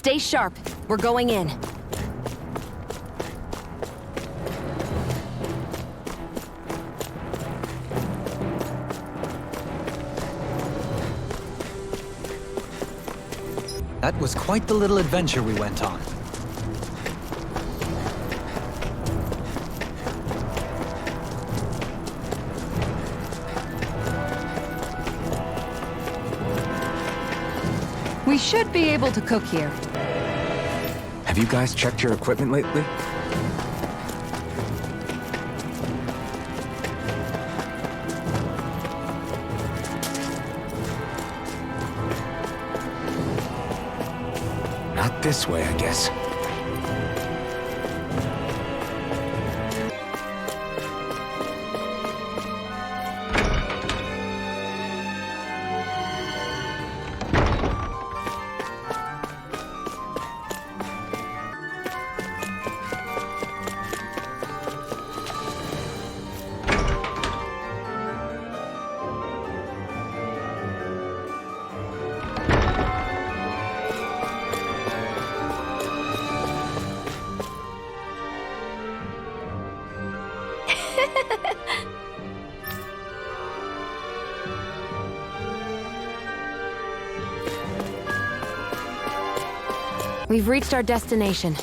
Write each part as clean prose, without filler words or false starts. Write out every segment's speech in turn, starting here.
Stay sharp. We're going in. That was quite the little adventure we went on. We should be able to cook here. Have you guys checked your equipment lately? Not this way, I guess. We've reached our destination.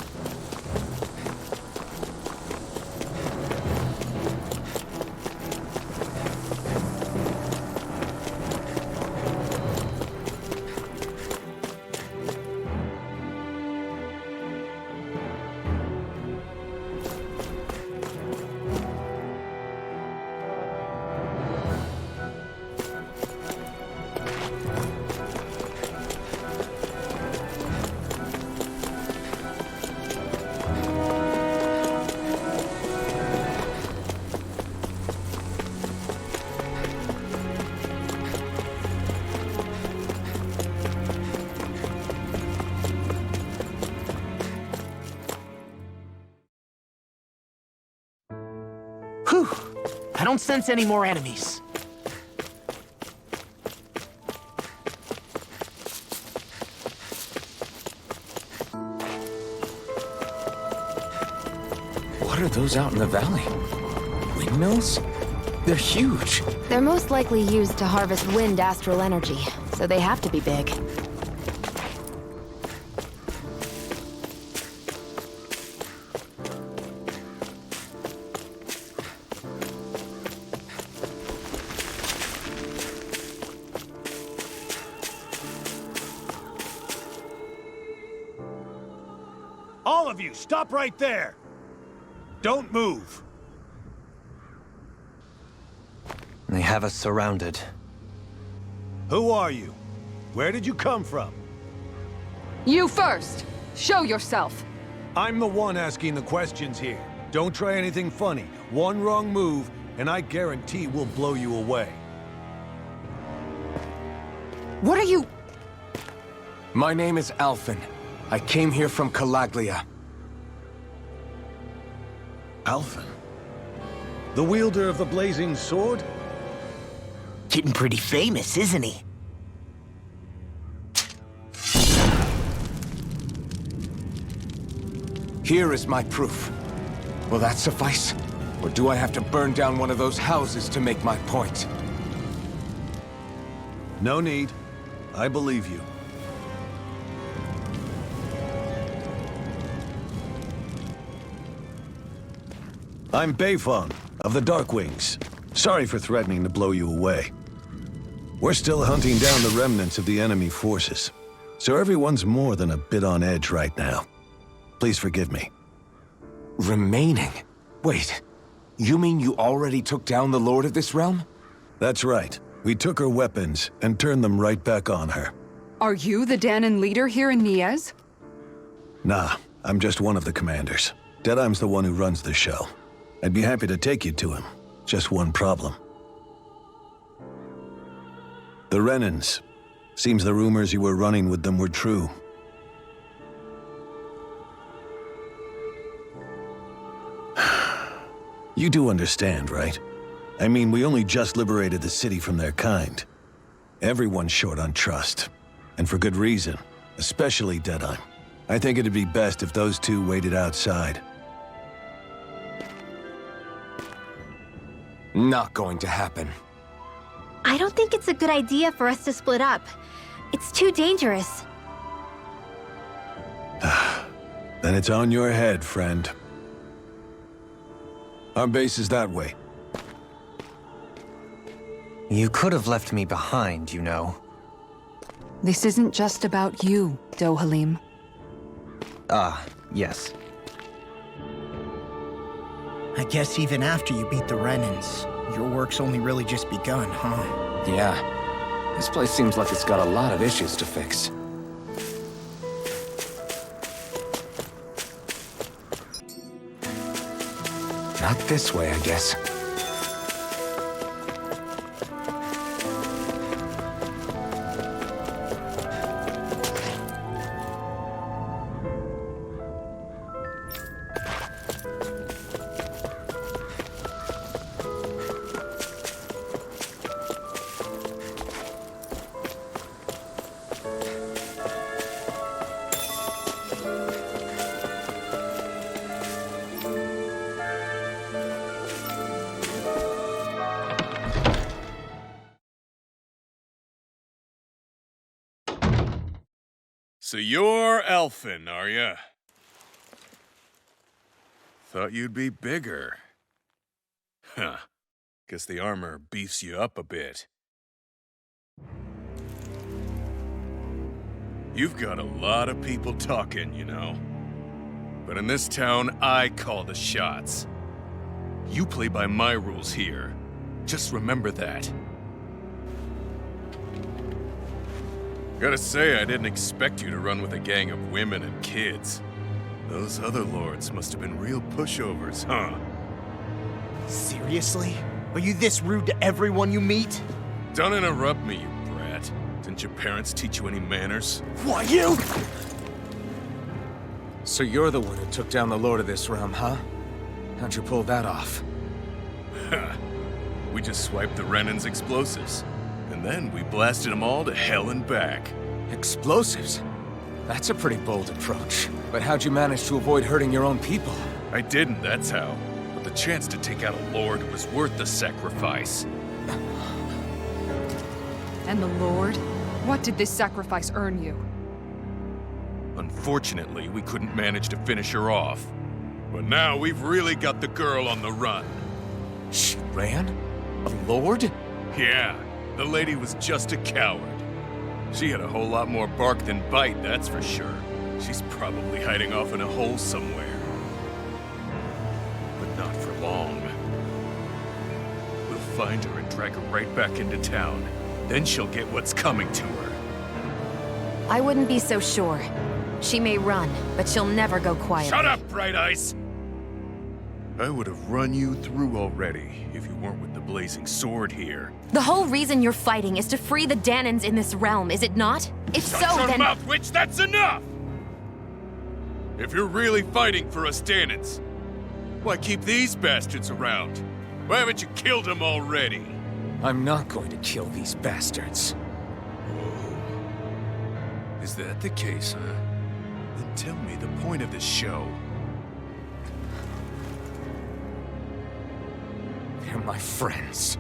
Whew! I don't sense any more enemies. What are those out in the valley? Windmills? They're huge. They're most likely used to harvest wind astral energy, so they have to be big. All of you, stop right there! Don't move! They have us surrounded. Who are you? Where did you come from? You first! Show yourself! I'm the one asking the questions here. Don't try anything funny. One wrong move, and I guarantee we'll blow you away. What are you... My name is Alphen. I came here from Calaglia. Alphen? The wielder of the blazing sword? Getting pretty famous, isn't he? Here is my proof. Will that suffice? Or do I have to burn down one of those houses to make my point? No need. I believe you. I'm Beifong, of the Darkwings. Sorry for threatening to blow you away. We're still hunting down the remnants of the enemy forces, so everyone's more than a bit on edge right now. Please forgive me. Remaining? Wait, you mean you already took down the Lord of this realm? That's right. We took her weapons and turned them right back on her. Are you the Danon leader here in Niez? Nah, I'm just one of the commanders. Deadheim's the one who runs the show. I'd be happy to take you to him. Just one problem. The Renans. Seems the rumors you were running with them were true. You do understand, right? I mean, we only just liberated the city from their kind. Everyone's short on trust. And for good reason. Especially Deadheim. I think it'd be best if those two waited outside. Not going to happen. I don't think it's a good idea for us to split up. It's too dangerous. Then it's on your head, friend. Our base is that way. You could have left me behind, you know. This isn't just about you, Dohalim. Ah, yes. I guess even after you beat the Renans, your work's only really just begun, huh? Yeah. This place seems like it's got a lot of issues to fix. Not this way, I guess. So you're elfin, are ya? Thought you'd be bigger. Huh. Guess the armor beefs you up a bit. You've got a lot of people talking, you know. But in this town, I call the shots. You play by my rules here. Just remember that. Gotta say, I didn't expect you to run with a gang of women and kids. Those other lords must have been real pushovers, huh? Seriously? Are you this rude to everyone you meet? Don't interrupt me, you brat. Didn't your parents teach you any manners? Why, you? So you're the one who took down the Lord of this realm, huh? How'd you pull that off? We just swiped the Renan's explosives. And then we blasted them all to hell and back. Explosives? That's a pretty bold approach. But how'd you manage to avoid hurting your own people? I didn't, that's how. But the chance to take out a lord was worth the sacrifice. And the Lord? What did this sacrifice earn you? Unfortunately, we couldn't manage to finish her off. But now we've really got the girl on the run. She ran? A lord? Yeah, the lady was just a coward. She had a whole lot more bark than bite, that's for sure. She's probably hiding off in a hole somewhere. But not for long. We'll find her and drag her right back into town. Then she'll get what's coming to her. I wouldn't be so sure. She may run, but she'll never go quietly. Shut up, Bright Eyes! I would have run you through already if you weren't with the blazing sword here. The whole reason you're fighting is to free the Danans in this realm, is it not? If Shut so, your then— mouth, witch! That's enough! If you're really fighting for us Danans, why keep these bastards around? Why haven't you killed them already? I'm not going to kill these bastards. Oh. Is that the case, huh? Then tell me the point of this show. They're my friends.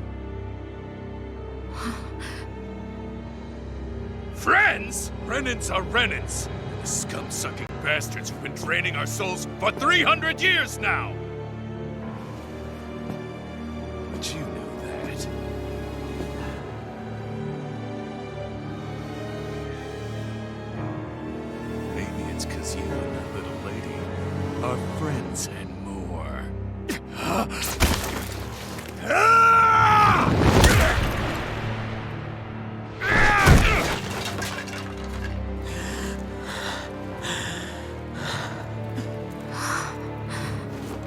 Friends? Renans are Renans. The scum-sucking bastards who've been draining our souls for 300 years now! But you know that. Maybe it's 'cause you and that little lady are friends and more.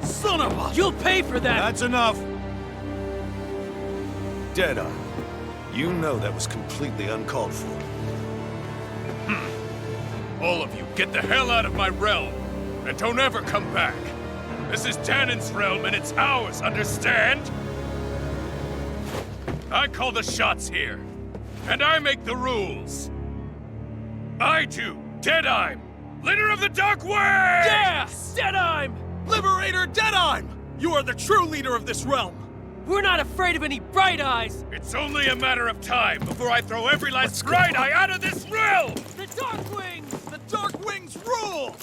Son of a... You'll pay for that! That's enough! Deadeye, you know that was completely uncalled for. All of you, get the hell out of my realm! And don't ever come back! This is Danan's realm and it's ours, understand? I call the shots here. And I make the rules. I do, Deadeye, Leader of the Dark Wings! Yeah! Deadime! Liberator Deadime! You are the true leader of this realm! We're not afraid of any Bright Eyes! It's only a matter of time before I throw every last Bright Eye out of this realm! The Dark Wings! The Dark Wings rule!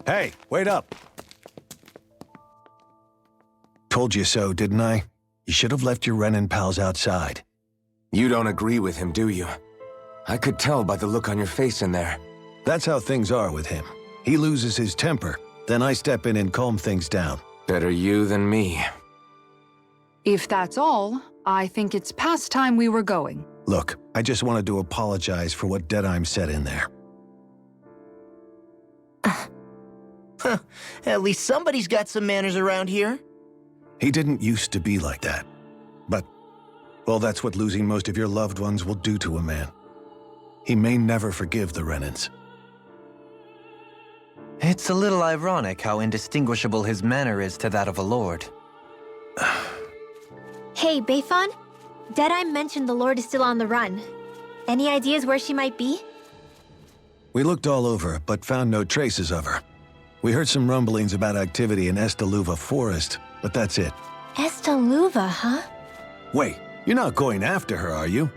Hey, wait up. Told you so, didn't I? You should have left your Renin pals outside. You don't agree with him, do you? I could tell by the look on your face in there. That's how things are with him. He loses his temper, then I step in and calm things down. Better you than me. If that's all, I think it's past time we were going. Look, I just wanted to apologize for what Deadime said in there. At least somebody's got some manners around here. He didn't used to be like that. But, well, that's what losing most of your loved ones will do to a man. He may never forgive the Renins. It's a little ironic how indistinguishable his manner is to that of a lord. Hey, Bayfon? Deadeye mentioned the Lord is still on the run. Any ideas where she might be? We looked all over, but found no traces of her. We heard some rumblings about activity in Estaluva Forest, but that's it. Estaluva, huh? Wait, you're not going after her, are you?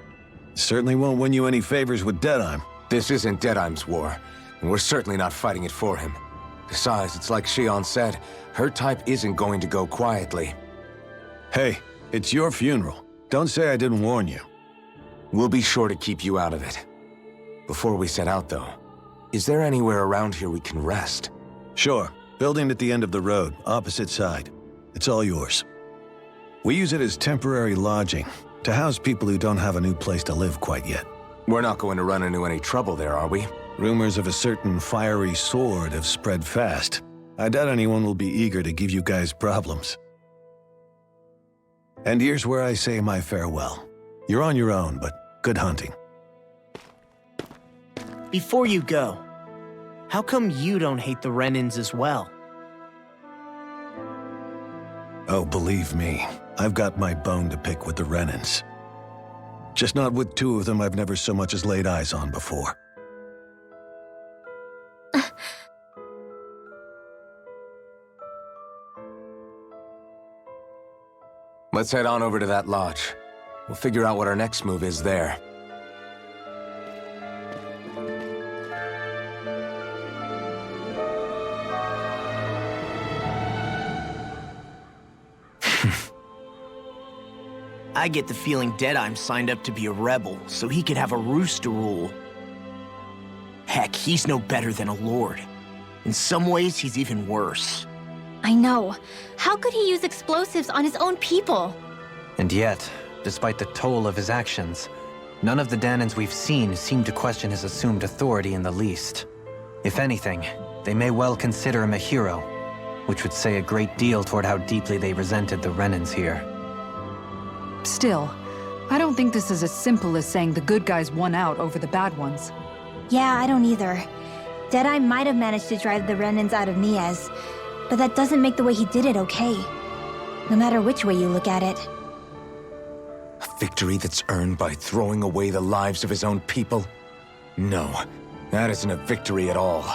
Certainly won't win you any favors with Deadime. This isn't Deadime's war, and we're certainly not fighting it for him. Besides, it's like Shion said, her type isn't going to go quietly. Hey, it's your funeral. Don't say I didn't warn you. We'll be sure to keep you out of it. Before we set out, though, is there anywhere around here we can rest? Sure. Building at the end of the road, opposite side. It's all yours. We use it as temporary lodging, to house people who don't have a new place to live quite yet. We're not going to run into any trouble there, are we? Rumors of a certain fiery sword have spread fast. I doubt anyone will be eager to give you guys problems. And here's where I say my farewell. You're on your own, but good hunting. Before you go, how come you don't hate the Renins as well? Oh, believe me, I've got my bone to pick with the Renins. Just not with two of them I've never so much as laid eyes on before. Let's head on over to that lodge. We'll figure out what our next move is there. I get the feeling Deadime signed up to be a rebel, so he could have a roost to rule. Heck, he's no better than a lord. In some ways, he's even worse. I know. How could he use explosives on his own people? And yet, despite the toll of his actions, none of the Danans we've seen seem to question his assumed authority in the least. If anything, they may well consider him a hero, which would say a great deal toward how deeply they resented the Renins here. Still, I don't think this is as simple as saying the good guys won out over the bad ones. Yeah, I don't either. Deadeye might have managed to drive the Renins out of Niaz, but that doesn't make the way he did it okay. No matter which way you look at it. A victory that's earned by throwing away the lives of his own people? No, that isn't a victory at all.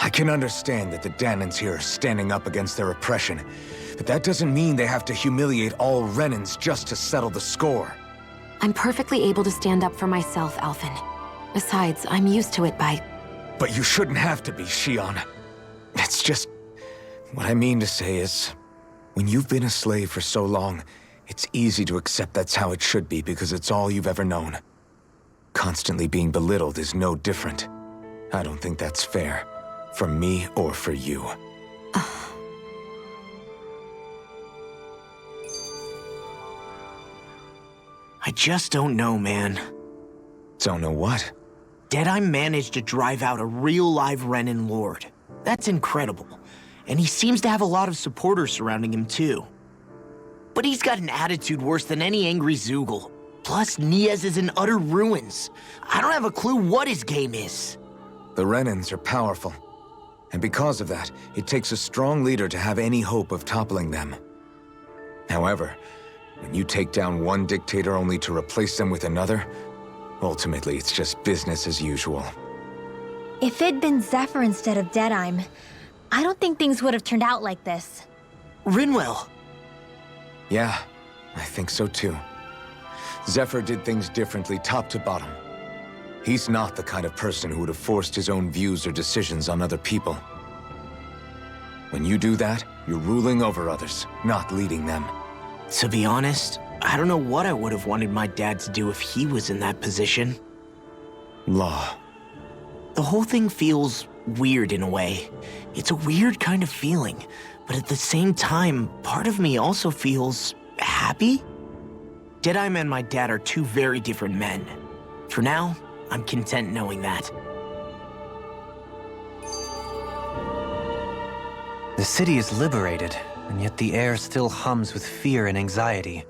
I can understand that the Danans here are standing up against their oppression, but that doesn't mean they have to humiliate all Renins just to settle the score. I'm perfectly able to stand up for myself, Alphen. Besides, I'm used to it by... But you shouldn't have to be, Shion. It's just... What I mean to say is, when you've been a slave for so long, it's easy to accept that's how it should be because it's all you've ever known. Constantly being belittled is no different. I don't think that's fair. For me or for you. I just don't know, man. Don't know what? Deadeye managed to drive out a real live Renin lord. That's incredible. And he seems to have a lot of supporters surrounding him, too. But he's got an attitude worse than any angry Zoogle. Plus, Niaz is in utter ruins. I don't have a clue what his game is. The Renins are powerful. And because of that, it takes a strong leader to have any hope of toppling them. However, when you take down one dictator only to replace them with another, ultimately it's just business as usual. If it'd been Zephyr instead of Deadime, I don't think things would have turned out like this. Rinwell! Yeah, I think so too. Zephyr did things differently top to bottom. He's not the kind of person who would have forced his own views or decisions on other people. When you do that, you're ruling over others, not leading them. To be honest, I don't know what I would have wanted my dad to do if he was in that position. Law. The whole thing feels weird in a way. It's a weird kind of feeling, but at the same time, part of me also feels happy. Deadeye and my dad are two very different men. For now, I'm content knowing that. The city is liberated, and yet the air still hums with fear and anxiety.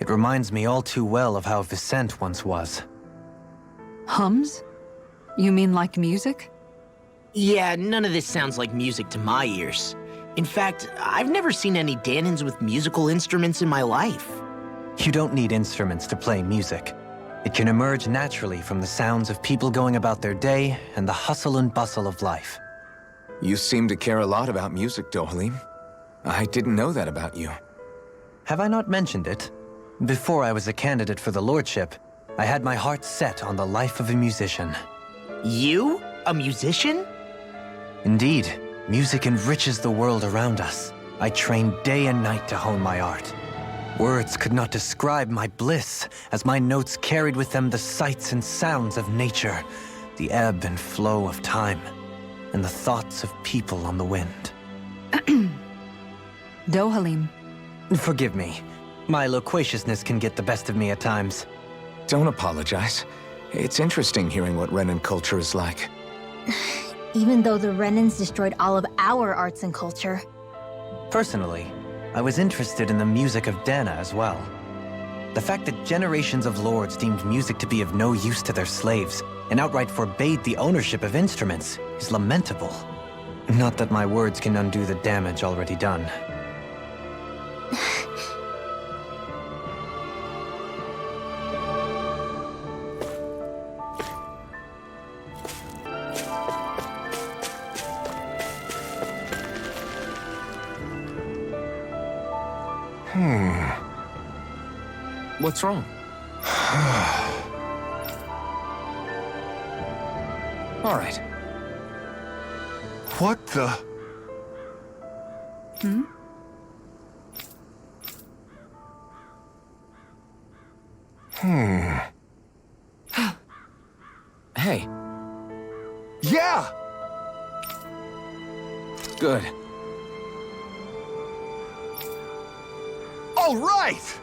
It reminds me all too well of how Vicente once was. Hums? You mean like music? Yeah, none of this sounds like music to my ears. In fact, I've never seen any Danans with musical instruments in my life. You don't need instruments to play music. It can emerge naturally from the sounds of people going about their day and the hustle and bustle of life. You seem to care a lot about music, Dohalim. I didn't know that about you. Have I not mentioned it? Before I was a candidate for the lordship, I had my heart set on the life of a musician. You? A musician? Indeed, music enriches the world around us. I trained day and night to hone my art. Words could not describe my bliss, as my notes carried with them the sights and sounds of nature, the ebb and flow of time, and the thoughts of people on the wind. Dohalim. Forgive me. My loquaciousness can get the best of me at times. Don't apologize. It's interesting hearing what Renan culture is like. Even though the Renans destroyed all of our arts and culture. Personally, I was interested in the music of Dana as well. The fact that generations of lords deemed music to be of no use to their slaves and outright forbade the ownership of instruments is lamentable. Not that my words can undo the damage already done. What's wrong? All right. What the? Hey. Yeah! Good. All right!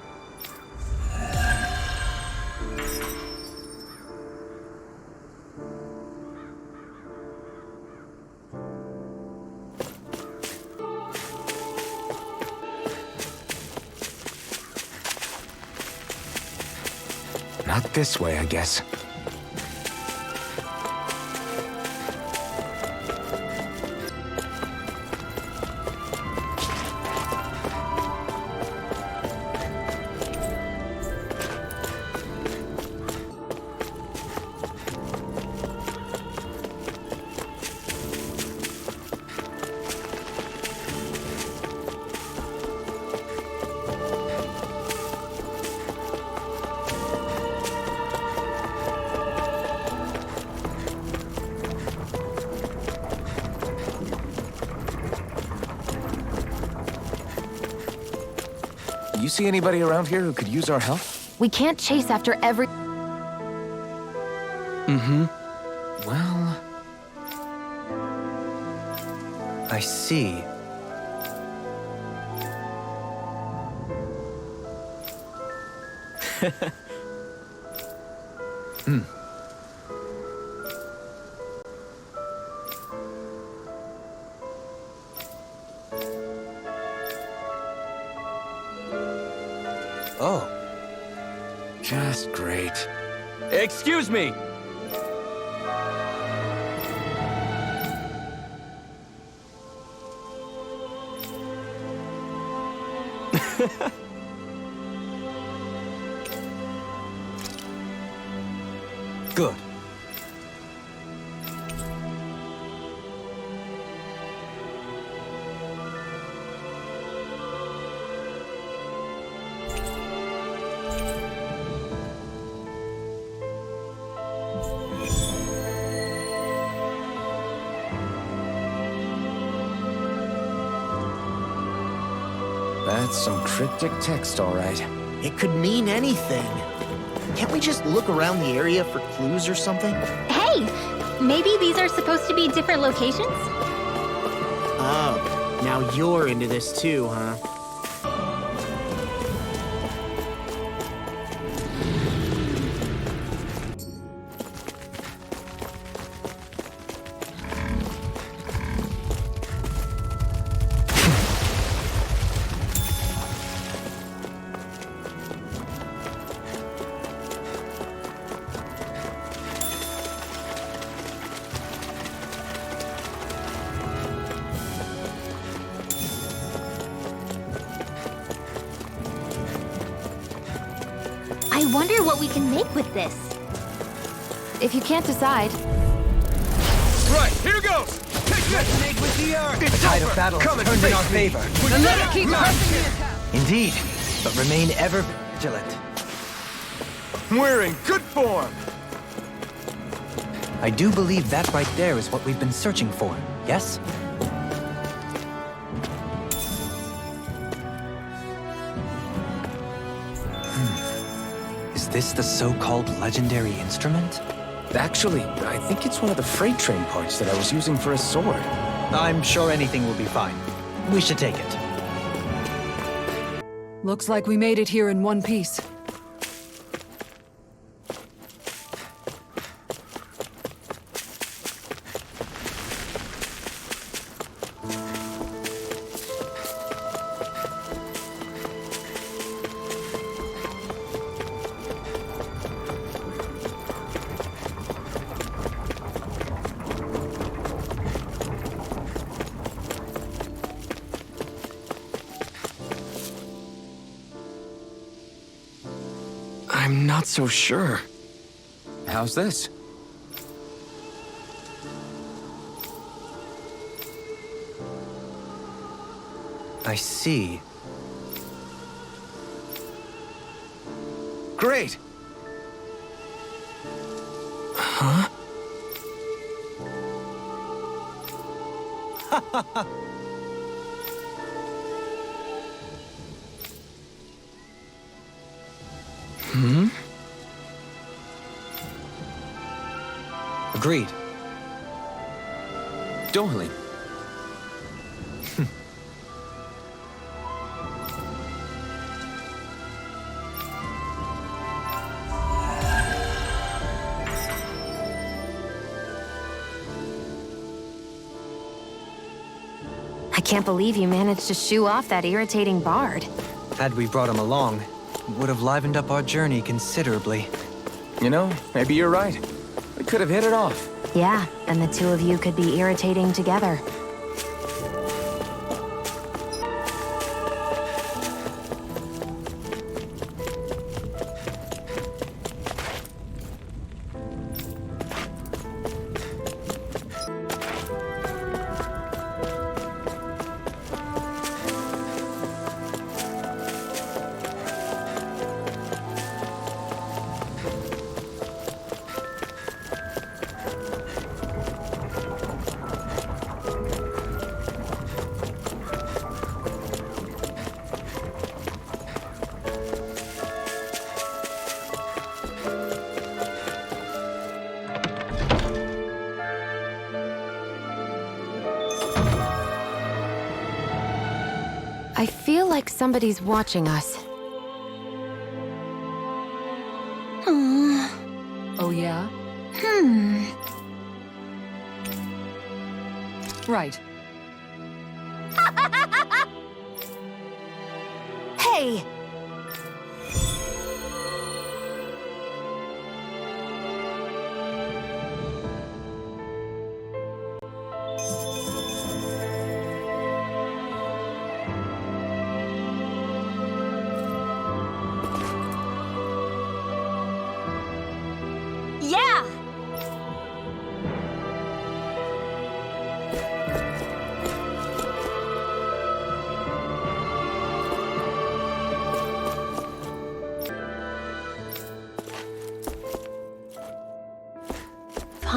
Not this way, I guess. You see anybody around here who could use our help? We can't chase after every... Well... I see. Oh. Just great. Excuse me! Good. That's some cryptic text, all right. It could mean anything. Can't we just look around the area for clues or something? Hey! Maybe these are supposed to be different locations? Oh, now you're into this too, huh? I wonder what we can make with this. If you can't decide, Right, here goes! Take this! With the earth. The tide of battle Come turns in and our face me. favor. And let it keep pressing the attack. Indeed, but remain ever vigilant. We're in good form! I do believe that right there is what we've been searching for, yes? Is this the so-called legendary instrument? Actually, I think it's one of the freight train parts that I was using for a sword. I'm sure anything will be fine. We should take it. Looks like we made it here in one piece. I'm not so sure. How's this? I see. Great! Huh? Hmm? Agreed. Totally. I can't believe you managed to shoo off that irritating bard. Had we brought him along, it would have livened up our journey considerably. You know, maybe you're right. We could have hit it off. Yeah, and the two of you could be irritating together. I feel like somebody's watching us. Oh yeah? Right. Hey!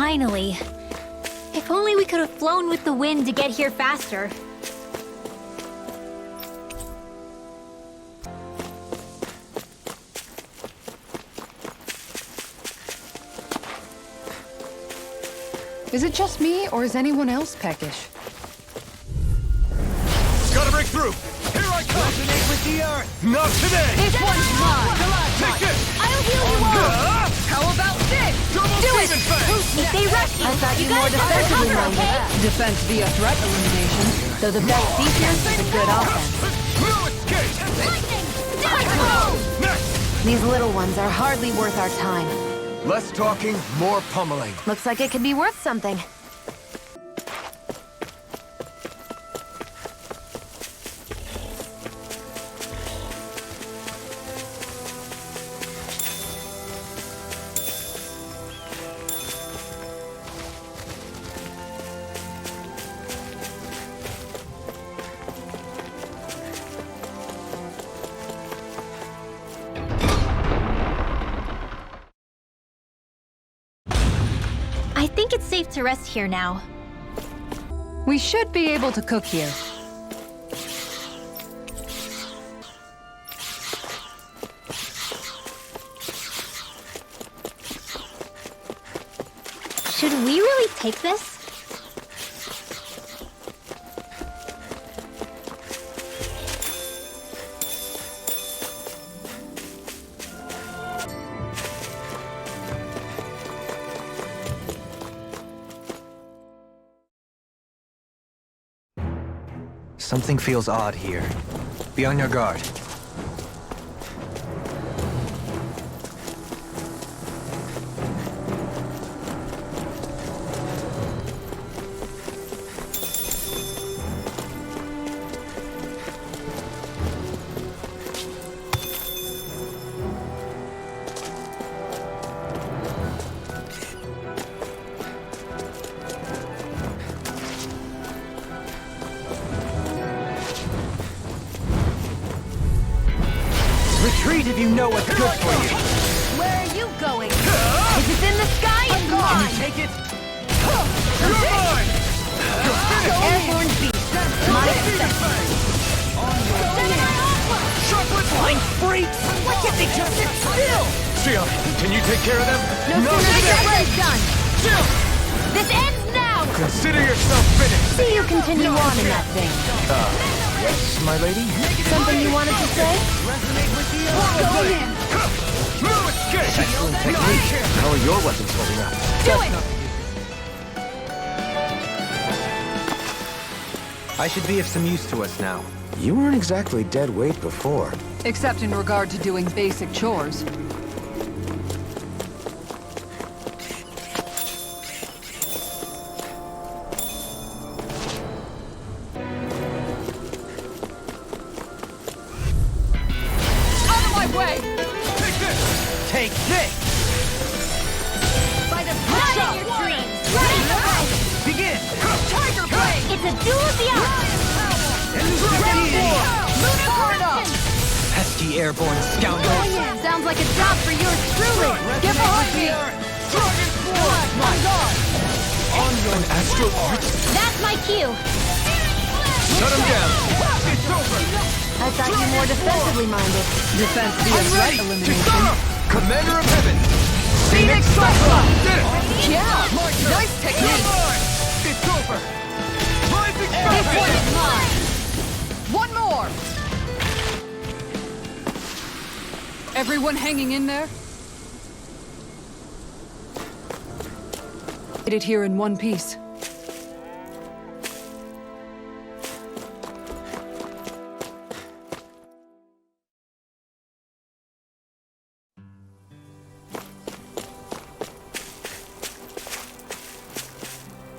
Finally. If only we could have flown with the wind to get here faster. Is it just me, or is anyone else peckish? Gotta break through! Here I come! Resonate with the earth! Not today! This one's mine! Take this! I'll heal you all! How about this? Double Do it! Demon Fang! If they rush you, thought you you more gotta cover defensively cover, minded. okay? Defense via threat elimination. Though the best defense is a good offense. No escape! Lightning! Dynamo! Next! These little ones are hardly worth our time. Less talking, more pummeling. Looks like it could be worth something. I think it's safe to rest here now. We should be able to cook here. Should we really take this? Something feels odd here. Be on your guard. Retreat if you know what's good for you! Where are you going? If it's in the sky, it's Can you mine! take it? You're mine! Airborne beast. My specimen. Flying freaks! Why can't they just sit still? Shion, can you take care of them? No sooner is that work done. Shion! This ends now! Consider yourself finished! See you continue on in that thing. Yes, my lady? Something you wanted to say? Resonate with the earth! Go in! No escape! Excellent technique. How are your weapons holding up? Do it! I should be of some use to us now. You weren't exactly dead weight before. Except in regard to doing basic chores. Out of my way! Take this! Take this! By the Not in your dreams! Right in the house! Begin! Tiger Blade! It's a duel of the arts! Lunar Corridor! Pesky airborne scoundrel! Sounds like a job for yours truly. Get behind me! Dragon Force! My God! An astral art? That's my cue! Shut him down! It's over! I thought you were more defensively minded. Defense via threat elimination. Kisara! Commander of Heaven! Phoenix Cyclone! Did it! Yeah! Nice You're technique! mine! It's over! Rising This one Sun! is mine! One more! Everyone hanging in there? Did it here in one piece.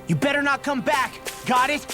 You better not come back! Got it?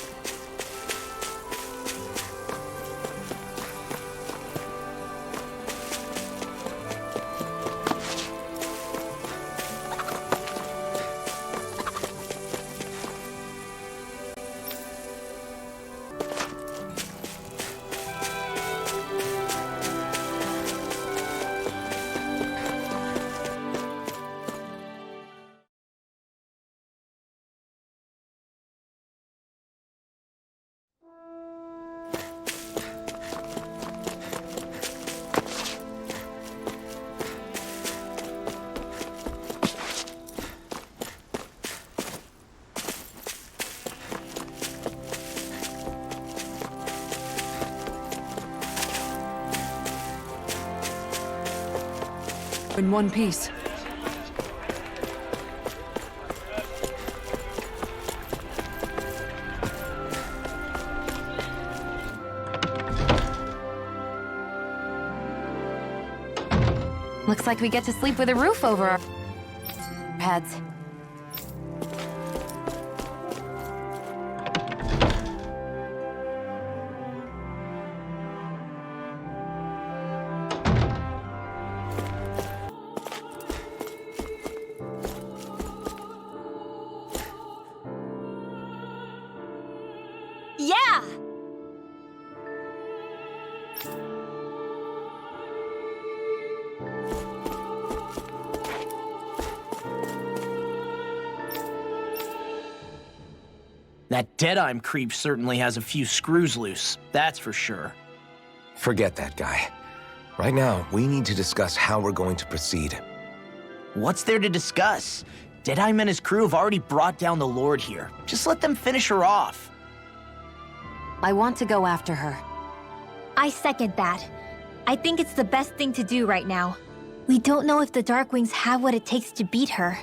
In one piece. Looks like we get to sleep with a roof over our heads. Yeah! That Deadeye creep certainly has a few screws loose, that's for sure. Forget that guy. Right now, we need to discuss how we're going to proceed. What's there to discuss? Deadeye and his crew have already brought down the Lord here. Just let them finish her off. I want to go after her. I second that. I think it's the best thing to do right now. We don't know if the Darkwings have what it takes to beat her.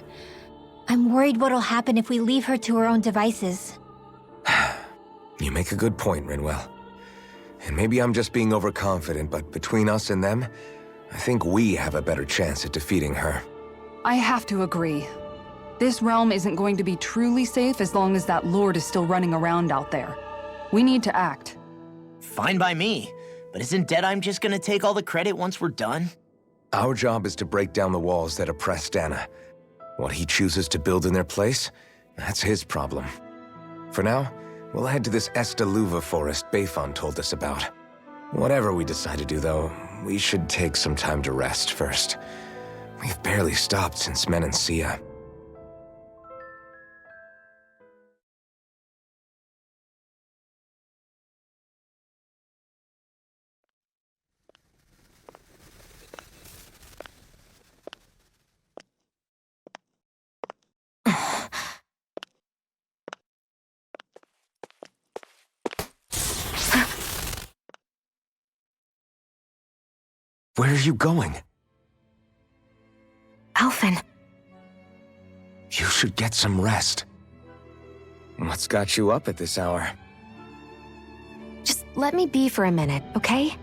I'm worried what'll happen if we leave her to her own devices. You make a good point, Rinwell. And maybe I'm just being overconfident, but between us and them, I think we have a better chance at defeating her. I have to agree. This realm isn't going to be truly safe as long as that Lord is still running around out there. We need to act. Fine by me. But isn't Deadeye just gonna take all the credit once we're done? Our job is to break down the walls that oppress Dana. What he chooses to build in their place, that's his problem. For now, we'll head to this Estaluva forest Bayfon told us about. Whatever we decide to do, though, we should take some time to rest first. We've barely stopped since Menancia. Where are you going? Alphen. You should get some rest. What's got you up at this hour? Just let me be for a minute, okay?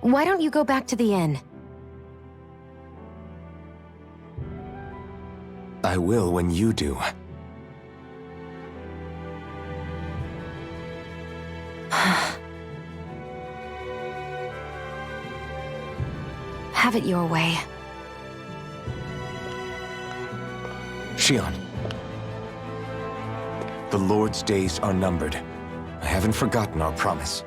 Why don't you go back to the inn? I will when you do. Have it your way. Shion. The Lord's days are numbered. I haven't forgotten our promise.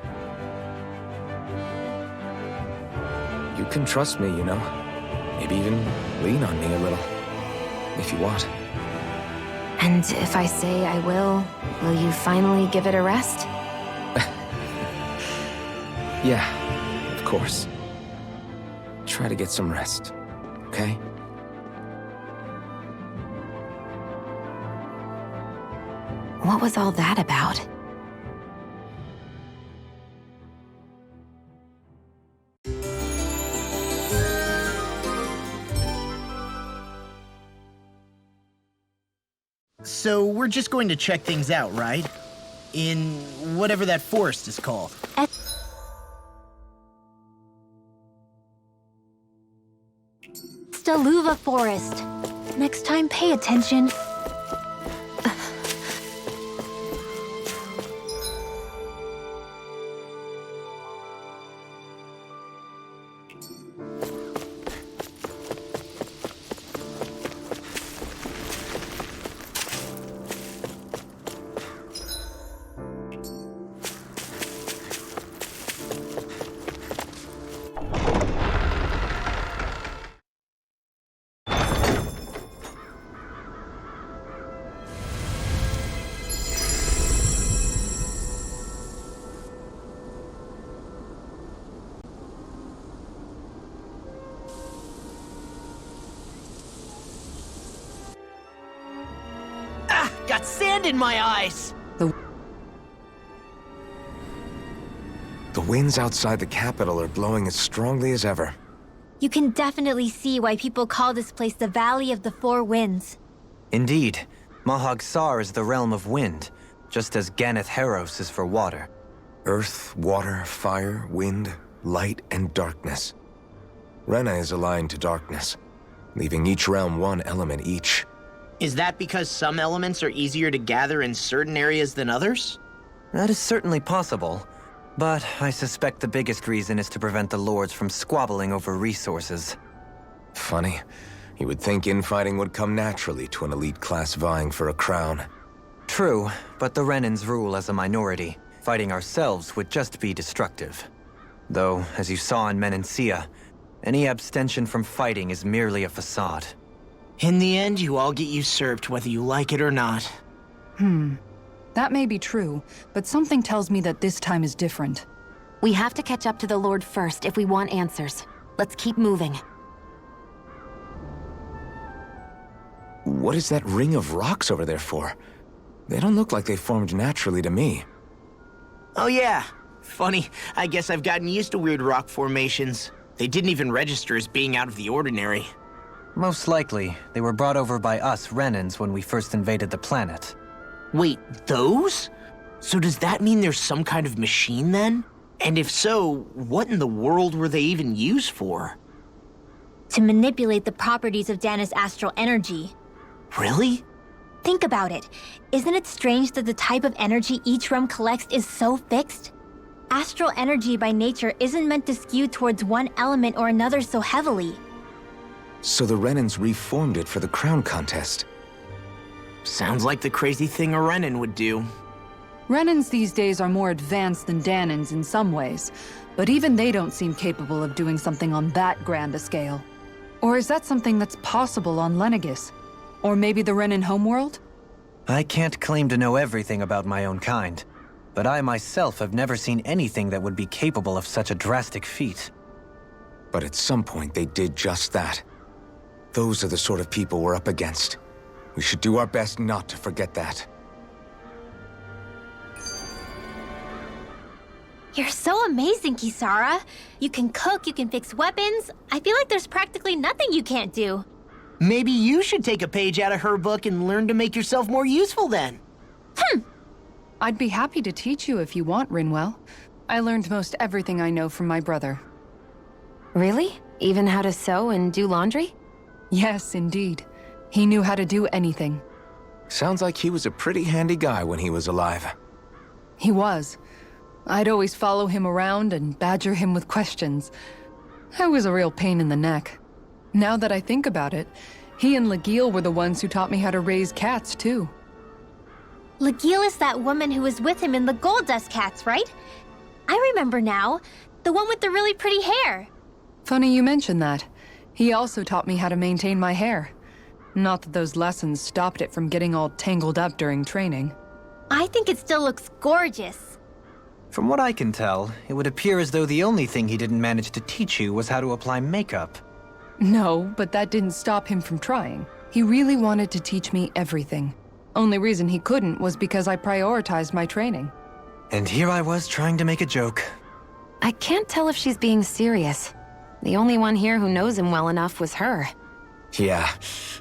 You can trust me, you know. Maybe even lean on me a little. If you want. And if I say I will you finally give it a rest? Yeah, of course. Try to get some rest, okay? What was all that about? So we're just going to check things out, right? In whatever that forest is called. Estaluva Forest. Next time, pay attention. Got sand in my eyes! The winds outside the capital are blowing as strongly as ever. You can definitely see why people call this place the Valley of the Four Winds. Indeed, Mahag Sar is the realm of wind, just as Ganeth Heros is for water. Earth, water, fire, wind, light, and darkness. Rena is aligned to darkness, leaving each realm one element each. Is that because some elements are easier to gather in certain areas than others? That is certainly possible, but I suspect the biggest reason is to prevent the lords from squabbling over resources. Funny. You would think infighting would come naturally to an elite class vying for a crown. True, but the Renans rule as a minority. Fighting ourselves would just be destructive. Though, as you saw in Menancia, any abstention from fighting is merely a facade. In the end, you all get usurped whether you like it or not. That may be true, but something tells me that this time is different. We have to catch up to the Lord first if we want answers. Let's keep moving. What is that ring of rocks over there for? They don't look like they formed naturally to me. Oh yeah. Funny, I guess I've gotten used to weird rock formations. They didn't even register as being out of the ordinary. Most likely, they were brought over by us Renans when we first invaded the planet. Wait, those? So does that mean there's some kind of machine then? And if so, what in the world were they even used for? To manipulate the properties of Dana's astral energy. Really? Think about it. Isn't it strange that the type of energy each realm collects is so fixed? Astral energy by nature isn't meant to skew towards one element or another so heavily. So the Renans reformed it for the crown contest. Sounds like the crazy thing a Renan would do. Renans these days are more advanced than Danans in some ways, but even they don't seem capable of doing something on that grand a scale. Or is that something that's possible on Lenegis? Or maybe the Renan homeworld? I can't claim to know everything about my own kind, but I myself have never seen anything that would be capable of such a drastic feat. But at some point they did just that. Those are the sort of people we're up against. We should do our best not to forget that. You're so amazing, Kisara. You can cook, you can fix weapons. I feel like there's practically nothing you can't do. Maybe you should take a page out of her book and learn to make yourself more useful then. I'd be happy to teach you if you want, Rinwell. I learned most everything I know from my brother. Really? Even how to sew and do laundry? Yes, indeed. He knew how to do anything. Sounds like he was a pretty handy guy when he was alive. He was. I'd always follow him around and badger him with questions. I was a real pain in the neck. Now that I think about it, he and Legil were the ones who taught me how to raise cats, too. Legil is that woman who was with him in the Gold Dust Cats, right? I remember now. The one with the really pretty hair. Funny you mention that. He also taught me how to maintain my hair. Not that those lessons stopped it from getting all tangled up during training. I think it still looks gorgeous. From what I can tell, it would appear as though the only thing he didn't manage to teach you was how to apply makeup. No, but that didn't stop him from trying. He really wanted to teach me everything. Only reason he couldn't was because I prioritized my training. And here I was trying to make a joke. I can't tell if she's being serious. The only one here who knows him well enough was her. Yeah,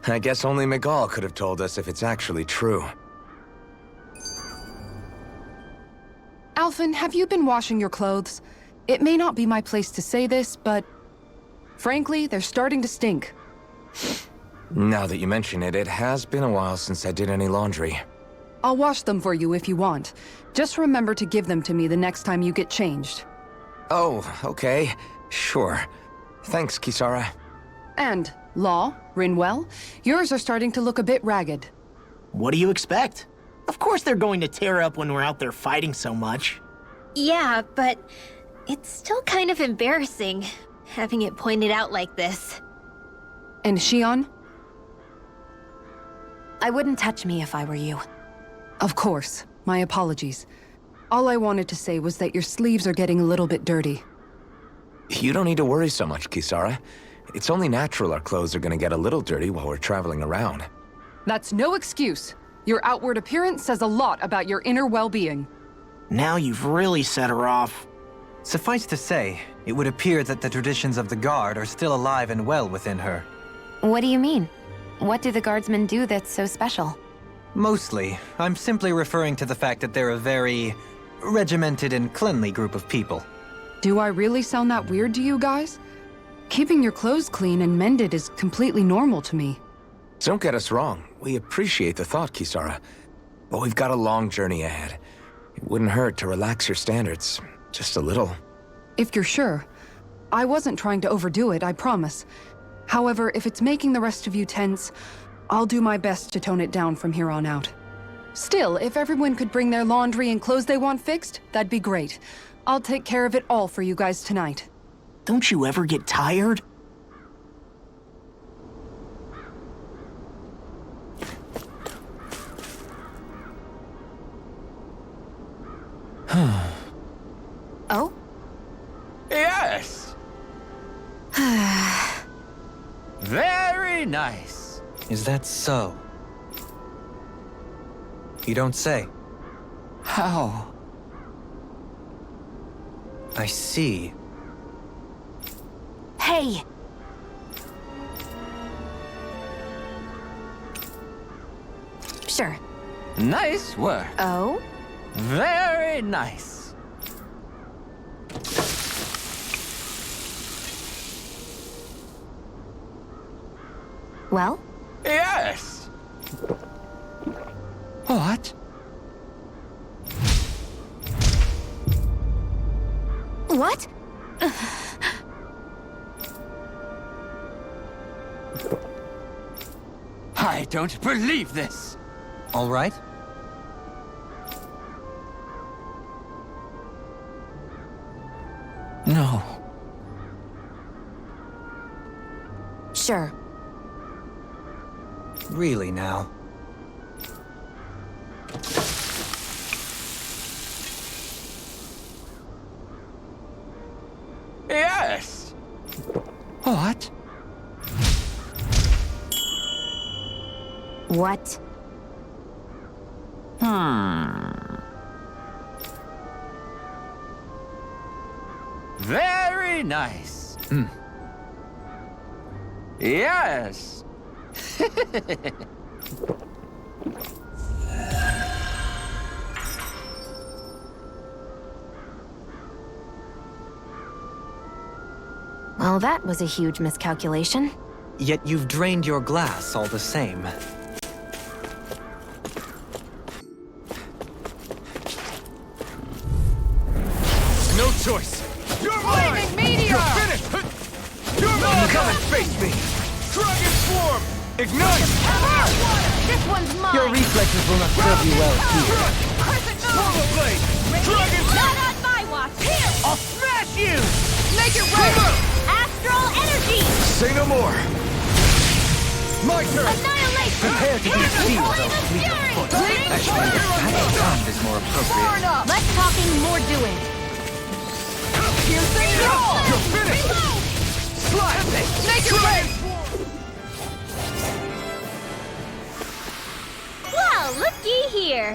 I guess only Miguel could have told us if it's actually true. Alphen, have you been washing your clothes? It may not be my place to say this, but frankly, they're starting to stink. Now that you mention it, it has been a while since I did any laundry. I'll wash them for you if you want. Just remember to give them to me the next time you get changed. Oh, okay. Sure. Thanks, Kisara. And, Law, Rinwell, yours are starting to look a bit ragged. What do you expect? Of course they're going to tear up when we're out there fighting so much. Yeah, but it's still kind of embarrassing, having it pointed out like this. And Shion? I wouldn't touch me if I were you. Of course. My apologies. All I wanted to say was that your sleeves are getting a little bit dirty. You don't need to worry so much, Kisara. It's only natural our clothes are gonna get a little dirty while we're traveling around. That's no excuse. Your outward appearance says a lot about your inner well-being. Now you've really set her off. Suffice to say, it would appear that the traditions of the Guard are still alive and well within her. What do you mean? What do the Guardsmen do that's so special? Mostly, I'm simply referring to the fact that they're a very regimented and cleanly group of people. Do I really sound that weird to you guys? Keeping your clothes clean and mended is completely normal to me. Don't get us wrong. We appreciate the thought, Kisara. But we've got a long journey ahead. It wouldn't hurt to relax your standards. Just a little. If you're sure. I wasn't trying to overdo it, I promise. However, if it's making the rest of you tense, I'll do my best to tone it down from here on out. Still, if everyone could bring their laundry and clothes they want fixed, that'd be great. I'll take care of it all for you guys tonight. Don't you ever get tired? Oh? Yes! Very nice. Is that so? You don't say. How? I see. Hey! Sure. Nice work. Oh? Very nice. Well? Yes! What? What? I don't believe this! All right? No. Sure. Really now. Yes! What? What? Very nice. Yes. Well, that was a huge miscalculation. Yet you've drained your glass all the same. No choice. You're mine! Meteor! You're finished! You're mine! Come and face me! Dragon Swarm! Ignite! This one's mine! Your reflexes will not serve you well here. Crescent Swallow Blade! Dragon Not on my watch! Here! I'll smash you! Make it rain! Astral energy! Say no more! My turn! Annihilation! Prepare to be sealed, Flame of fleet of fury! foot. Flame of Actually, Battle is more appropriate. Less talking, more doing. Piercing roll! You're finished! Slice! Make it rain! Well, looky here.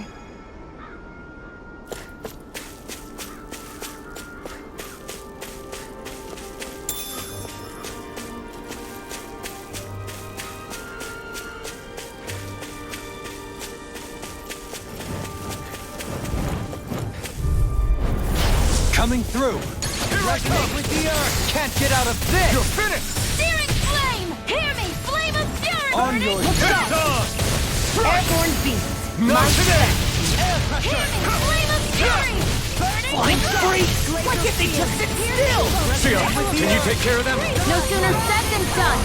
Coming through! Resonate with the earth! Can't get out of this! You're finished! Searing flame! Hear me! Flame of fury! On your It's on! Airborne beast! Not today! Hear me! Flame of fury! Burning Free! Why can't they just sit still? Sia, can you take care of them? No sooner said than done!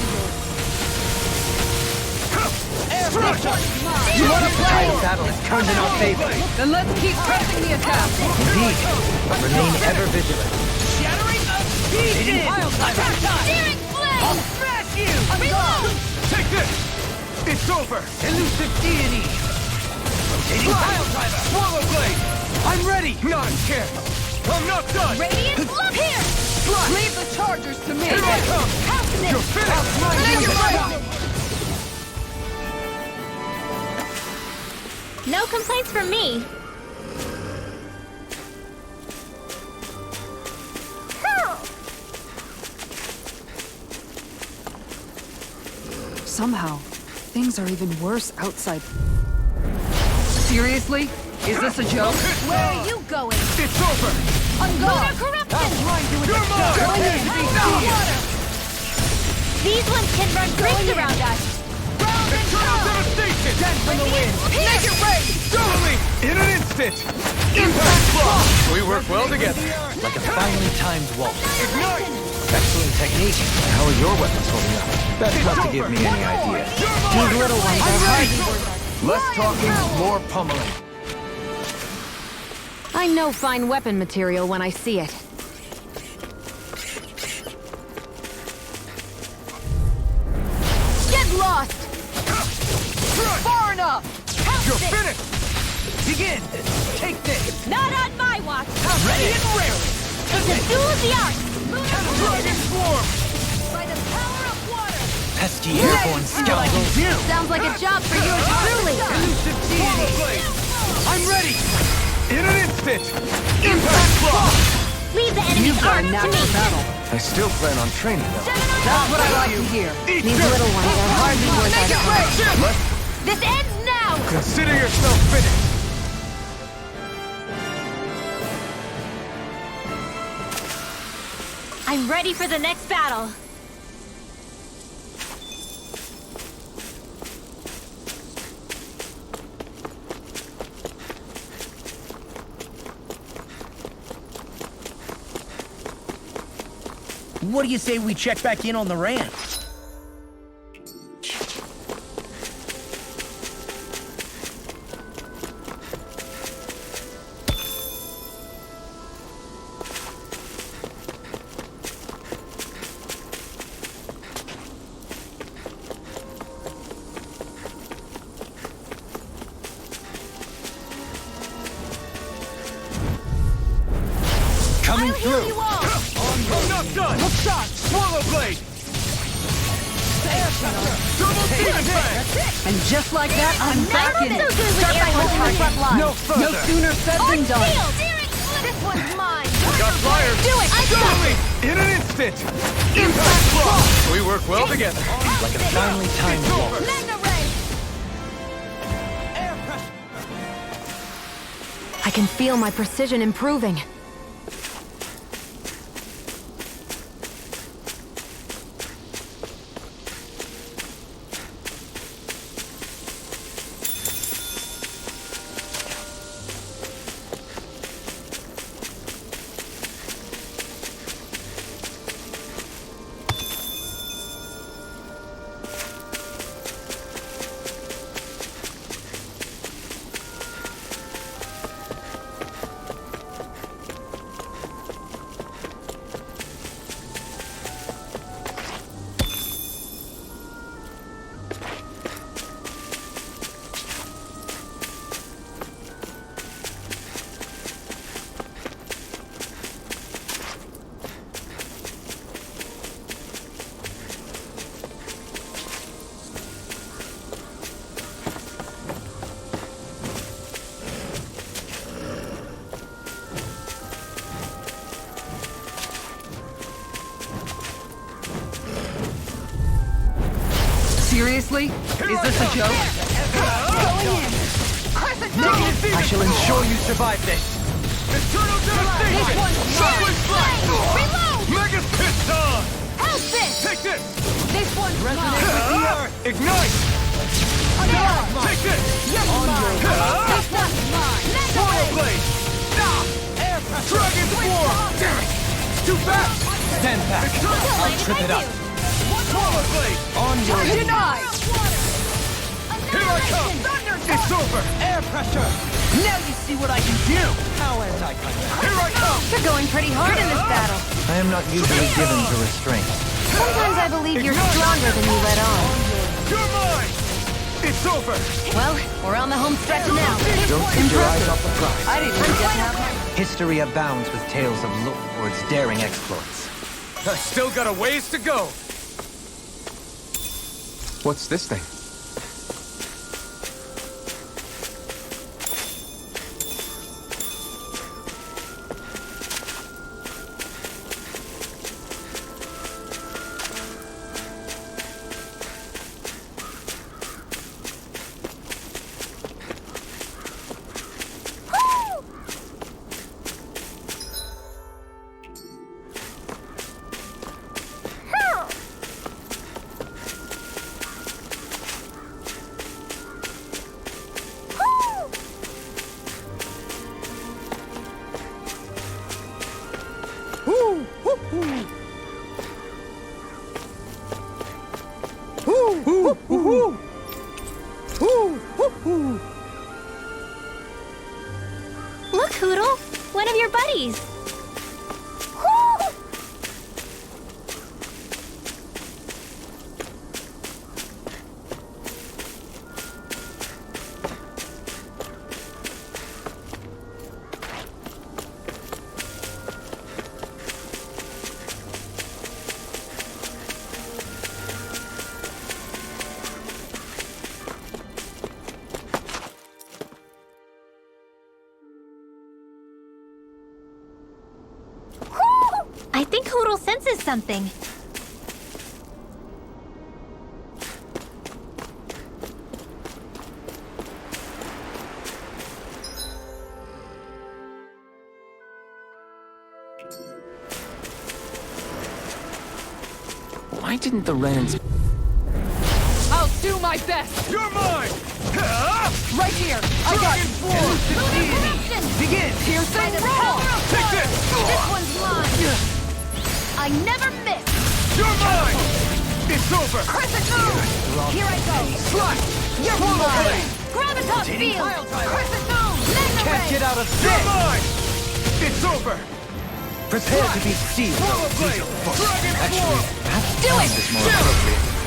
You want to play? The battle has turned in our favor. Then let's keep pressing the attack! Indeed. But remain ever vigilant. Shattering of pieces! Searing flame! Smash you! Reload! Take this! It's over! Elusive deity! Rotating pile driver! Swallow Blade! I'm ready! Not a chance! I'm not done! Radiant look here! Leave the chargers to me! Here I come! You're finished! Make it rain! No complaints from me. Somehow, things are even worse outside. Seriously? Is this a joke? Where are you going? It's over! I'm gone! Corruption! You're mine! Going in! Water! These ones can run rings around us! Round and Eternal devastation! Dent from the wind! Make it rain! Totally! In an instant! Impact block! We work well together. Like a finely timed waltz. Ignite! Excellent technique. How are your weapons holding up? That's not to give me any idea. These little ones are hard. Less talking, more pummeling. I know fine weapon material when I see it. Get lost! Far enough! You're finished! Begin! Take this! Not on my watch! Ready and rarely! It's a duel of the arts! Dragon swarm! By the power of water! Pesky airborne scoundrels. Sounds like a job for yours truly! Swallow blade! I'm ready! In an instant! Impact block! Leave the enemy's You've got a arms knack to for me! battle. I still plan on training, though. That's what I like to hear. These little ones are hardly worth our time. This ends now! Consider yourself finished! I'm ready for the next battle! What do you say we check back in on the ramp? Coming I'll heal through. you all! I'm not done! Hook shot! Swallow blade! Double demon fang! And just like that, I'm back in So it. good with air on the target. front line. No further! No sooner said than done. Shield! This one's mine! Got fired! Do it! I got Totally! In an instant! Impact block! We work well together. Like a finely timed waltz. Magna ray! I can feel my precision improving. Seriously? Is this a joke? I shall ensure you survive this! Eternal devastation! Shockwave blast! Reload! Mega piston! How's this? Take this! This one's mine! Ignite! Take this! Yes, mine! This one's mine! Swallow blade! Dragon swarm! Damn it! Too fast! Stand back. I'll trip it up. Swallow blade! On your Denied! Here I come! It's over! Air pressure! Now you see what I can do! How anti-contact? Here I come! You're going pretty hard in this battle. I am not usually given to restraint. Sometimes I believe you're stronger than you let on. You're mine! It's over! Well, we're on the home stretch now. Don't take your eyes off the prize. I didn't even get to have my... History abounds with tales of lords' daring exploits. I still got a ways to go! What's this thing? Woo! Woo! Woo! Look, Hoodle! One of your buddies! Woo! I think Hoodle senses something. Why didn't the Renans... I'll do my best! You're mine! Right here! I got you! Begin! Piercing roll! Take this! This one's mine! I never miss! You're mine! It's over! Crescent moon! Here I go! Slash! You're mine! Gravitas field! Crescent moon! Mega Can't ray! get out of You're bed! mine! It's over! Prepare to be sealed. Swallow blade! Dragon form! Do it!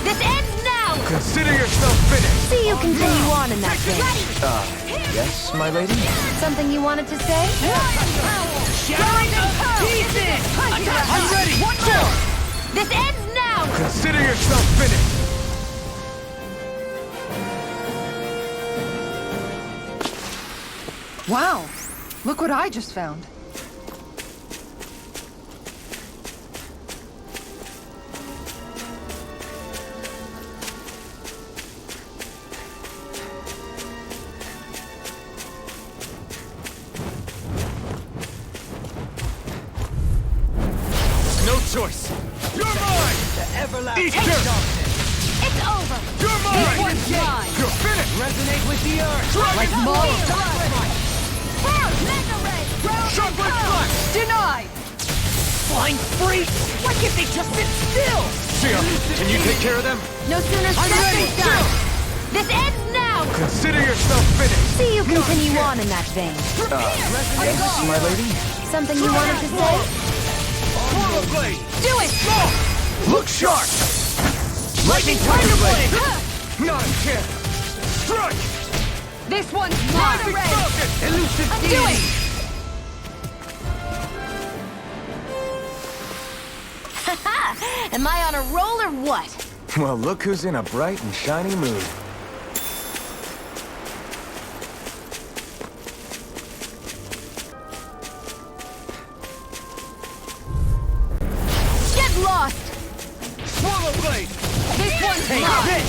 This ends now! Consider yourself finished! See you continue on in that vein. Yes, my lady? Something you wanted to say? Shattering the pieces! I'm ready! One more! This ends now! Consider yourself finished! Wow! Look what I just found. No choice! You're mine! Everlasting Eat this! It's over! You're mine! One's mine! You're finished! resonate with the earth. Dragon form! First! Mega ray! Sharply flash! Denied! Flying free! Why can't they just sit still? Sia, can you take care of them? No sooner said ready! than done. This ends now! Consider yourself finished! See you continue on in that vein. Yes, my lady? Something you wanted to say? Swallow blade! Do it! Look sharp! Lightning tiger blade! Not a chance! Strike! This one's Rising mine! Falcon! Elusive Do it! Am I on a roll or what? Well, look who's in a bright and shiny mood. Get lost! Swallow blade! This one's Take mine! this!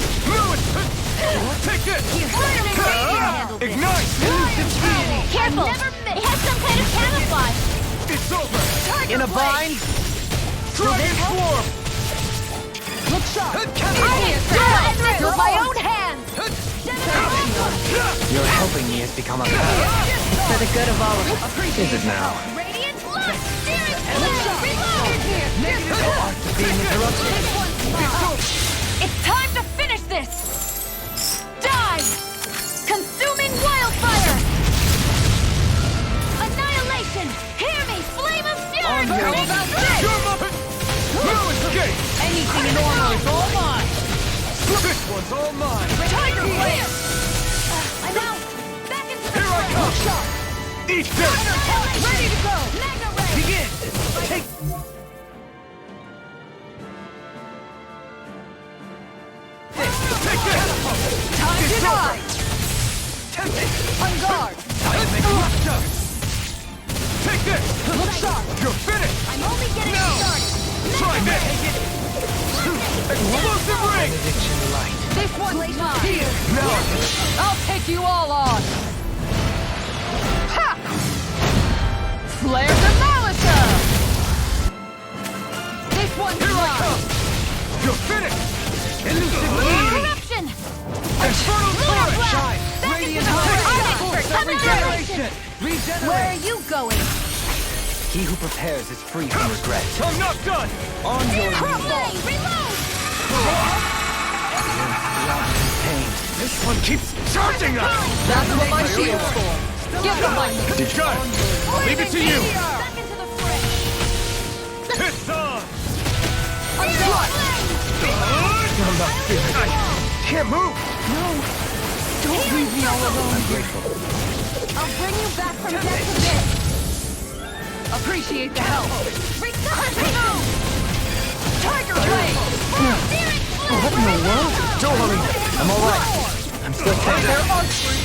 Take this! Handle this. Ignite! Careful! It has some kind of camouflage! It's over! In a bind? Dragon form! Look sharp! With my own hands! Your helping me has become a pattern. For the good of all of us. Is it now? Radiant light! Steering reload! Being interrupted. It's time to finish this! Die! Consuming wildfire! Annihilation! Hear me! Flame of fury! You're mine! No escape! Anything normal is all mine! This one's all mine! Tiger Blade! I'm out! Back into the Here I come! Eat this! Ready to go! Mega Ray! Begin! Take... Take this! Time to die! Tempted! On guard! Take this! Look sharp! You're finished! I'm only getting started! Try this! Explosive ring! Benediction light. This one's mine! Now, I'll take you all on! Ha! Flare Demolition! This one's here I mine! come! You're finished! Elusive Corruption! Infernal torrent! Shine! Radiant I'm Regeneration! Regenerate! Where are you going? He who prepares is free from regret. I'm not done! On your Reload! Your keeps charging us! That's what my shield's for. Give them my Got it! I'll leave it to you! Back into the fray. It's on! I'm not feeling it. Can't move! Don't leave me all alone. I'm grateful. I'll bring you back from death to this. Appreciate the help. Tiger Blade! What in the world? Don't worry. I'm alright. I'm still fine.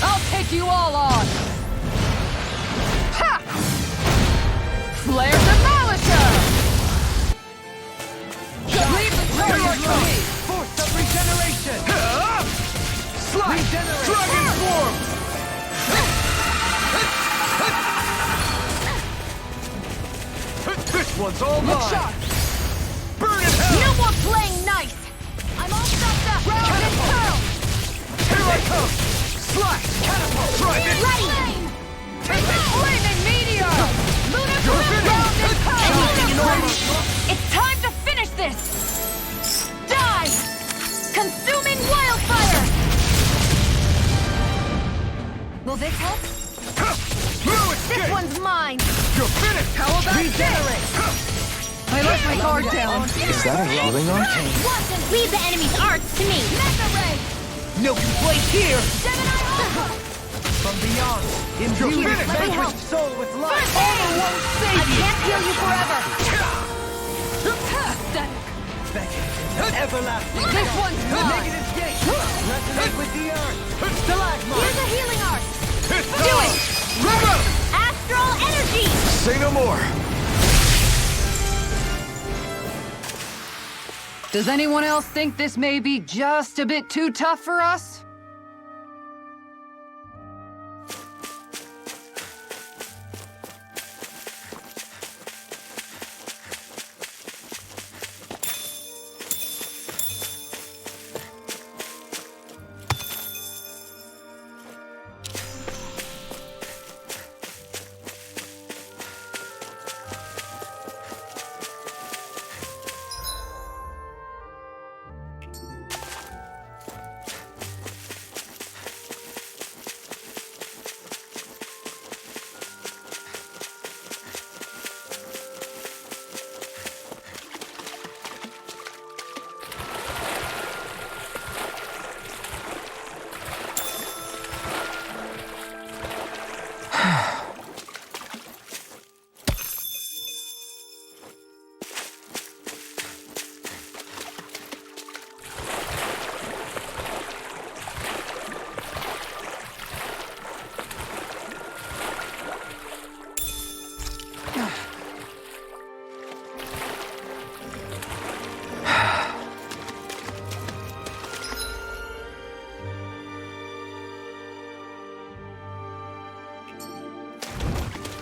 I'll take you all on. Ha! Flare Demolisher! Leave the target to me. Force of regeneration! Slash! Dragon form! This one's all Look mine! sharp. Burn in hell! No more playing nice! I'm all stopped up! Round and curl! Here I come! Slash! Catapult! Try this! Ready! Flaming meteor! Lunar You're flip! finished! Round and curl! Anything in order! It's time to finish this! Die! Consuming wildfire! Will this help? Blue This escape! one's mine! You're finished! How about Regenerate! I let my guard down. Is that a healing art? Leave the enemy's arts to me! Mega Ray! No complaints here! Gemini Alpha! From beyond, You're imbue finished! this Let me help. vanquished soul with life! Armor won't save you! I can't heal you forever! Everlasting This one's mine. negative gate! Resonate with the earth! Stalagmite! Here's a healing art! It's Do on! it! Astral energy! Say no more. Does anyone else think this may be just a bit too tough for us?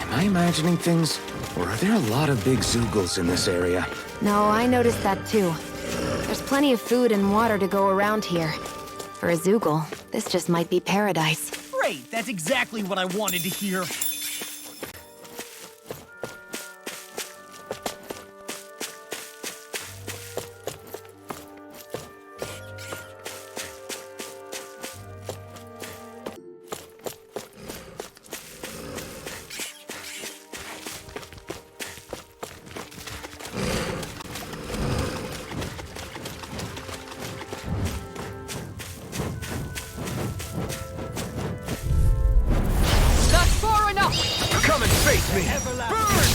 Am I imagining things? Or are there a lot of big Zoogles in this area? No, I noticed that too. There's plenty of food and water to go around here. For a Zoogle, this just might be paradise. Great! That's exactly what I wanted to hear! Come and face me! Burn!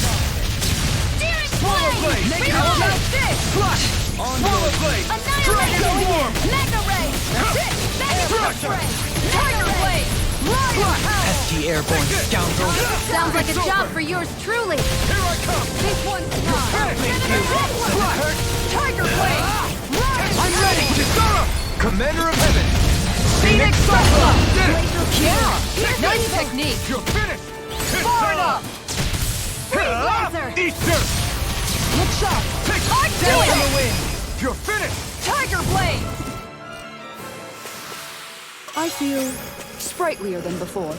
Searing Swallow Flame! blade! Make How it about like this! Flush! Swallow blade! Annihilate! Dragon form! Mega Ray! That's it! Mega Crush! Ray! Tiger Blade! Lion Power! Pesky airborne scoundrel! Sounds like a job for yours truly! Here I come! This one's mine. Tiger Blade! Lion I'm ready! Chisara! Commander of Heaven! Phoenix Cyclone! Did it! Yeah! Nice technique! You're finished! Far up! Blazer! Easter! Look sharp! Take I do down it! from the wind! You're finished! Tiger Blade! I feel sprightlier than before.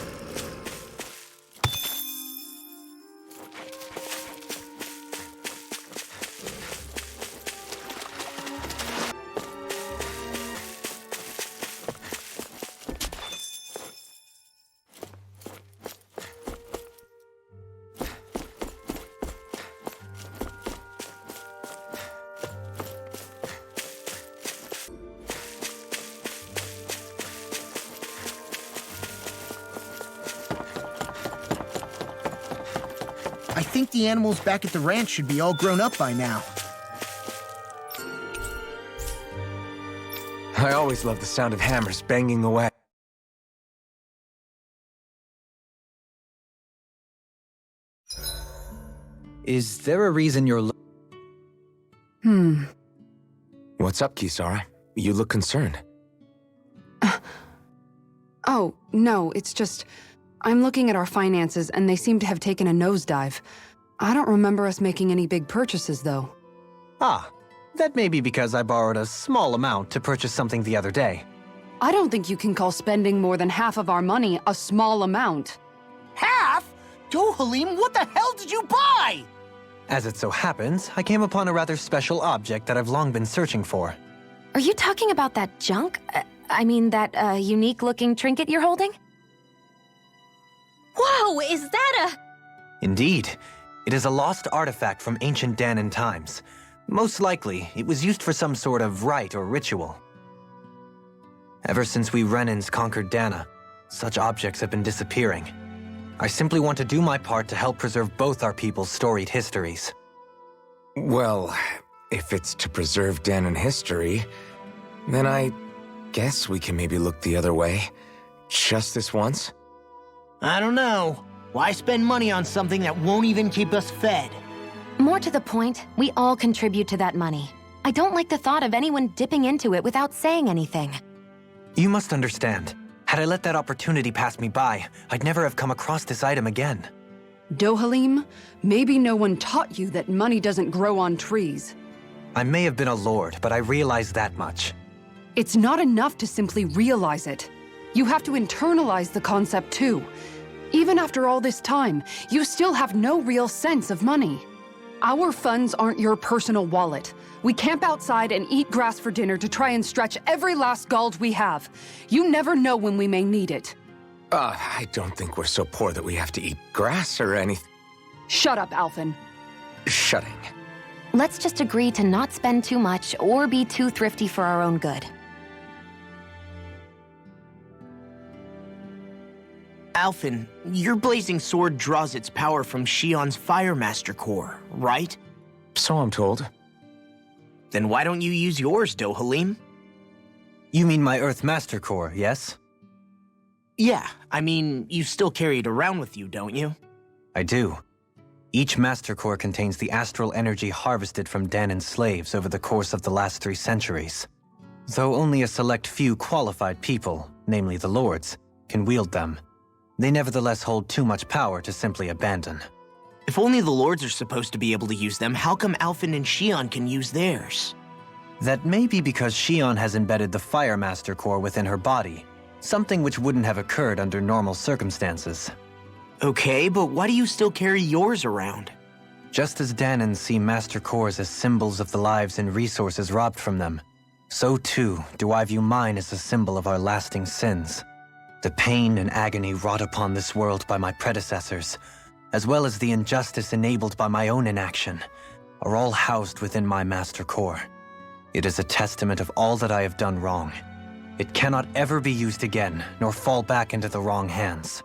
think the animals back at the ranch should be all grown up by now. I always love the sound of hammers banging away. Is there a reason you're What's up, Kisara? You look concerned. Oh, no, it's just... I'm looking at our finances, and they seem to have taken a nosedive. I don't remember us making any big purchases, though. Ah, that may be because I borrowed a small amount to purchase something the other day. I don't think you can call spending more than half of our money a small amount. Half? Dohalim, what the hell did you buy? As it so happens, I came upon a rather special object that I've long been searching for. Are you talking about that junk? I mean, that unique-looking trinket you're holding? Whoa, is that a... Indeed. It is a lost artifact from ancient Danan times. Most likely, it was used for some sort of rite or ritual. Ever since we Renans conquered Dana, such objects have been disappearing. I simply want to do my part to help preserve both our people's storied histories. Well, if it's to preserve Danan history, then I guess we can maybe look the other way. Just this once? I don't know. Why spend money on something that won't even keep us fed? More to the point, we all contribute to that money. I don't like the thought of anyone dipping into it without saying anything. You must understand. Had I let that opportunity pass me by, I'd never have come across this item again. Dohalim, maybe no one taught you that money doesn't grow on trees. I may have been a lord, but I realize that much. It's not enough to simply realize it. You have to internalize the concept too. Even after all this time, you still have no real sense of money. Our funds aren't your personal wallet. We camp outside and eat grass for dinner to try and stretch every last gold we have. You never know when we may need it. I don't think we're so poor that we have to eat grass or anything. Shut up, Alphen. Shutting. Let's just agree to not spend too much or be too thrifty for our own good. Alphen, your blazing sword draws its power from Shion's Fire Master core, right? So I'm told. Then why don't you use yours, Dohalim? You mean my Earth Master core, yes? Yeah, I mean, you still carry it around with you, don't you? I do. Each Master core contains the astral energy harvested from Danan's slaves over the course of the last 3 centuries. Though only a select few qualified people, namely the Lords, can wield them, they nevertheless hold too much power to simply abandon. If only the Lords are supposed to be able to use them, how come Alphen and Shion can use theirs? That may be because Shion has embedded the Fire Master core within her body, something which wouldn't have occurred under normal circumstances. Okay, but why do you still carry yours around? Just as Danans see Master cores as symbols of the lives and resources robbed from them, so too do I view mine as a symbol of our lasting sins. The pain and agony wrought upon this world by my predecessors, as well as the injustice enabled by my own inaction, are all housed within my Master core. It is a testament of all that I have done wrong. It cannot ever be used again, nor fall back into the wrong hands.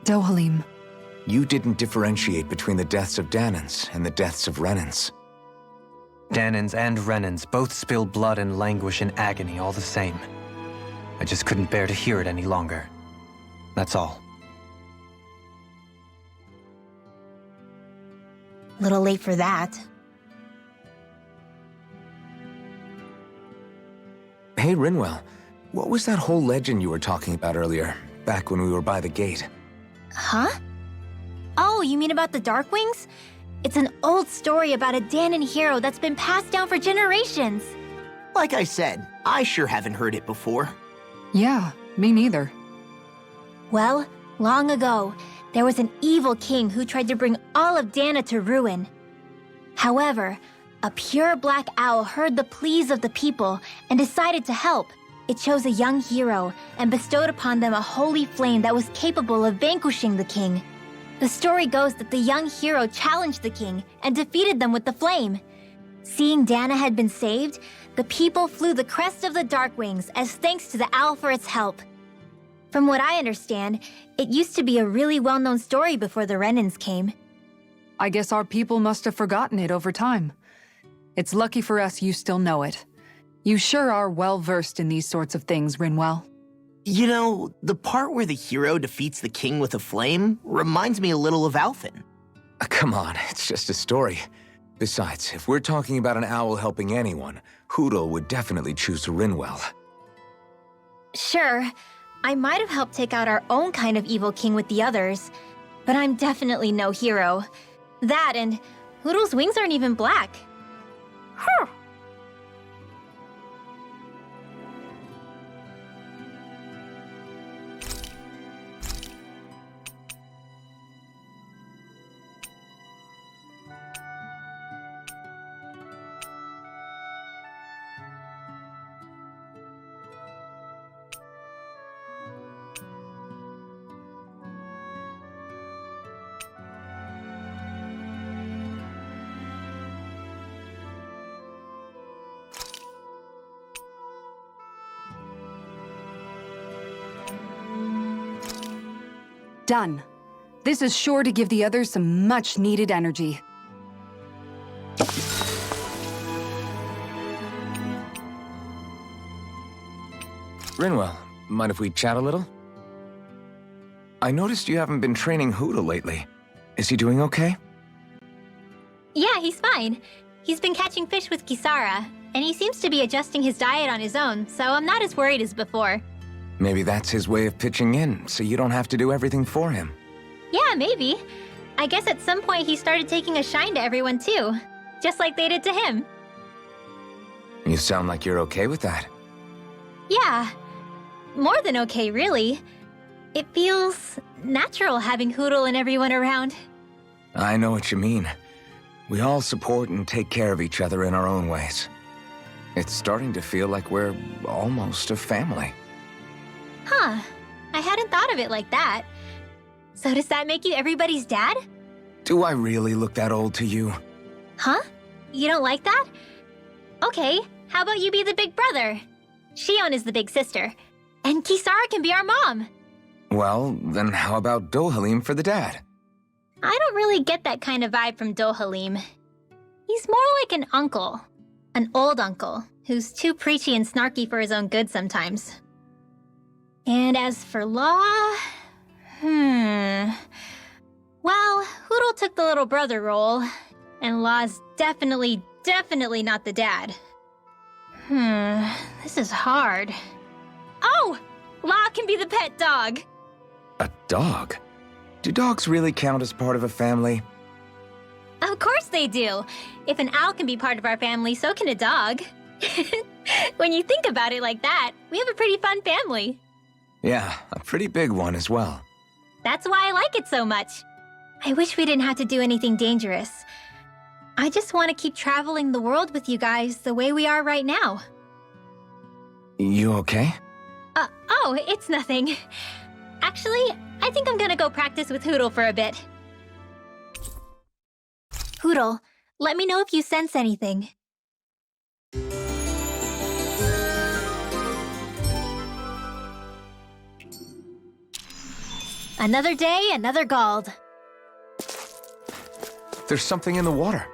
Dohalim. You didn't differentiate between the deaths of Danans and the deaths of Renans. Danans and Renans both spill blood and languish in agony all the same. I just couldn't bear to hear it any longer. That's all. Little late for that. Hey, Rinwell. What was that whole legend you were talking about earlier, back when we were by the gate? Huh? Oh, you mean about the Darkwings? It's an old story about a Danan hero that's been passed down for generations. Like I said, I sure haven't heard it before. Yeah, me neither. Well, long ago, there was an evil king who tried to bring all of Dana to ruin. However, a pure black owl heard the pleas of the people and decided to help. It chose a young hero and bestowed upon them a holy flame that was capable of vanquishing the king. The story goes that the young hero challenged the king and defeated them with the flame. Seeing Dana had been saved, the people flew the crest of the Darkwings as thanks to the owl for its help. From what I understand, it used to be a really well-known story before the Renins came. I guess our people must have forgotten it over time. It's lucky for us you still know it. You sure are well-versed in these sorts of things, Rinwell. You know, the part where the hero defeats the king with a flame reminds me a little of Alphen. Come on, it's just a story. Besides, if we're talking about an owl helping anyone, Hootle would definitely choose Rinwell. Sure, I might have helped take out our own kind of evil king with the others, but I'm definitely no hero. That and Hootle's wings aren't even black. Huh. Done. This is sure to give the others some much-needed energy. Rinwell, mind if we chat a little? I noticed you haven't been training Hootle lately. Is he doing okay? Yeah, he's fine. He's been catching fish with Kisara, and he seems to be adjusting his diet on his own, so I'm not as worried as before. Maybe that's his way of pitching in, so you don't have to do everything for him. Yeah, maybe. I guess at some point he started taking a shine to everyone too, just like they did to him. You sound like you're okay with that. Yeah, more than okay, really. It feels natural having Hootle and everyone around. I know what you mean. We all support and take care of each other in our own ways. It's starting to feel like we're almost a family. Huh, I hadn't thought of it like that. So does that make you everybody's dad? Do I really look that old to you? Huh? You don't like that? Okay, how about you be the big brother? Shion is the big sister, and Kisara can be our mom. Well, then how about Dohalim for the dad? I don't really get that kind of vibe from Dohalim. He's more like an uncle. An old uncle, who's too preachy and snarky for his own good sometimes. And as for Law... Well, Hootle took the little brother role, and Law's definitely not the dad. This is hard. Oh! Law can be the pet dog! A dog? Do dogs really count as part of a family? Of course they do! If an owl can be part of our family, so can a dog. When you think about it like that, we have a pretty fun family. Yeah, a pretty big one as well. That's why I like it so much. I wish we didn't have to do anything dangerous. I just want to keep traveling the world with you guys the way we are right now. You okay? Oh, it's nothing. Actually, I think I'm gonna go practice with Hootle for a bit. Hootle, let me know if you sense anything. Another day, another Gald. There's something in the water.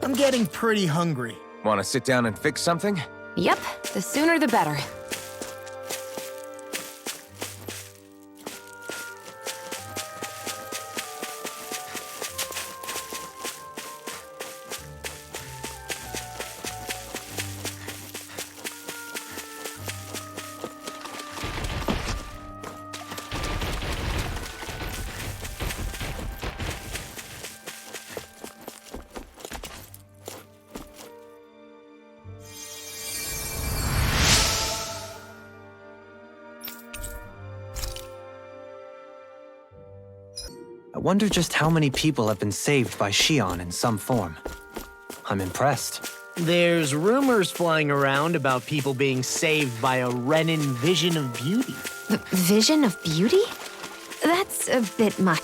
I'm getting pretty hungry. Want to sit down and fix something? Yep, the sooner the better. I wonder just how many people have been saved by Shion in some form. I'm impressed. There's rumors flying around about people being saved by a Renin vision of beauty. The vision of beauty? That's a bit much.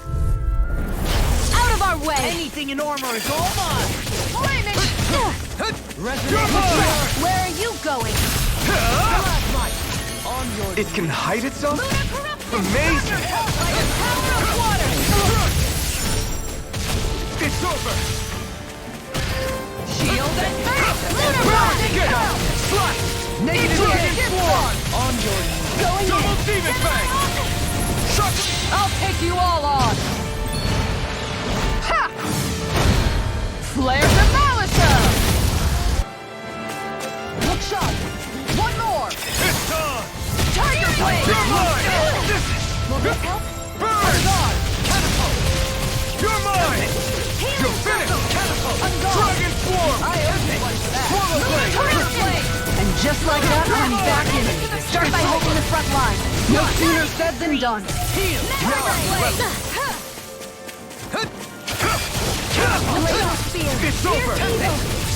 Out of our way! Anything in armor is all mine! Flaming Where are you going? It can hide itself? Amazing! It's over! Shield and Get out! Slice! Negative Swarm! On your going Double in. Demon Fang! I'll take you all on! Ha! Flare the Malisa! Look sharp! One more! It's done! Tiger Blade! You're mine! Will this help? Burn! Catapult! You're mine! You're finished! Catapult! Dragon Swarm! I owe you one for that. Swallow Blade! And just like that, I'm back in it. Start by holding the front line. No sooner said than done. Heal! It's over!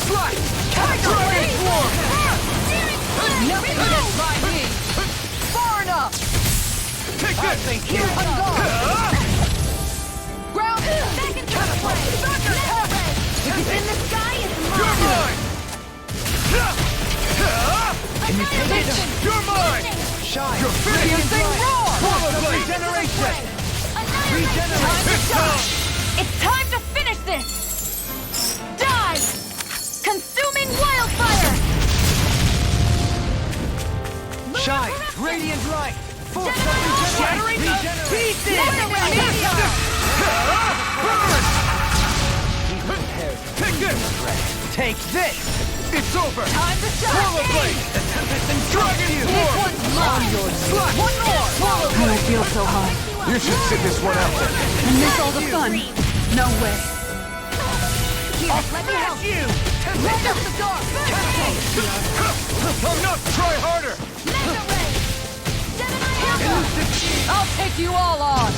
Slash! Dragon Swarm! Nothing gets by me. Far enough. Take this! I'm gone. Ground. Back into the play. If it's in the sky, it's You're mine. mine! Can you take it? You're mine! You're finished! Swallow Blade! Regeneration! It's done! It's time to finish this! Dive! Consuming wildfire! Shine! Radiant light! Force Shattering the pieces! Take this! Take this! It's over! Time to shine! Swallow Blade! Dragon Swarm! One's mine. Slash! One more. I don't feel so high. You should sit this one out then. And miss all the fun. No way. Here, let me help you! Light up the dark! I'm not! Try harder! Mega Ray! Detonado! I'll take you all on.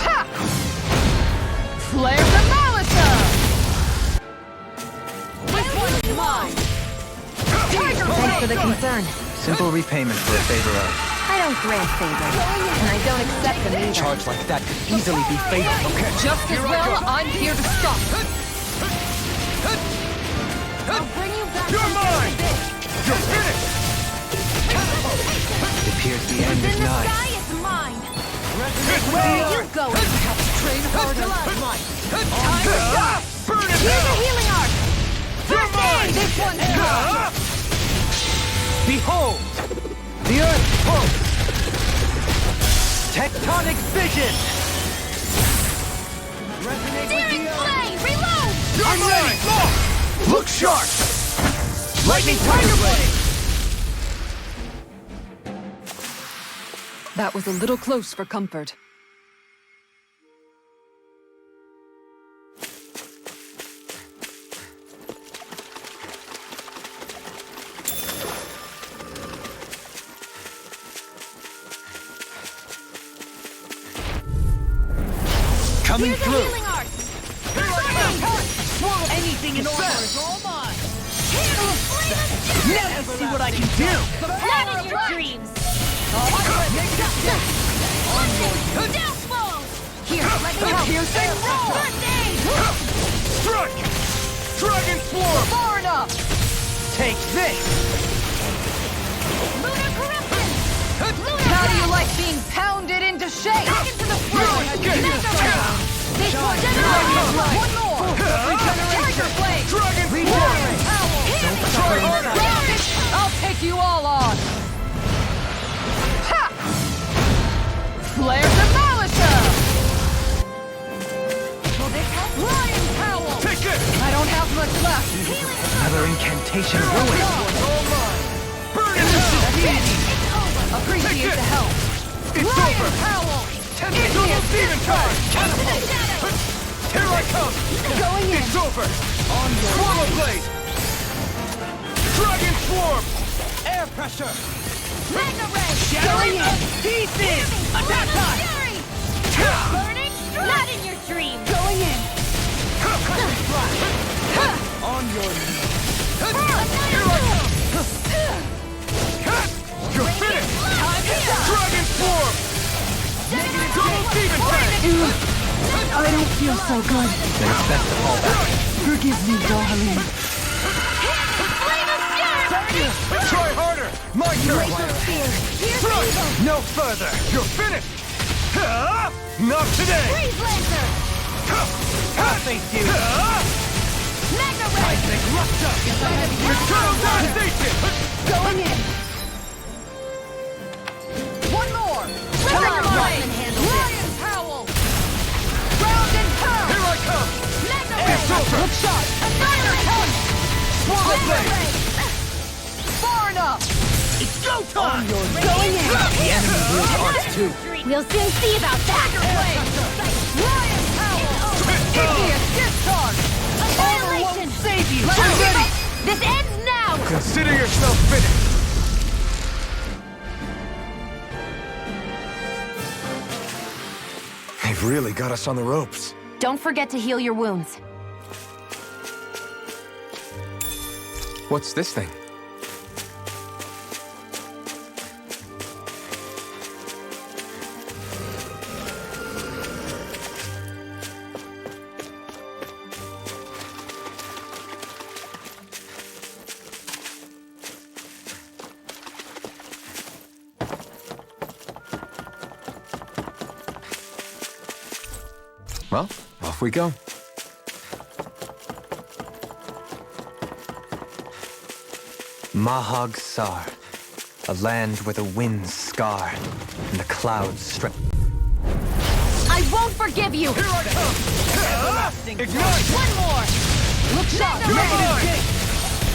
Ha! Flare the Malisa! This one's mine. Tiger Thanks for Blade! the concern. Simple repayment for a favor of. I don't grant favors, and I don't accept them either. Charge like that could easily be fatal. Okay. Just as well, I'm here to stop. I'll bring you back You're from mine! this. You're finished! It appears the end In is the nigh. sky, it's mine! It's Where are mine! you going? Train harder. Burn it Here's a now! healing arc! You're mine! This one's mine. Behold! The Earth pulse! Tectonic vision! Searing flame! Reload! You're mine! Look sharp! Lightning Tiger Blade! That was a little close for comfort. Coming Here's a through! healing arc! Anything in order is all mine! Now Let's see what I can do! Not in your dreams! Downfall! Here, let me help! Piercing roar! First aid! Strike! Dragon Swarm! Far enough! Take this! Lunar corruption! How do you like being pounded into shape? Back into the front! Get Mega Ray! This one, Detonado! One more! Tiger Blade! Dragon Warrior Swarm! Owl! Try harder! I'll take you all on! Ha! Flare the Malisa! Will this help? Lion Cowl! Take it! I don't have much left. Another incantation ruined! All mine! Burn it now! Appreciate the help. It's Lion over! Cowl! Double Demon Fang! Here I come! Going in. It's over! Swallow Blade! Dragon Swarm! Air pressure! Mega Ray! Going in. Pieces! Attack time! Burning strike! Not in your dreams! Going in. On your knees! Here I come! You're finished! Dragon Swarm! Double Demon Fang! A I don't feel so good. Then it's best to fall back. Forgive me, darling. Try harder! My turn! Thrust! No further! You're finished! Not today! Freeze Lancer! I'll face you! Magna I Ray! think luck's up! Eternal Devastation! Going in. One more. Come on, Lion Howl. Ground and pound. Here I come! Magna It's Ray! over! Look shot. Annihilation! Swallow blade! Far enough. It's go time! Going in. The enemy wields arts too. We'll soon see about that! Lion Howl. Igneous discharge. Armor Annihilation! won't save you. I'm ready! This ends now! Consider yourself finished! They've really got us on the ropes. Don't forget to heal your wounds. What's this thing? Well, off we go. Mahag Sar, a land where the winds scar and the clouds strip. I won't forgive you! Here I come! Ignite! One more! Look shot. You're mine!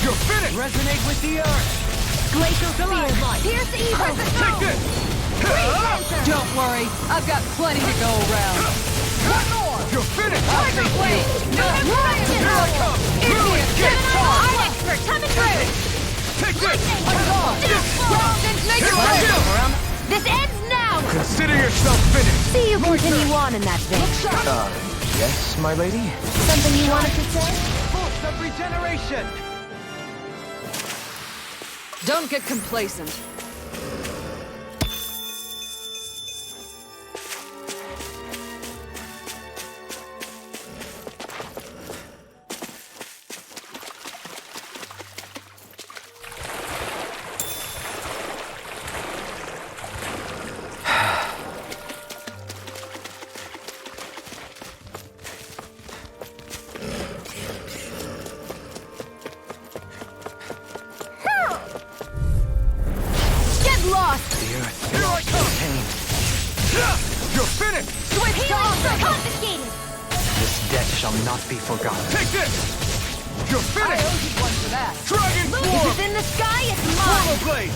You're finished! Resonate with the earth. Glacial Spear! Pierce Evil! Take this! Freeze Lancer! Don't worry. I've got plenty to go around. One more. You're finished! Tiger Blade! Here I come! Igneous discharge. Art Expert coming through! Take this! Ground and make Here it I right. come! This ends now! Consider yourself finished! See you continue on in that vein. Yes, my lady? Something you wanted to say? Force of regeneration. Don't get complacent. Here I come! You're finished! Switch to offense! Confiscated! This debt shall not be forgotten. Take this! You're I finished! owe you one for that. Dragon If Form! it's in the sky, it's Swallow mine! blade!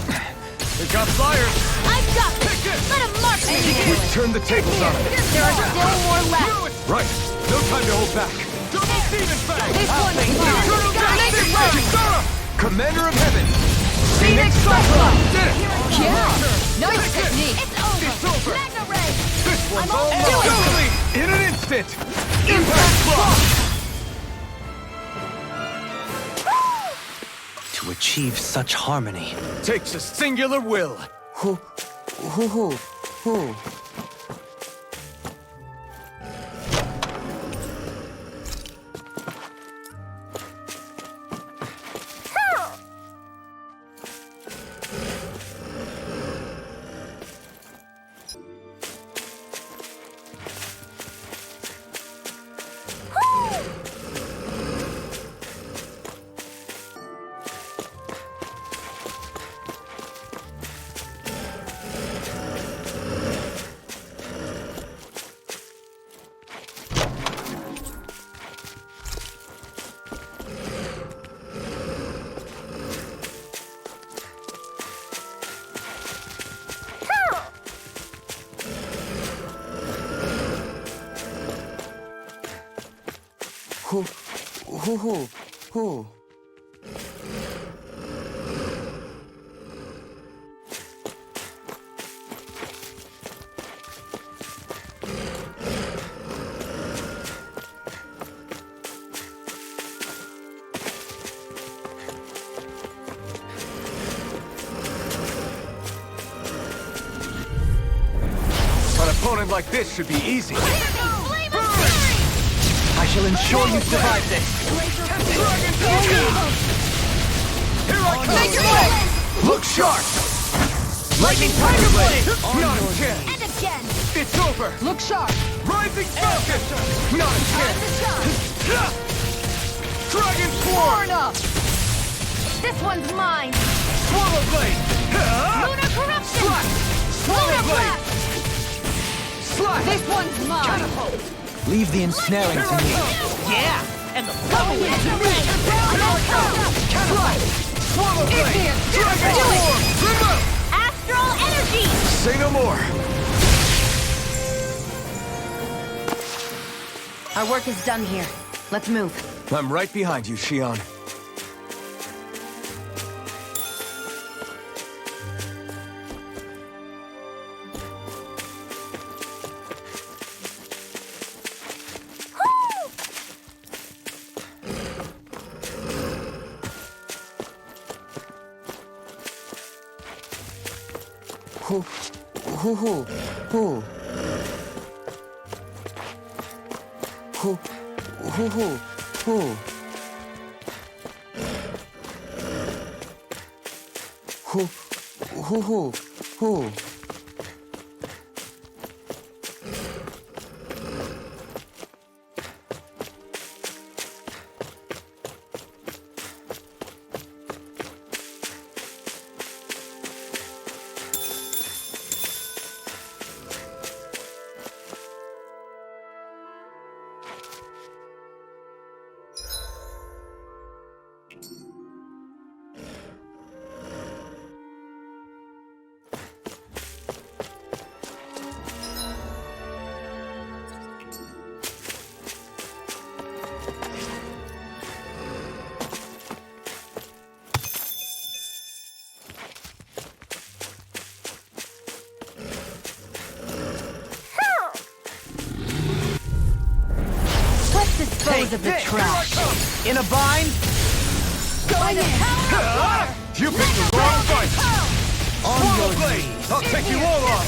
They got fires! I've got this! Take this! Let him march me! We've turned the tables on it! There are still more left! Right! No time to hold back! Double Demon Fang! This one's mine. Eternal Devastation! Commander of Heaven! Phoenix Cyclone. Did it! Yeah. Nice technique. It's over! It's over! Magna Ray! This one's I'm all on to it! Totally! In an instant! Impact Block! To achieve such harmony. Takes a singular will! Who? Who? An opponent like this should be easy. Flame of Fury! shall ensure you survive this. Here I come! Make your way! Look sharp! Lightning Tiger Blade! Not a chance! And again! It's over! Look sharp! Rising Falcon! Not a chance! Dragon Swarm! Up! This one's mine! Swallow Blade! Lunar Corruption! Swallow Lunar Blade! Blast! Slash! This one's mine! Leave the ensnaring to me. Yeah! And the bubble is to me! Swallow Blade! Dragon Swarm! Remove! Astral Energy! Say no more! Our work is done here. Let's move. I'm right behind you, Shion. Hoo, hoo, hoo, hoo. Hoo, hoo, hoo, hoo. Hoo, hoo, hoo, hoo. Dispose of the trash. In a bind? Going in! You picked the wrong fight! On your Blade! knees! I'll take you all on!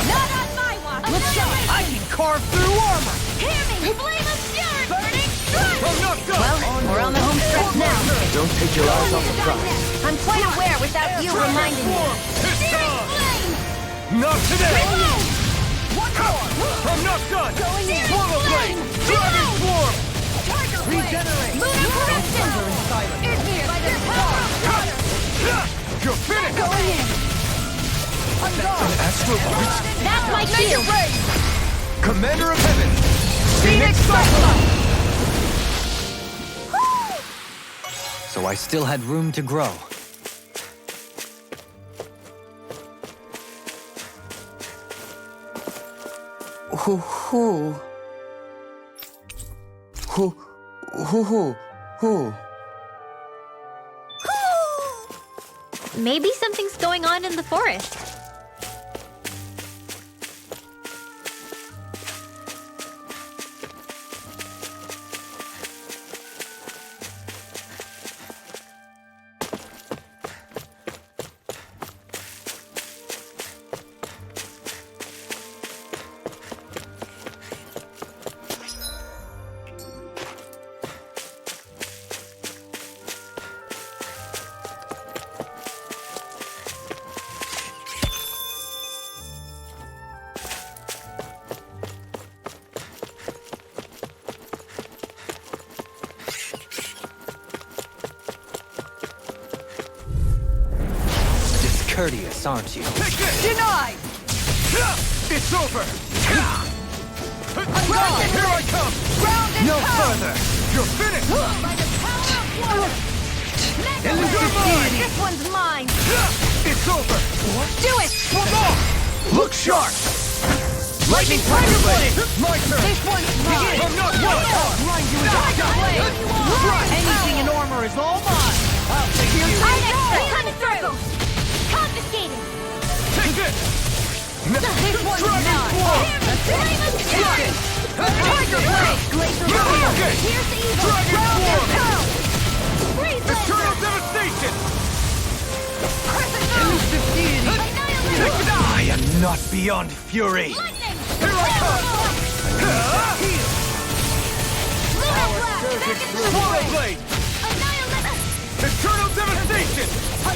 Not on my watch! Look out! I can carve through armor! Hear me! Flame of Fury! Burning Strike! I'm not done! Well, we're on the home stretch now. Don't take your eyes off the prize. I'm quite aware without you reminding me. It's Searing time! Flame! Not today! Reload! One more! I'm not done! Going in! Swallow Blade! Dragon Swarm! Tiger Blade! Regenerate! Lunar Corruption! Silent! By the power of water! You're finished! Going in! Astral Blitz! That's my cue! Commander of Heaven! Phoenix Cyclops! So I still had room to grow. Hoo hoo. Hoo hoo hoo hoo. Maybe something's going on in the forest. Courteous, aren't you? Take this! Denied! It's over! I'm gone! Here I come! Ground and No pound! further! You're finished! By the power of water! You're mine! This one's mine! It's over! Do it! One more! Look sharp! Lightning Tiger Blade! My turn! This one's mine! I'm not done! I'll grind you into dust! Anything in armor is all mine! I'll take you! Coming through! Confiscated! Take this! This one's Dragon mine! Swarm! Flame of Fury! Tiger Blade! Glacier Okay! Here's the evil! Dragon Swarm! Freeze Eternal Laser! Devastation! Elusive deity! Annihilate! I am not beyond fury! Lightning! Here I come! Swallow Blade! Eternal Devastation!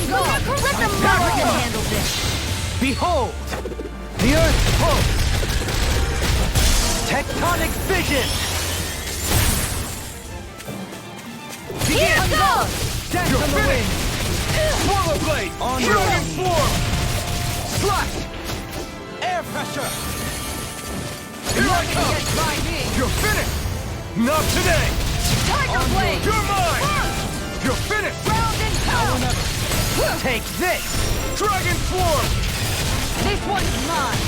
Never can handle this. Behold, the Earth pulse. Tectonic vision. Here goes! Dance You're on the wind. finished! Swallow Blade! On Dragon your Swarm! Slash! Air pressure. Here I come! Get by me. You're finished! Not today! Tiger Blade! You're mine! You're finished! Round and pound! Take this. Dragon Swarm! This one's mine!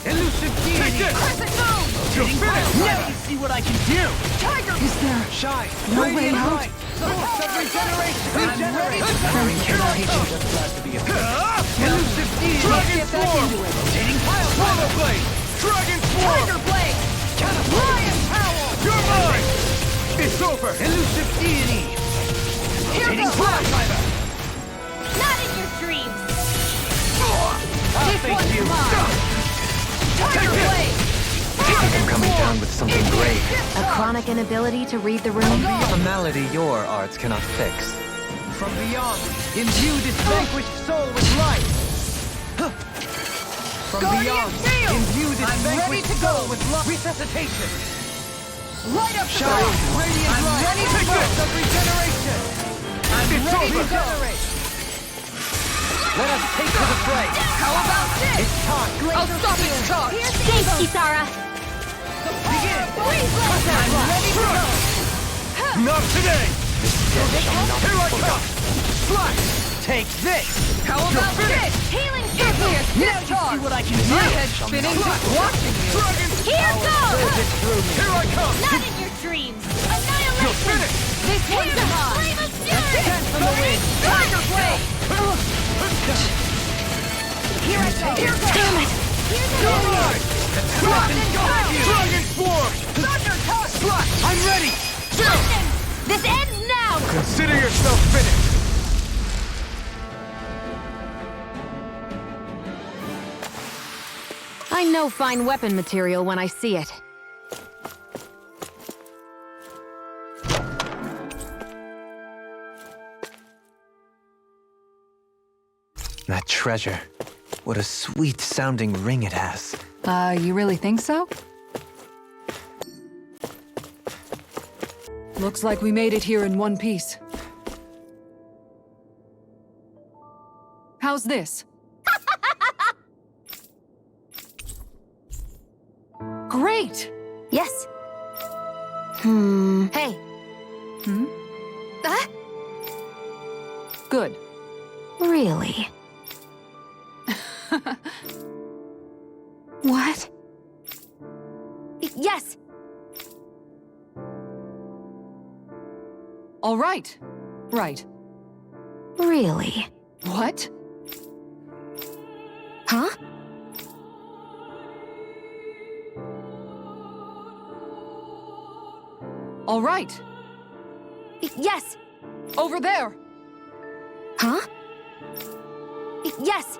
Elusive Take deity. this! Crescent Moon! You're finished! Let me see what I can do. Tiger! Is there Shine. no way Radiant out? light. Source of regeneration. Regenerate. Elusive deity. Dragon Get back Swarm! into it. Rotating pile. Swallow Blade! Dragon Swarm! Tiger Blade! Lion Howl! You're mine! It's over! Elusive deity. Here Rotating goes! pile driver. Not in your dreams! I'll This face one's you. mine! Tiger Blade! I'm coming down with something grave. A chronic inability to read the room? A malady your arts cannot fix. From beyond, imbue this vanquished soul with life. From beyond, imbue this vanquished soul with life. Resuscitation. Light up the Shine. room! Radiant I'm light. ready to Source go. of regeneration. I'm It's ready over. to generate. Let us take to the fray. How about this? It's time. I'll stop its charge! Thanks, Kisara. Begin. I'm ready to go! Not today! Here I come! Slash! Take this. How about this? Healing nuclear Now you see what I can do. My head's spinning just watching you! Dragon Here goes! Here I come! Not in your dreams! You're Annihilation! finished! This one's mine! Flame of fury! from the wind. Tiger Blade! Here I go! Here goes! Damn it! Here's the You're mine! Rock and pound! Dragon Swarm! Thunder touch! Slash! I'm ready! Lightning! This ends now! Consider yourself finished! I know fine weapon material when I see it. That treasure. What a sweet-sounding ring it has. You really think so? Looks like we made it here in one piece. How's this? Great! Yes. Hey. Good. Really? What? Yes. All right. Right. Really? What? Huh? All right. Yes. Over there. Huh? Yes.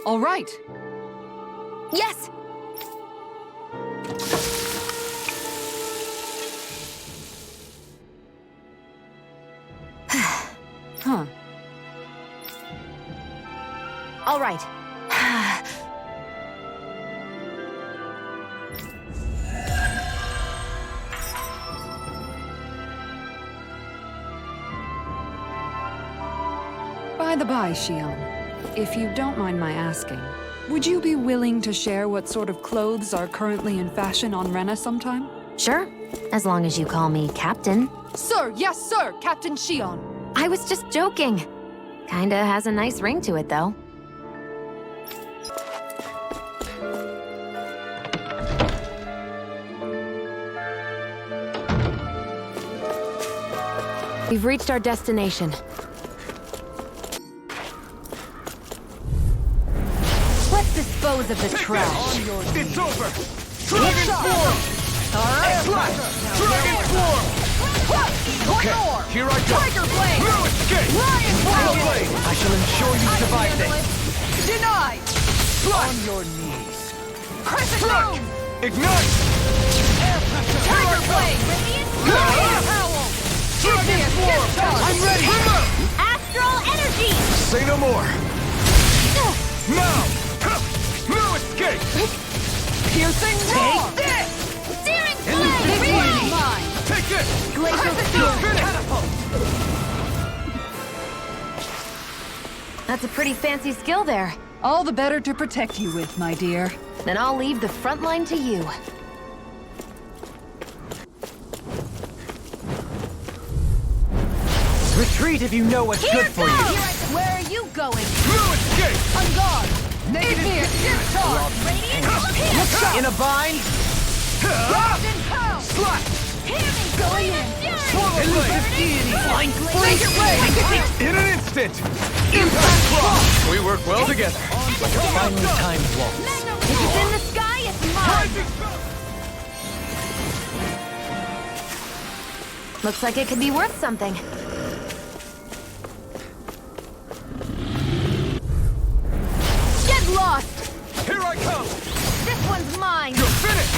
All right. Yes. Huh. All right. By the by, Shion, if you don't mind my asking, would you be willing to share what sort of clothes are currently in fashion on Rena sometime? Sure. As long as you call me Captain. Sir, yes, sir, Captain Shion. I was just joking. Kinda has a nice ring to it, though. We've reached our destination. Let's dispose of the trash! It's over! Dragon Swarm! Slash! Dragon Swarm! Okay, here I go! Tiger Blade! No escape! Lion Swallow Blade! Blade! I shall ensure you survive this. Denied! Slash! On your knees. Crescent Slash! Moon! Ignite! Tiger Blade! Fire Howl! Dragon Form! I'm ready! Astral Energy! Say no more! Now! No escape! Piercing Roar! Take this! Searing Blade! Mine! Take this! Glacial Spear! Catapult! That's a pretty fancy skill there. All the better to protect you with, my dear. Then I'll leave the front line to you. Retreat if you know what's Here good for you. goes! Where are you going? No escape! On guard! Negative discharge! Radiant In a bind. Golden Pearl! Slash! Hear me! Going in! Swallow Elusive blade! deity. Blind Make it rain! In an instant! Impact Claw! We work well together. Like a finely timed waltz. If it's in the sky, it's mine! Looks like it could be worth something. Get lost! Here I come! This one's mine! You're finished!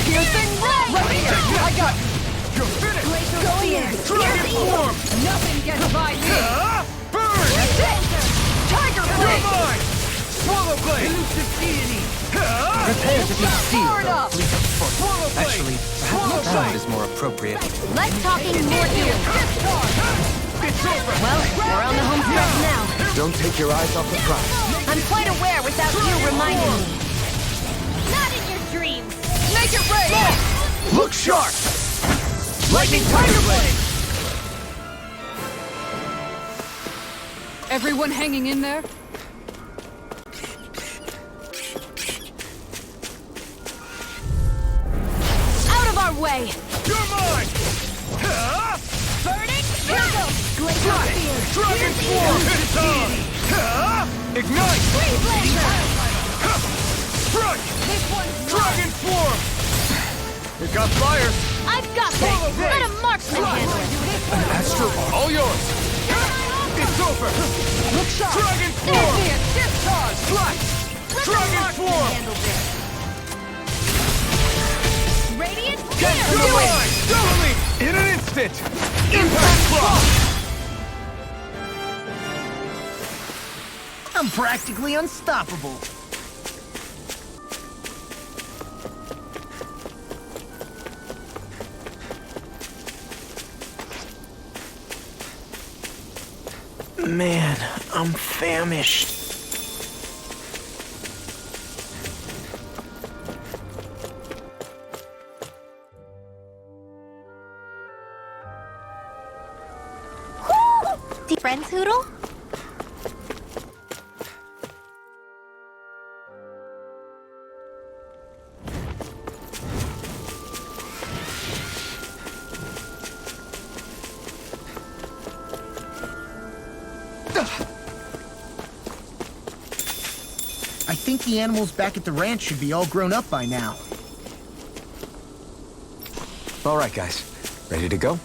Piercing Ray! Right here! I got you! You're finished! Glacial Spear! Dragon Form! Nothing gets by me! Burn! Tiger You're Blade! mine! Swallow blade! Elusive deity. Prepare to be sealed, Powered up! fleet of foot. Swallow blade! Actually, Swallow perhaps sound blade! is more appropriate. Less talking, more doing. It's over! Well, we're on the home stretch now. Don't take your eyes off the prize. I'm quite aware without you reminding me. Not in your dreams! Make it rain! Look sharp! Lightning Tiger Blade. Everyone hanging in there? Out of our way! You're mine! Burning Fuego! Glacial Spear! Dragon Form! It's on! Ignite! Free Blazer! Strike! This one's Dragon Form! We got fires! I've got this! Let a marksman handle it! Astro, all yours! It's over! Look sharp! Dragon Form! Discharge! Slice! Let the Dragon marksman Form! handle this! Radiant Get Spear! to the line! Double me! In an instant! Impact Claw! I'm practically unstoppable. Man, I'm famished. Friends, Hoodle? I think the animals back at the ranch should be all grown up by now. All right, guys. Ready to go?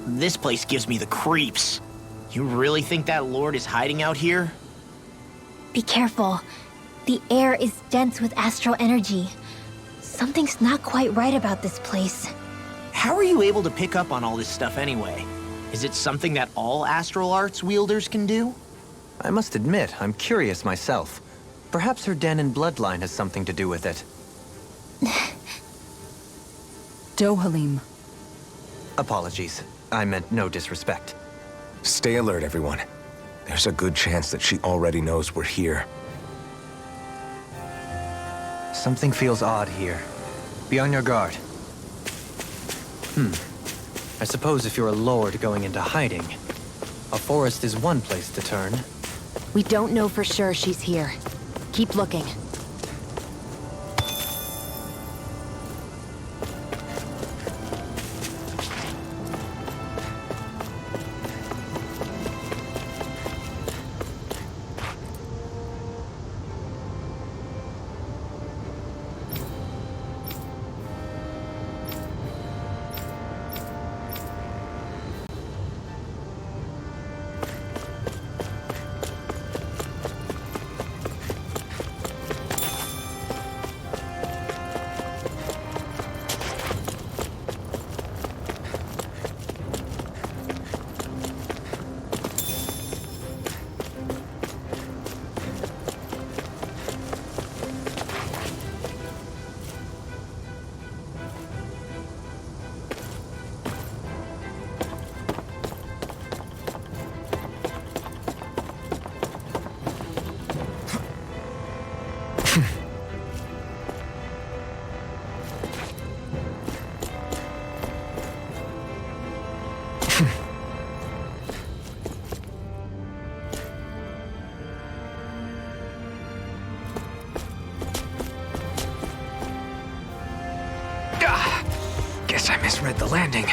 This place gives me the creeps. You really think that lord is hiding out here? Be careful. The air is dense with astral energy. Something's not quite right about this place. How are you able to pick up on all this stuff anyway? Is it something that all astral arts wielders can do? I must admit, I'm curious myself. Perhaps her Danon bloodline has something to do with it. Dohalim. Apologies. I meant no disrespect. Stay alert, everyone. There's a good chance that she already knows we're here. Something feels odd here. Be on your guard. I suppose if you're a lord going into hiding, a forest is one place to turn. We don't know for sure she's here. Keep looking. Guess I misread the landing.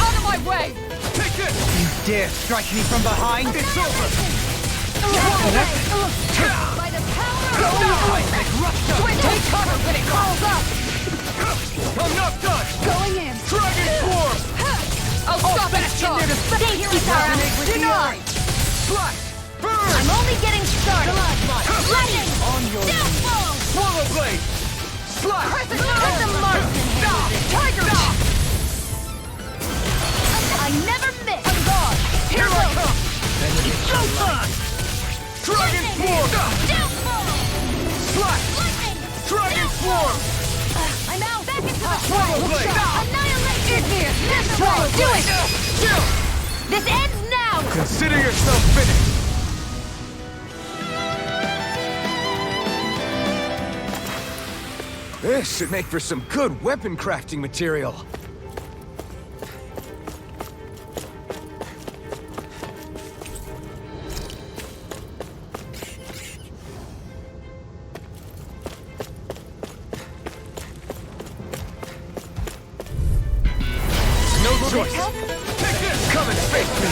Out of my way! Take this! You dare strike me from behind? It's over! By the power Go of now! Take cover when it calls up! I'm not done! Going in. Dragon Swarm! I'll stop that charge! Stay here, Isara! Denied! Slash! Burn! I'm only getting started! Lightning! On your Downfall! Swallow Blade! Slash! Crescent marksman! Tiger! I never miss! On guard! Here I come! It's showtime! Dragon Swarm! Downfall! Slash! Lightning! Dragon Swarm! I'm out! Back into the Swallow fray! Blade! Annihilation! In here! This Swallow, way! do it! Chill! This ends now! Consider yourself finished! This should make for some good weapon crafting material. No choice! Take this! Come and face me!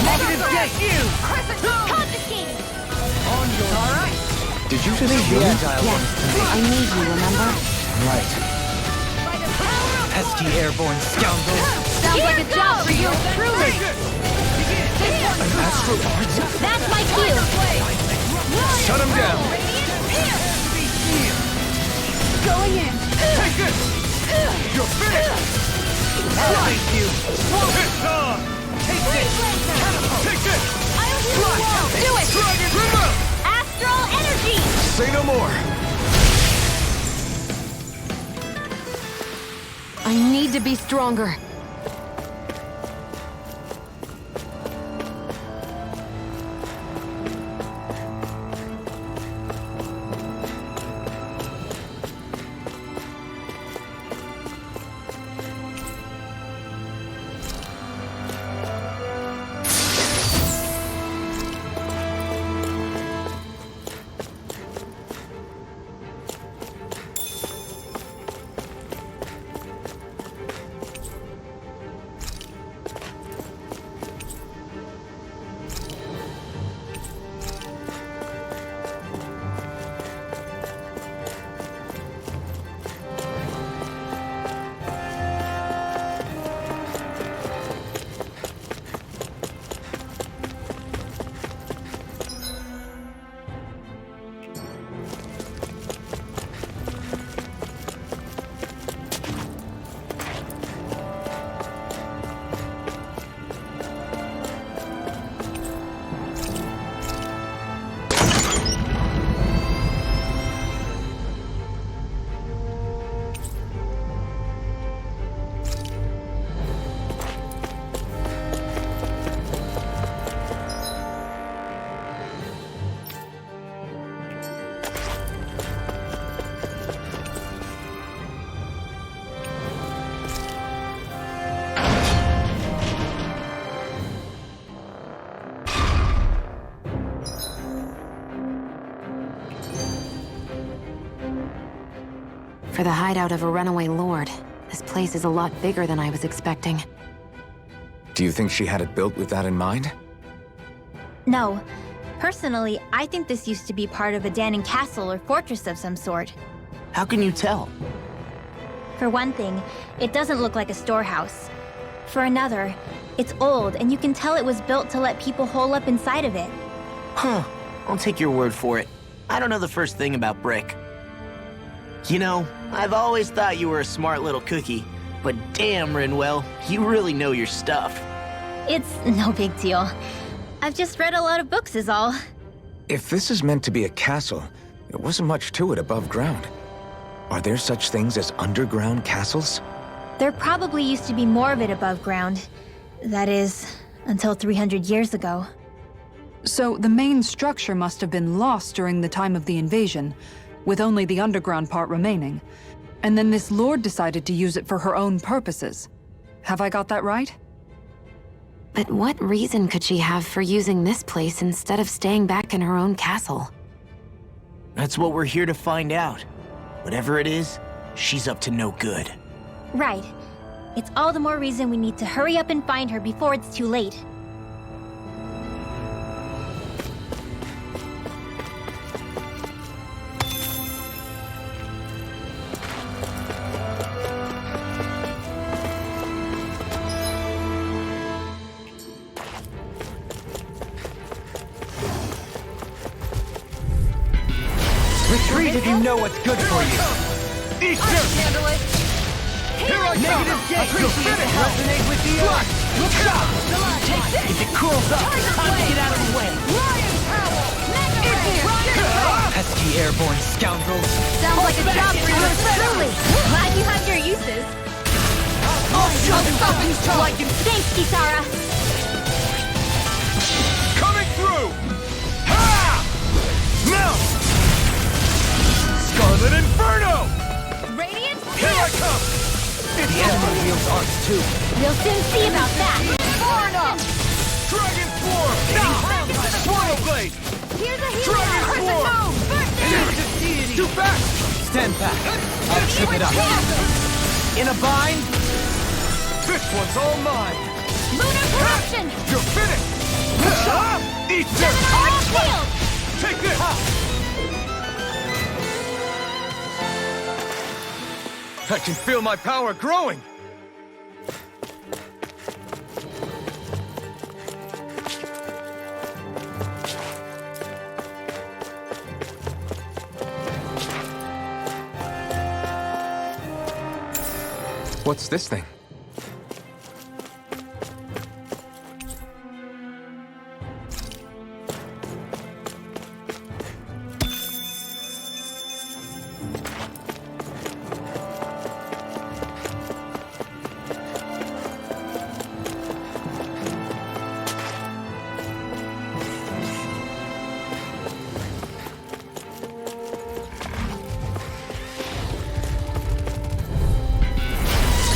Negative deck! You! Confiscated! Alright! Did you just hear Yes, I need you, remember? Right. By the power of Pesky airborne scoundrel. Sounds like a job for you, truly! Astral Arts? That's my cue! Shut him down! Going in. Take this! You're finished! Thank you! It's on! Take this! Take this! I'll heal you all! Do it! Dragon Remote! Astral energy! Say no more. I need to be stronger. For the hideout of a runaway lord, this place is a lot bigger than I was expecting. Do you think she had it built with that in mind? No. Personally, I think this used to be part of a Danon castle or fortress of some sort. How can you tell? For one thing, it doesn't look like a storehouse. For another, it's old and you can tell it was built to let people hole up inside of it. Huh. I'll take your word for it. I don't know the first thing about brick. You know, I've always thought you were a smart little cookie, but damn, Rinwell, you really know your stuff. It's no big deal. I've just read a lot of books is all. If this is meant to be a castle, there wasn't much to it above ground. Are there such things as underground castles? There probably used to be more of it above ground. That is, until 300 years ago. So the main structure must have been lost during the time of the invasion, with only the underground part remaining. And then this lord decided to use it for her own purposes. Have I got that right? But what reason could she have for using this place instead of staying back in her own castle? That's what we're here to find out. Whatever it is, she's up to no good. Right. It's all the more reason we need to hurry up and find her before it's too late. Retreat if you know what's good for you. Easter! Handle it. Here I come! Negative gate. You'll finish! Resonate with the earth. Look out! Take this. If it curls up, Tiger time to blade. get out of the way. Lion Power. Mega Ray. Pesky airborne scoundrels. Sounds like a job for yours truly. Glad you have your uses. I'll show you something's Like him. Thanks, Kisara. Coming through! Ha! Now! Scarlet Inferno! Radiant. Here I come! The enemy wields arts too. We'll soon see about that. Far enough. Dragon Form! Swallow Blade! Here's a Dragon healer. Form! Too fast! Stand back. I'll trip it up. In a bind? This one's all mine! Lunar corruption. You're finished! Easter! Arch shield. Take this! I can feel my power growing! What's this thing?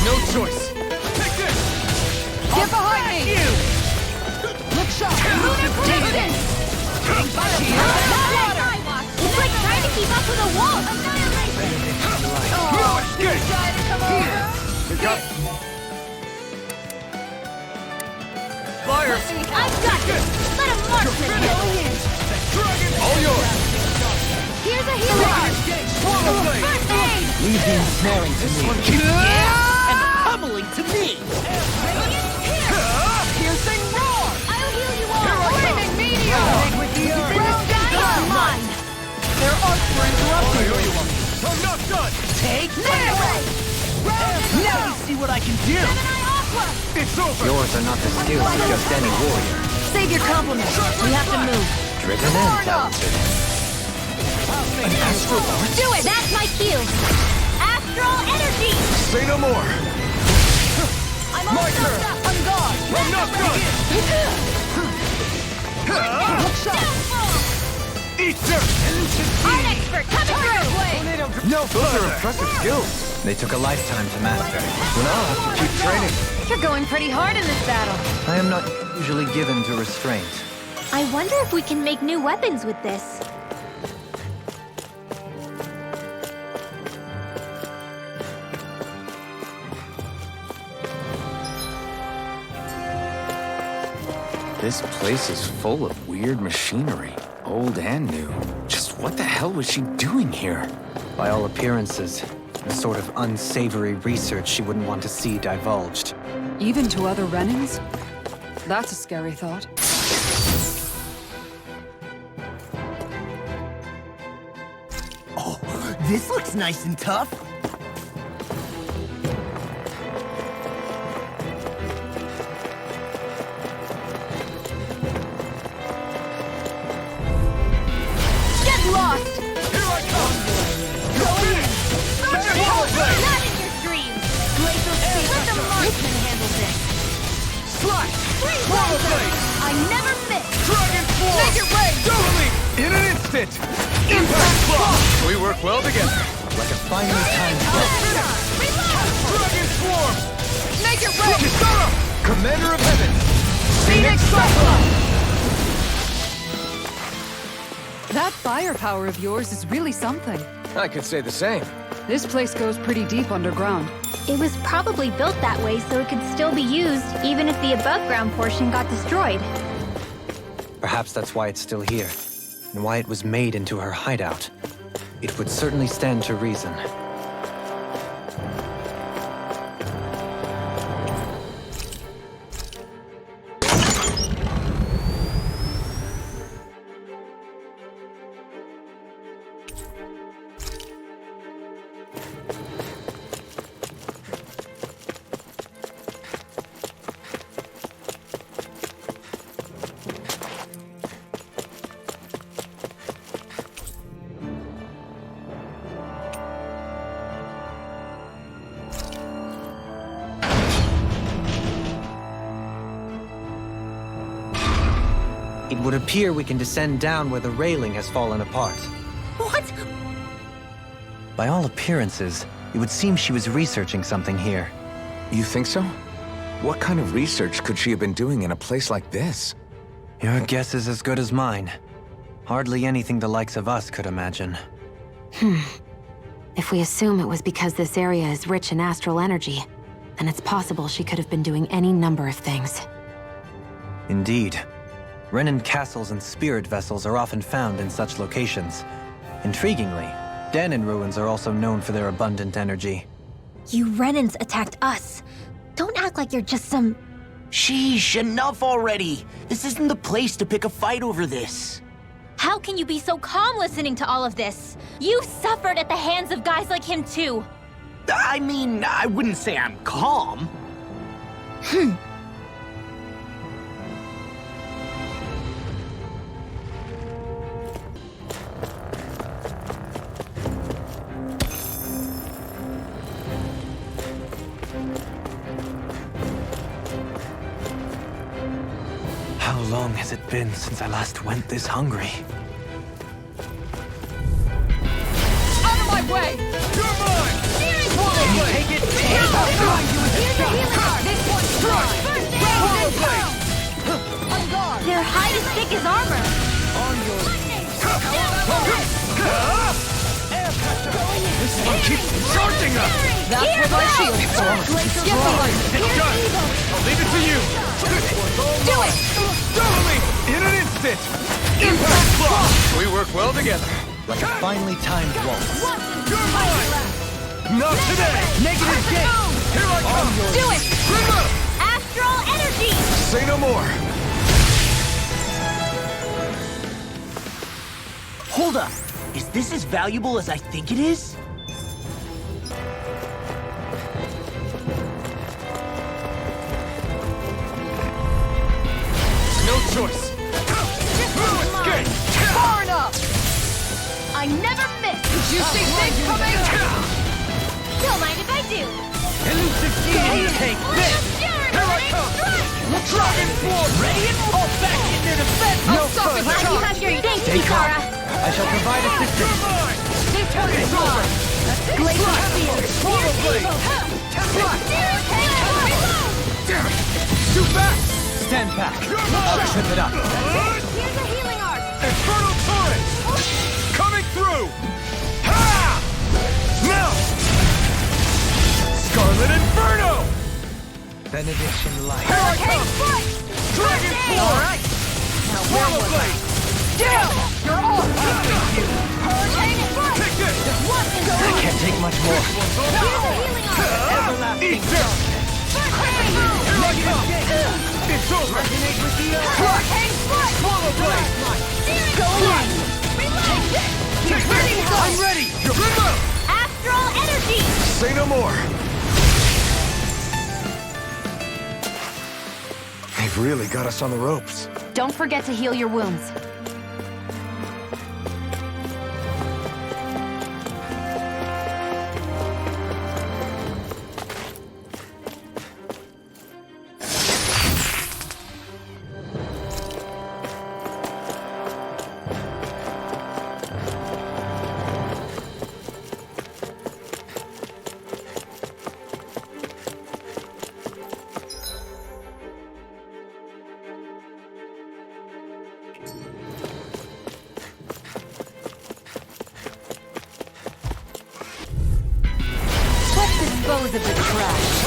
No choice! Take this! Get behind me. Look sharp. Lunar corruption. It's like trying to keep up with a wolf. No escape! Try to come over. Fire! I've got this. Let him march with him. Dragon! All yours! Here's a healer. Swallow Blade! First aid. Leave the ensnaring to me. Yeah! And pummeling to me! Piercing roar. I'll heal you all. Flaming meteor. Resonate with the earth. Well done. Mine. Their arts were interrupted. I'm not done! Take Mega Ray. Now you see what I can do! It's over! Yours are not the skills of just any warrior. Save your compliments. We have to move. Driven and talented. An astral art? Do it. That's my cue. Astral energy. Say no more! I'm all My stuffed turn. up. On guard. I'm not done! Look sharp. Easter! Art expert coming through. No Those are further! impressive skills. They took a lifetime to master. Well, now I'll have to keep training. You're going pretty hard in this battle. I am not usually given to restraint. I wonder if we can make new weapons with this. This place is full of weird machinery, old and new. Just what the hell was she doing here? By all appearances, the sort of unsavory research she wouldn't want to see divulged. Even to other Renins? That's a scary thought. Oh, this looks nice and tough. Get lost. Here I come! Going in. Swallow Blade! Not in your dreams. Glacial speed. Let the marksman handle this. Slash! Freeze Swallow laser. Blade! I never miss. Dragon Form! instant! Impact block! We work well together. Like a finely timed blow. Dragon Swarm! Make it ready! Kisara! Commander of Heaven! Phoenix Cyclone! That firepower of yours is really something. I could say the same. This place goes pretty deep underground. It was probably built that way so it could still be used, even if the above-ground portion got destroyed. Perhaps that's why it's still here, and why it was made into her hideout. It would certainly stand to reason. It would appear we can descend down where the railing has fallen apart. What? By all appearances, it would seem she was researching something here. You think so? What kind of research could she have been doing in a place like this? Your guess is as good as mine. Hardly anything the likes of us could imagine. If we assume it was because this area is rich in astral energy, then it's possible she could have been doing any number of things. Indeed. Renin castles and spirit vessels are often found in such locations. Intriguingly, Danon ruins are also known for their abundant energy. You Renans attacked us. Don't act like you're just some... Sheesh, enough already. This isn't the place to pick a fight over this. How can you be so calm listening to all of this? You suffered at the hands of guys like him too. I mean, I wouldn't say I'm calm. How long has it been since I last went this hungry? Out of my way! You're mine! Swallow blade! Take it! Here's the healing art! This one's strong! Swallow blade! On guard! Their hide is thick as armor. On your... This one keeps charging us! That's what my shield's for! Get behind me! It's done! I'll leave it to you! Do it! Double me! In an instant! Impact block! We work well together. Like a finely timed waltz. You're mine! Not today! Negative gate! Here I come! Do it! Remote! Astral energy! Say no more! Hold up. Is this as valuable as I think it is? No choice! Escape! Far enough! I never miss! Did you see this coming? Don't mind if I do. Elusive deity, take this! Here I come! Dragon Swarm! Ready and fall back in their defense! No I'll stop it! Glad you have your day, Stay calm. Kisara. I shall provide assistance. This one is mine! Glacial Spear. Swallow blade! Damn it! Too fast! Stand back. You're I'll mine! trip it up. Here's a healing art. Infernal Torrent! Coming through! Ha! Now! Scarlet Inferno! Benediction light. Here I come! Dragon Swarm! Alright! Swallow blade! Down! You're off! Hurricane Strike! Take this! I can't take much more. Eat this! Here I come! It's over! Hurricane Strike! Swallow blade! Go in! Take this! I'm ready! You're remote! Astral energy! Say no more! They've really got us on the ropes. Don't forget to heal your wounds. Let's dispose of the trash.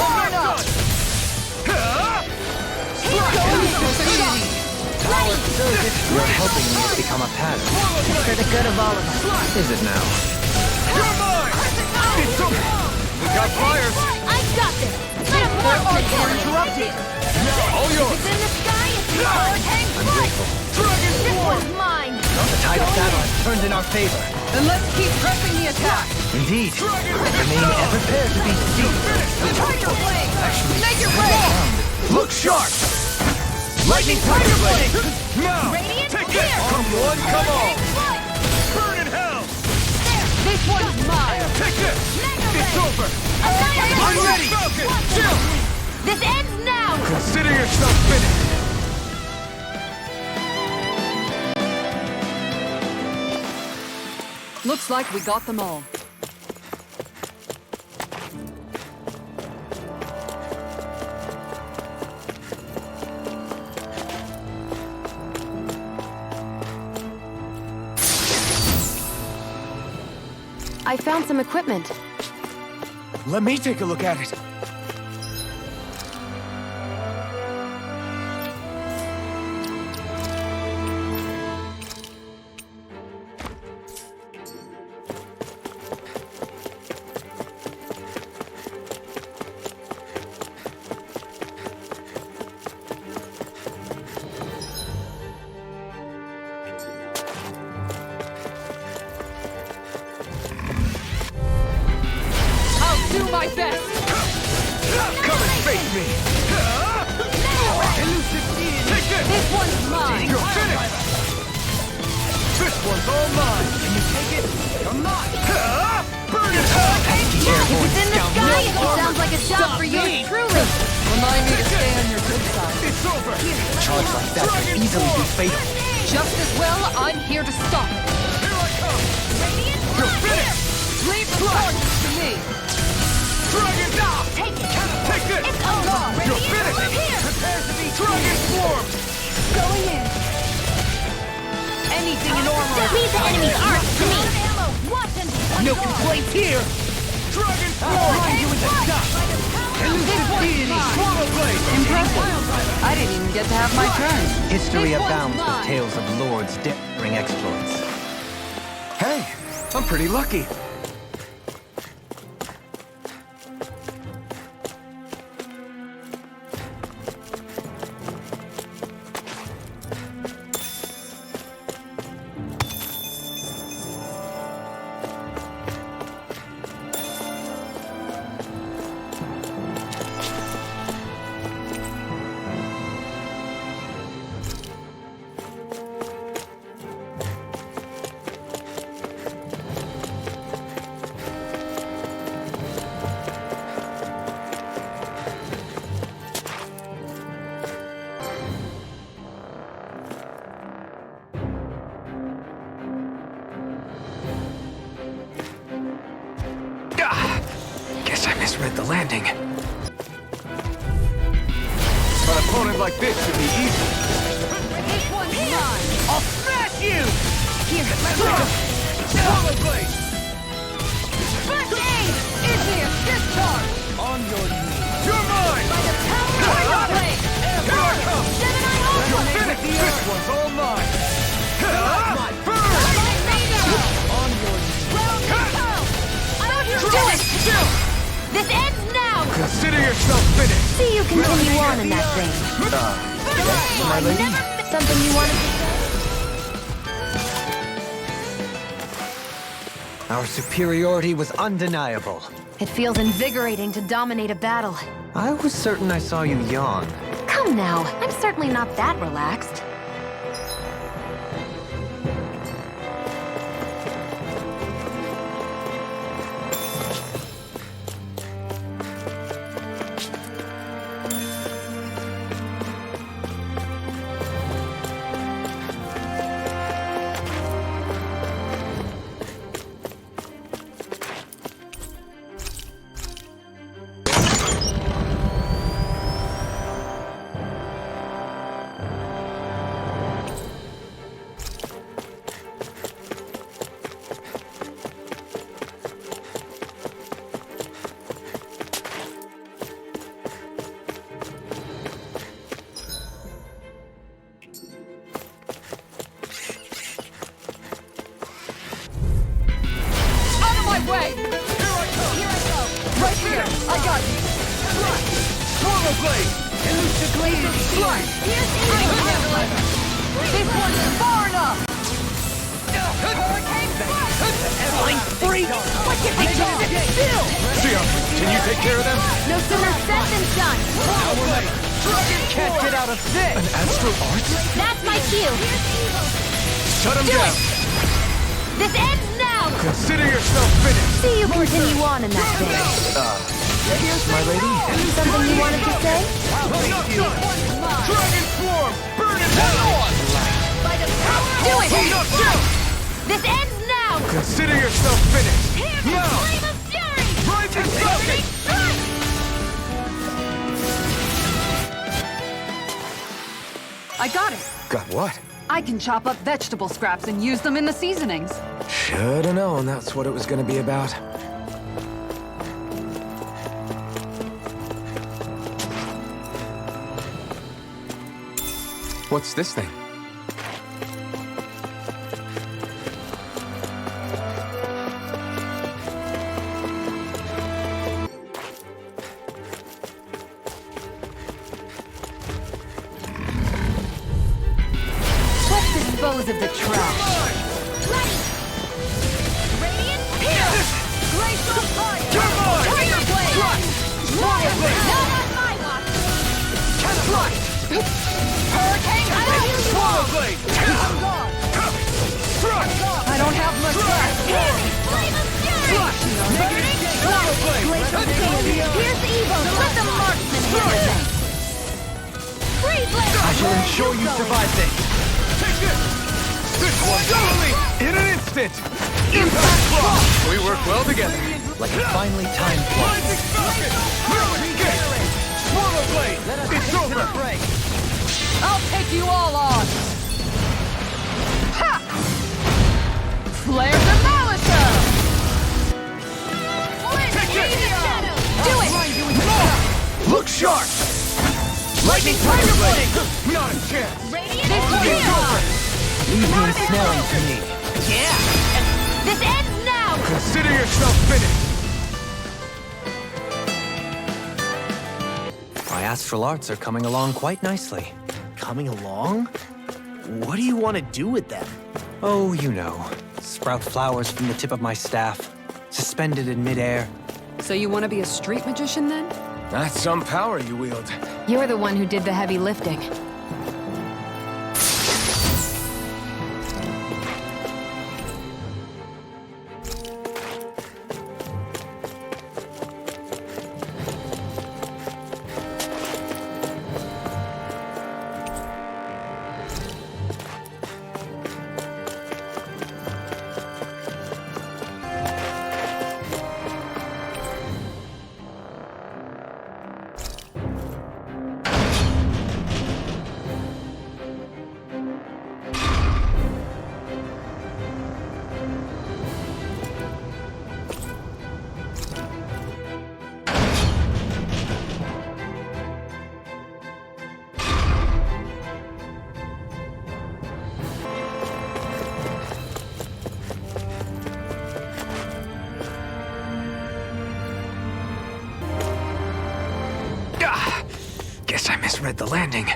Your helping me has become a pattern. For the good of all of us. Is it now? You're mine! It's over! We got fires! I got this! Let him interrupted! All yours! It's in the sky! It's yours! Hang tight! This one's mine! The tide of battle has turned in our favor. Then let's keep pressing the attack. Indeed. Remain ever prepared to be seized. Tiger blade! Make it rain! Look sharp! Lightning Tiger Blade! Now! Radiant Take here! it! Come one, come all! Hang tight! Burn in hell! This one's mine! Take this! It's over! Annihilate! I'm ready! Falcon! Chill! This ends now! Consider yourself finished! Looks like we got them all. I found some equipment. Let me take a look at it. Do my best! Come and face me! Take this! This one's mine! You're finished! This one's all mine! Can you take it? You're mine! Burn it! If it's in the sky, it sounds like a shot for you truly! Remind me to stay on your good side. It's over! A charge like that could easily be fatal. Just as well, I'm here to stop it. Here I come! You're finished! Leave torches to me! Dragon down! Take it! Take this! It's over! You're finished! Here! Prepare to be Dragon Swarm! Going in! Anything in armor! Leave the enemy's arc to me! Watch and No complaints here! Dragon Swarm! You in the dust! Elusive deity! Swallow Blade! Impressive! I didn't even get to have my turn. History This one's abounds with mine. tales of lords' daring exploits. Hey, I'm pretty lucky. Guess I misread the landing. An opponent like this should be easy. This one's mine! I'll smash you! Here, Swallow Blade! First aid! In here! Discharge! On your knees. You're mine! Tiger blade! Here I come! You're finished! This one's all mine! Burn! On your knees. Do it! This ends now! Consider yourself finished! See you continue on in that vein. My lady? Something you wanted to Our superiority was undeniable. It feels invigorating to dominate a battle. I was certain I saw you yawn. Come now, I'm certainly not that relaxed. blade! Strike! This one's far enough! Hurricane Blast! Flying freak! What can I just still? Sion, can you take care of them? No sooner said than done. Dragon can't get out of this! An astral art? That's my cue. Shut him down! This ends now! Consider yourself finished! See you continue on in that vein. My lady? Something you wanted to say? Dragon swarm! Burn it down! By the power Do it! Not down! This ends now! Consider yourself finished! Hear the Now! flame of fury! Rising socket! Strike! I got it! Got what? I can chop up vegetable scraps and use them in the seasonings. Should've known that's what it was gonna be about. What's this thing? Let's dispose of the trash. Radiant Pierce! Glacial Punch! Turbine! Tiger Blade! Swallow blade! Not on my watch! Catapult! Hurricane Blast! Swallow blade! I'm gone! Strike! I don't have much left. Hear me! Flame of fury! Burning Swallow Strike! blade! Glacial Blade! Here's Evo! Let the marksman handle this! Free Blade! I shall ensure you survive this! Take this! This one's only in an instant! Impact block! We work well together. Like a finely timed plot. Rising falcon! Ruin gate! Swallow blade! It's over! I'll take you all on! Ha! Flare the Malisa! Do it! Look sharp! Lightning tiger blade! Not a chance! Radiant It's Pierce! over! Leave the ensnaring to me. This ends now! Consider yourself finished! My astral arts are coming along quite nicely. Coming along? What do you want to do with them? Oh, you know. Sprout flowers from the tip of my staff, suspended in midair. So you want to be a street magician then? That's some power you wield. You're the one who did the heavy lifting. Guess I misread the landing.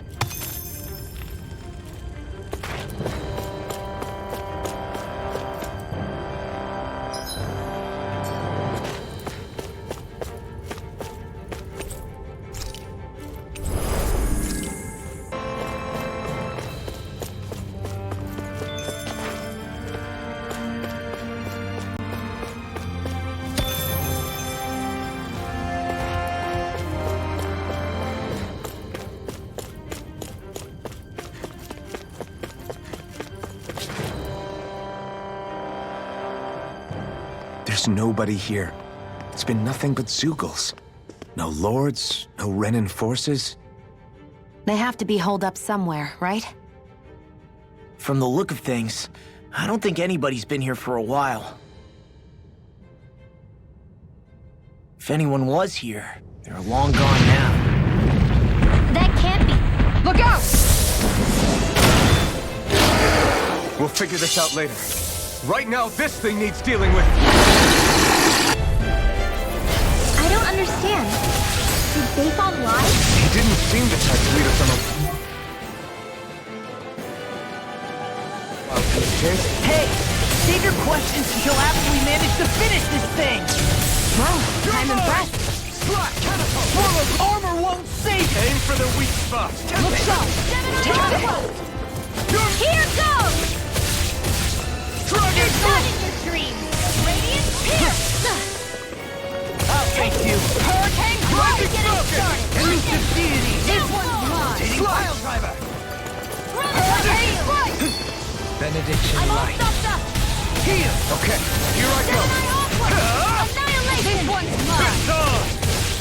There's nobody here. It's been nothing but Zeugles. No lords, no Renan forces. They have to be holed up somewhere, right? From the look of things, I don't think anybody's been here for a while. If anyone was here, they're long gone now. That can't be. Look out! We'll figure this out later. Right now, this thing needs dealing with. I don't understand. Did Bayfon lie? He didn't seem to try to lead us on a... Hey! Save your questions until after we manage to finish this thing! Wow, I'm impressed. Slack! Swallow's armor won't save you! Aim for the weak spot. Look sharp! Take this! Here goes! Dragon It's not in your dreams! Radiant Pierce! I'll take you! Hurricane Drive! Get it started! Elusive deity! This one's mine! Taking pile driver! Hurricane Strike! Benediction I'm all light. stuffed up! Heal! Okay, here I go. Annihilation! This one's mine!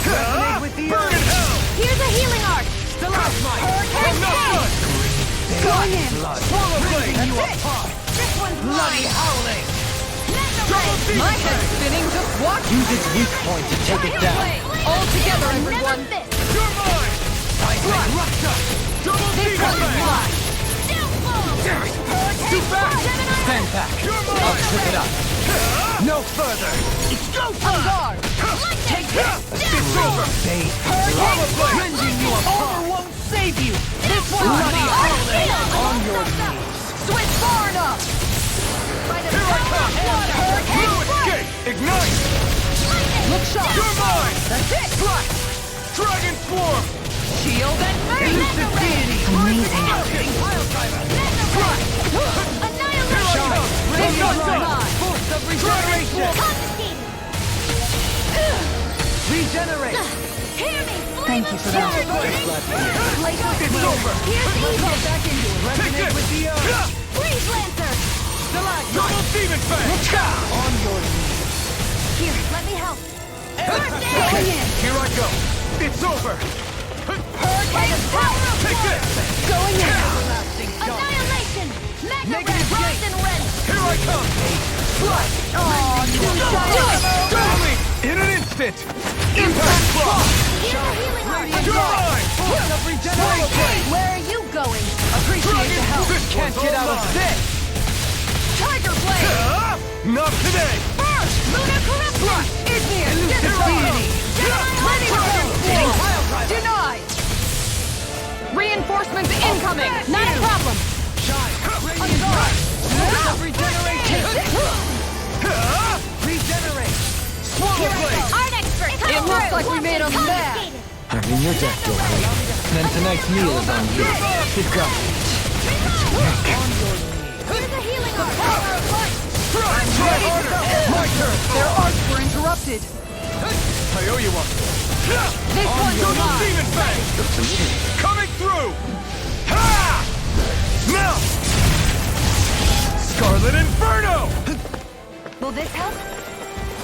Resonate with the Burn in earth! hell! Here's a healing arc! Stalagmite! Hurricane I'm not Strike! done! Going in! Swallow blade! You apart! This one's Bloody mine! howling! Double demon My head's blade! spinning, just watch! Use its weak point to take it down. All together, everyone! You're mine! Seismic rupture! Double This demon one's blade! mine! Too fast! Stand back. You're I'll mine! trip it up. No further! It's go On time! guard! Take this! It's over! Swallow blade! Rending you apart! Armor won't save you! This one's bloody howling! On your knees! Switch far enough! By the Here I power come! of water! No escape! Ignite! Look sharp! You're mine! That's it! Slack! Dragon swarm! Shield and Elusive deity! Amazing. Taking pile driver! Annihilation! This Radiant one's rod! mine! Force of regeneration! Confiscated! Regenerate! Hear me! Thank you for that. It's over! Here's the Go Aegis! back into it! Resonate with the earth! Freeze Lancer! Stalagmite! Double demon fang! On your knees! Here, let me help! First Going aid! in! Here I go! It's over! Hurricane Power of Take Water! this! Going in! Everlasting dark! Annihilation! Mega Negative Red! Rust gate. and Rend! Here I come! Slash! Totally! In an instant! Impact block! Here's a healing arc! You're mine! Force of regeneration! Where are you going? Appreciate the help! This Can't one's get all out of mine. this! Tiger Blade! Not today! First! Lunar Corruption! Igneous! Elusive deity! Ready to Taking go! pile driver! Denied! Reinforcements incoming! Not a problem! Shine! Radiant light! Force of regeneration! Regenerate! Swallow blade! Art expert! Come It looks through. like we made 'em mad. Confiscated. I'm in your debt, Dory. Then tonight's meal is on you. Keep going. Here's a healing arc! Power of light! Try harder! My turn! Their arcs were interrupted! I owe you one! This one's Double mine! demon fang! Coming through! Ha! Now! Scarlet Inferno! Will this help?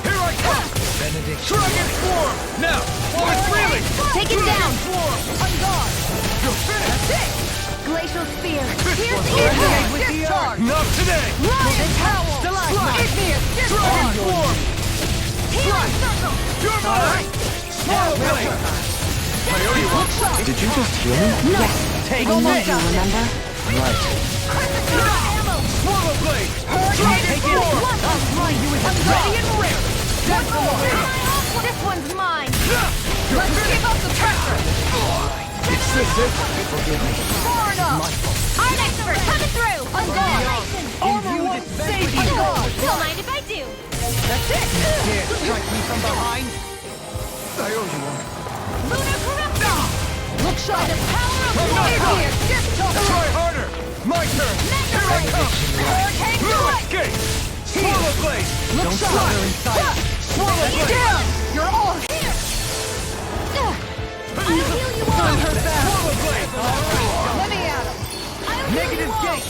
Here I come! Benediction. Dragon swarm! Now! While it's reeling! Take it down! On guard! You're finished! Glacial Spear! This Here's one's the over. impact! With the earth! Not today! Lion Howl! Stalagmite! Igneous! Dragon swarm! Healing Circle! You're mine! Swallow blade! I owe you one! Did you just heal me? Yes, Take I know this! you, remember? Right. Ammo! Swallow blade! Dragon Dragon swarm! swarm! I'll slide you with a ready and ready! This one's mine! Let's keep up the pressure! It's this it? Forgive me. Far enough! Art expert coming through! Annihilation! Armor won't save you! Don't mind if I do! That's it! Dare strike me from behind? I owe you one. Lunar Corruption! Look sharp! The power of I'm not water! done. Try harder! My turn! Here I come! Hurricane No Strike! escape! Swallow blade! Look Don't sharp! bother inside! Swallow blade! Down! You're all I'll heal you all! Swallow blade! Let me at 'em! I'll heal Negative you all! gate!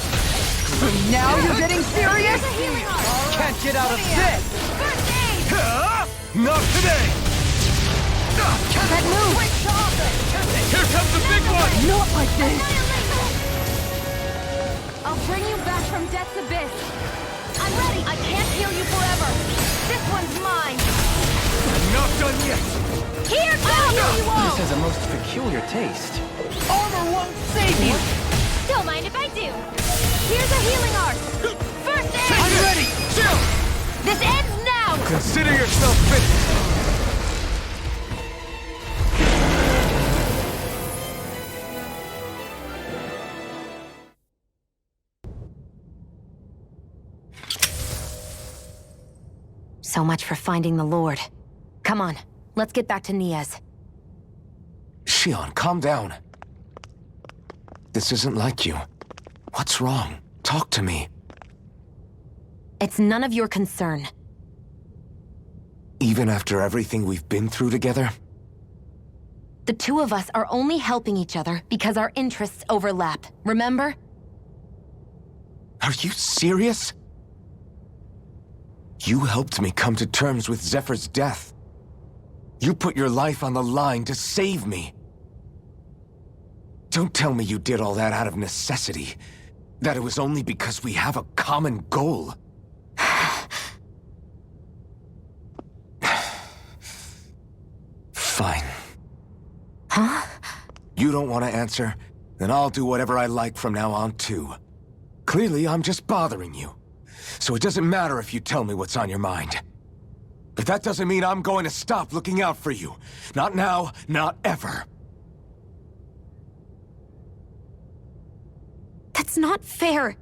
Now you're getting serious? Here's a healing arc! Can't get out of this! First aid! Not today! That move! Here comes the big one! Not like this! I'll bring you back from death's abyss! I'm ready! I can't heal you forever! This one's mine! I'm not done yet! Here goes! I'll heal you all! This has a most peculiar taste. Armor won't save you! Don't mind if I do! Here's a healing arc! First aid! I'm ready! Chill! This ends now! Consider yourself finished! So much for finding the Lord. Come on, let's get back to Nias. Shion, calm down. This isn't like you. What's wrong? Talk to me. It's none of your concern. Even after everything we've been through together? The two of us are only helping each other because our interests overlap, remember? Are you serious? You helped me come to terms with Zephyr's death. You put your life on the line to save me. Don't tell me you did all that out of necessity. That it was only because we have a common goal. Fine. Huh? You don't want to answer? Then I'll do whatever I like from now on, too. Clearly, I'm just bothering you. So it doesn't matter if you tell me what's on your mind. But that doesn't mean I'm going to stop looking out for you. Not now, not ever. That's not fair.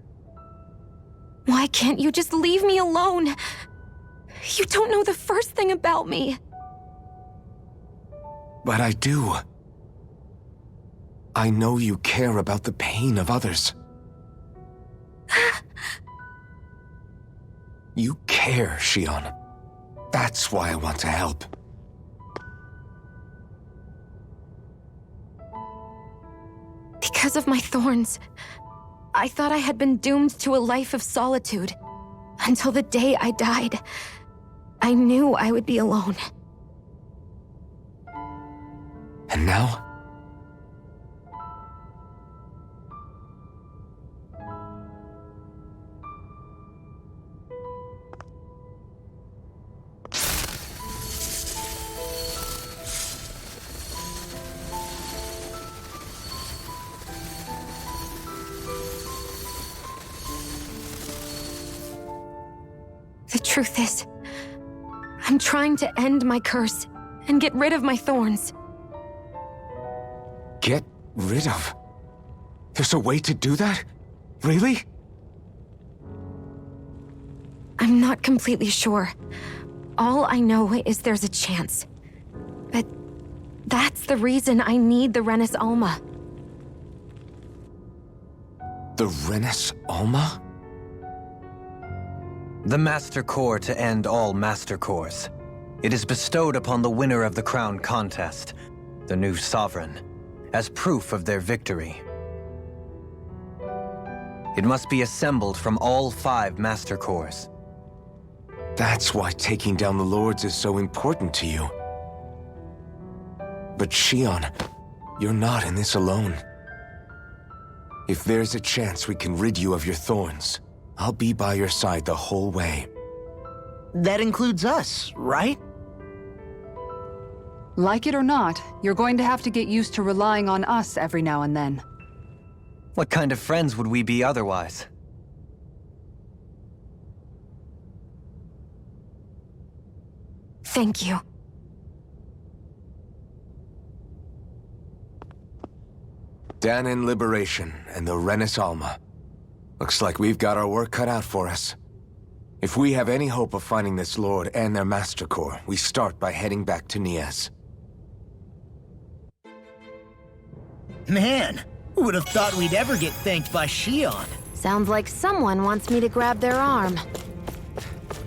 Why can't you just leave me alone? You don't know the first thing about me. But I do. I know you care about the pain of others. You care, Shion. That's why I want to help. Because of my thorns, I thought I had been doomed to a life of solitude. Until the day I died, I knew I would be alone. And now? The truth is, I'm trying to end my curse and get rid of my thorns. Get rid of? There's a way to do that? Really? I'm not completely sure. All I know is there's a chance. But that's the reason I need the Renis Alma. The Renis Alma? The Master Core to end all Master Cores. It is bestowed upon the winner of the Crown Contest, the new Sovereign, as proof of their victory. It must be assembled from all 5 Master Cores. That's why taking down the Lords is so important to you. But Shion, you're not in this alone. If there's a chance we can rid you of your thorns, I'll be by your side the whole way. That includes us, right? Like it or not, you're going to have to get used to relying on us every now and then. What kind of friends would we be otherwise? Thank you. Danan Liberation and the Renis Alma. Looks like we've got our work cut out for us. If we have any hope of finding this Lord and their Master Core, we start by heading back to Nias. Man, who would have thought we'd ever get thanked by Shion? Sounds like someone wants me to grab their arm.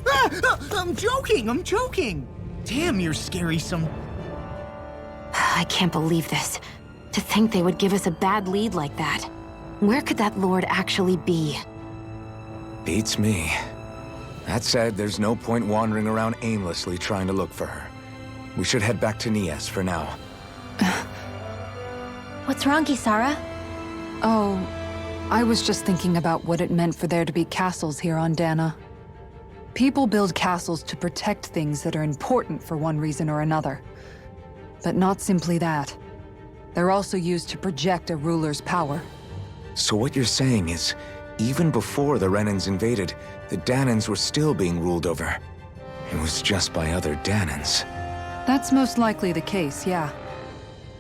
I'm joking! Damn, you're scary I can't believe this. To think they would give us a bad lead like that. Where could that Lord actually be? Beats me. That said, there's no point wandering around aimlessly trying to look for her. We should head back to Nias for now. What's wrong, Kisara? Oh, I was just thinking about what it meant for there to be castles here on Dana. People build castles to protect things that are important for one reason or another. But not simply that. They're also used to project a ruler's power. So what you're saying is, even before the Renans invaded, the Danans were still being ruled over. It was just by other Danans. That's most likely the case, yeah.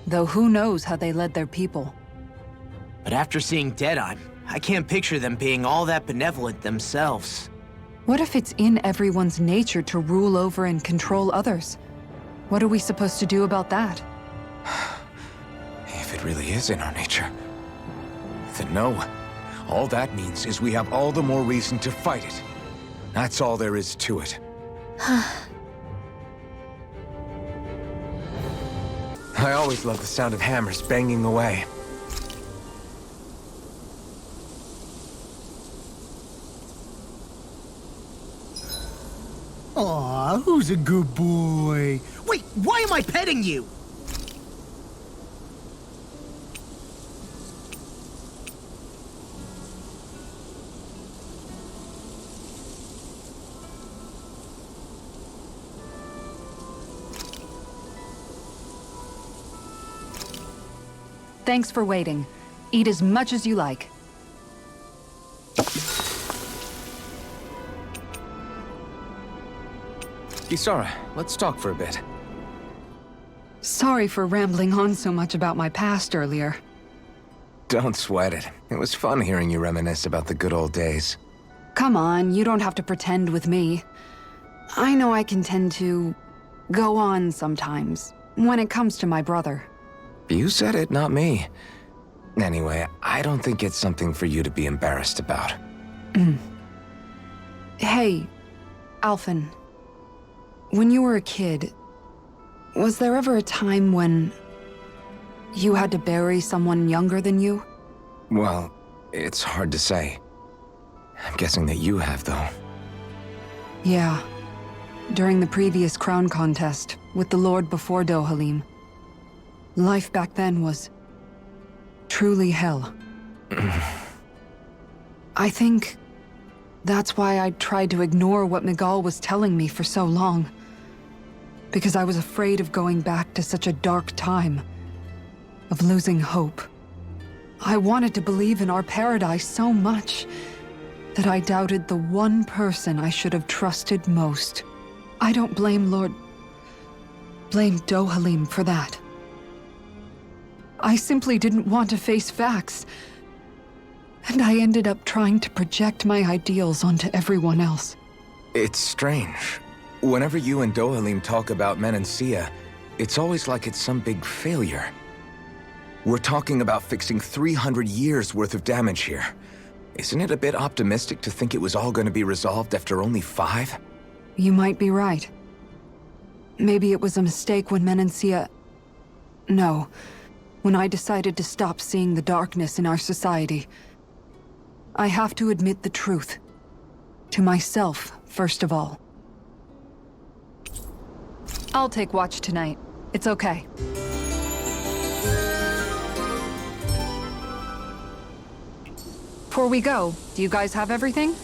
Though who knows how they led their people. But after seeing Deadeye, I can't picture them being all that benevolent themselves. What if it's in everyone's nature to rule over and control others? What are we supposed to do about that? If it really is in our nature, then no. All that means is we have all the more reason to fight it. That's all there is to it. I always love the sound of hammers banging away. Aw, who's a good boy? Wait, why am I petting you? Thanks for waiting. Eat as much as you like. Kisara, let's talk for a bit. Sorry for rambling on so much about my past earlier. Don't sweat it. It was fun hearing you reminisce about the good old days. Come on, you don't have to pretend with me. I know I can tend to go on sometimes, when it comes to my brother. You said it, not me. Anyway, I don't think it's something for you to be embarrassed about. Hey, Alphen. When you were a kid, was there ever a time when you had to bury someone younger than you? Well, it's hard to say. I'm guessing that you have, though. Yeah. During the previous crown contest, with the Lord before Dohalim. Life back then was truly hell. I think that's why I tried to ignore what Miguel was telling me for so long. Because I was afraid of going back to such a dark time, of losing hope. I wanted to believe in our paradise so much that I doubted the one person I should have trusted most. I don't blame Dohalim for that. I simply didn't want to face facts. And I ended up trying to project my ideals onto everyone else. It's strange. Whenever you and Dohalim talk about Menancia, it's always like it's some big failure. We're talking about fixing 300 years worth of damage here. Isn't it a bit optimistic to think it was all going to be resolved after only 5? You might be right. Maybe it was a mistake when Menancia... No. When I decided to stop seeing the darkness in our society. I have to admit the truth. To myself, first of all. I'll take watch tonight. It's okay. Before we go, do you guys have everything?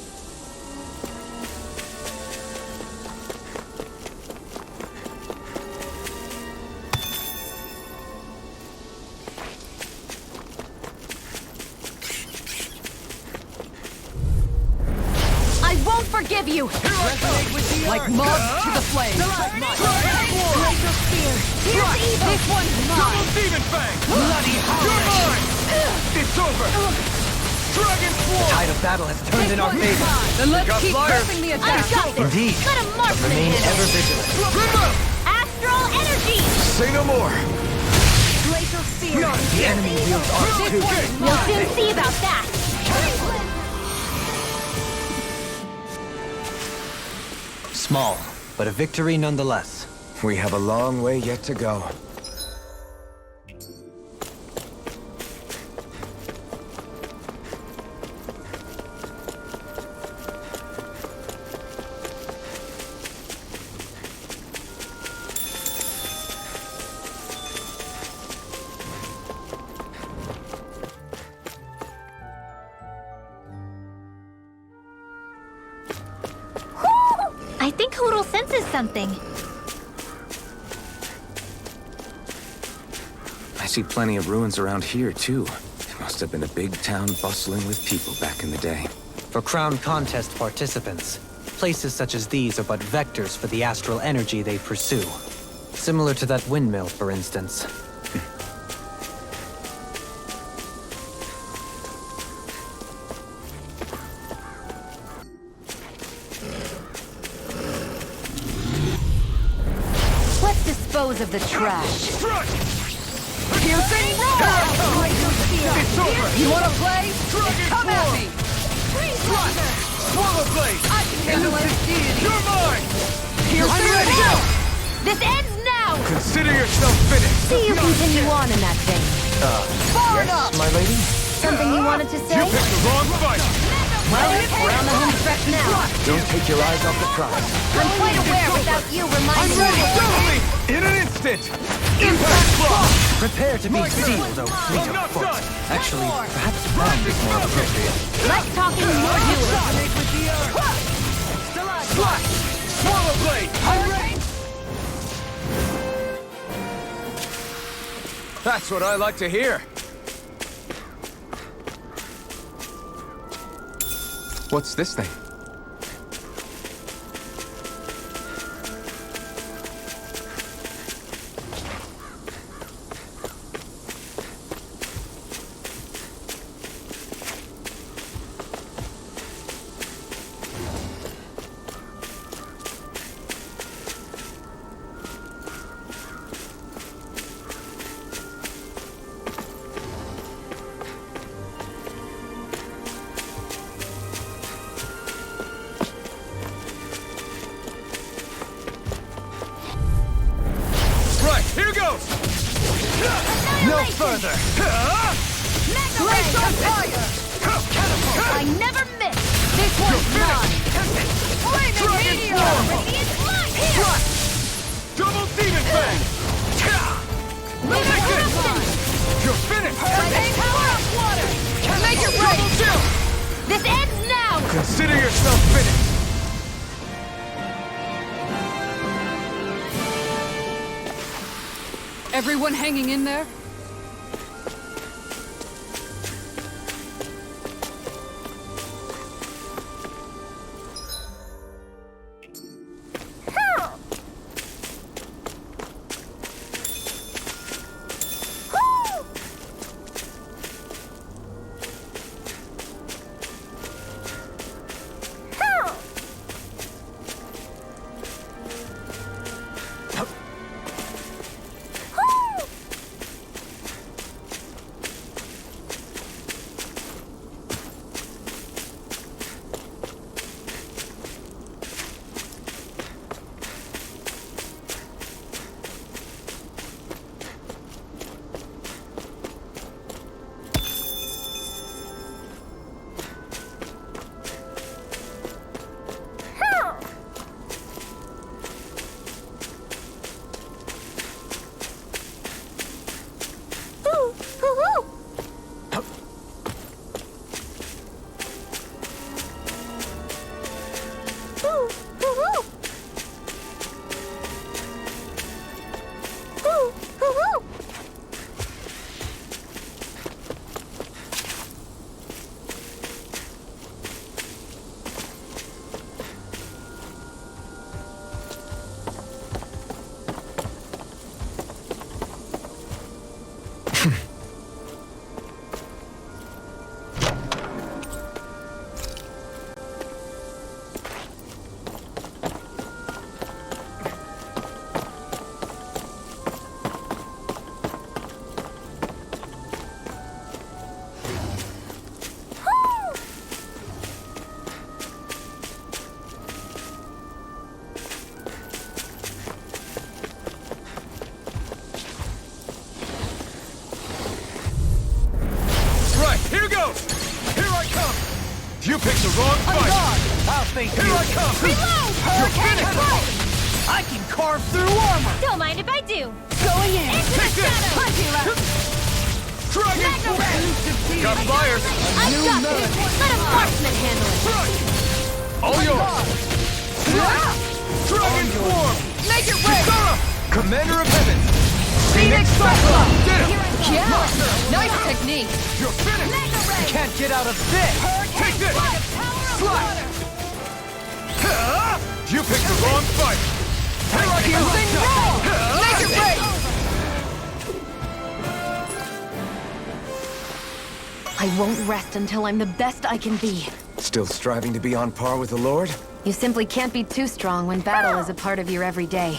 Forgive you! Like moths to the flame! Laser spear! Here's evil! This one's mine! Demon Fang! Bloody You're mine! It's over! Dragon The Swarm! tide of battle has turned in our favor. Then let's Got keep fire. pressing the I attack. got this! Indeed. Let him mark Remain this! ever vigilant. Astral energy! Say no more! Laser spear! The enemy wields ours too. We'll soon see about that! Small, but a victory nonetheless. We have a long way yet to go. I think Hoodle senses something. I see plenty of ruins around here, too. It must have been a big town bustling with people back in the day. For Crown Contest participants, places such as these are but vectors for the astral energy they pursue. Similar to that windmill, for instance. dispose of the trash. Piercing roar! It's over! You wanna play? Come at me! Swallow blade! I can handle it! You're mine! Piercing roar! This ends now! Consider yourself finished! See you continue on in that vein. Far enough! My lady? Something you wanted to say? You picked the wrong fight! Well, we're on the home stretch now. Don't take your eyes off the prize. I'm quite aware without you reminding me. In an instant! Impact block! Prepare to be My turn. sealed, O fleet I'm of not foot. done. Actually, perhaps bound is more appropriate. Less talking, more doing. Swallow blade! That's what I like to hear. What's this thing? Right, here goes! No further! Place on fire! I never miss. This one's mine! Flaming meteor! Double demon fang! Take this! You're finished! Power up water! Make it Double rain! chill! This ends now. Consider yourself finished! Everyone hanging in there? You picked the wrong fight! I'll think Here I come! Reload! You're finished! I can carve through armor! Don't mind if I do. Going in! Into the Take this! shadows! Punch you left! Dragon Force! Got flyers! I got this! Let a marksman handle it! All yours! Dragon Form! Make it rain! Commander of Heaven! Phoenix Cyclone! Get him! Yeah! Nice technique! You're finished! Can't get out of this! Take this! Slide! You picked the wrong fight! Here I Piercing roll! Make it rain! I won't rest until I'm the best I can be. Still striving to be on par with the Lord? You simply can't be too strong when battle is a part of your everyday.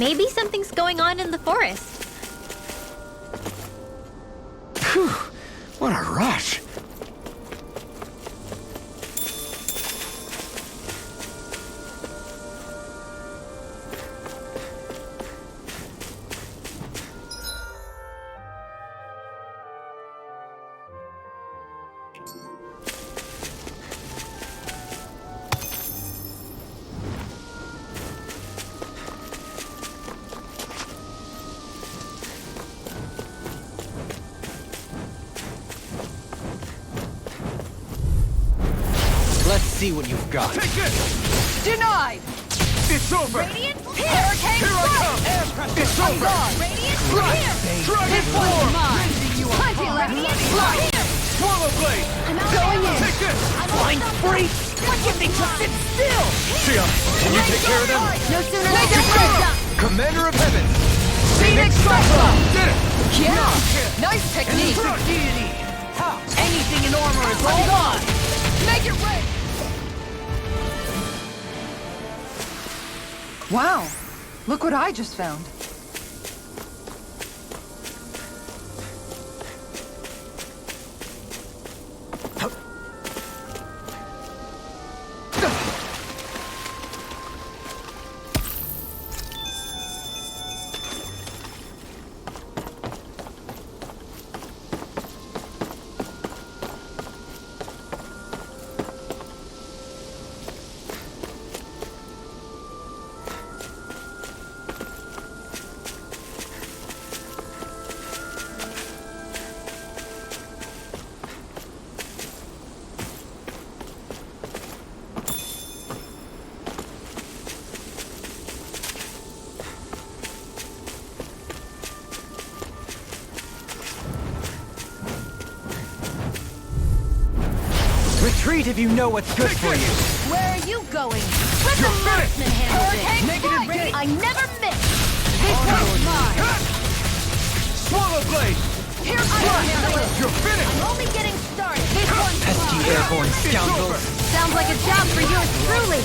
Maybe something's going on in the forest. Phew, what a rush. Let's see what you've got. Take this! Denied! It's over! Radiant, hurricane Here I strike! come! Air pressure! It's I'm over! gone! Radiant, Right. here! Dragon This form! one's mine! Rending you Plenty apart. left! Radiant, Blood. here! Swallow blade! I'm out Going of in. Take this! Flying freak! What do you think? Just sit still! Sion, can you take care of them? No sooner than done! Commander of Heaven! Phoenix Strike! Did it! Yeah! Nice technique! Deity! Anything in armor is all gone! Make it rain! Wow! Look what I just found. Retreat if you know what's good for you. Where are you going? Let the marksman handle this! Negative gate! I never miss! This one's mine! Swallow blade! Here's this! You're finished! I'm only getting started! This one's Pesky mine! airborne scoundrels. Sounds like a job for yours truly!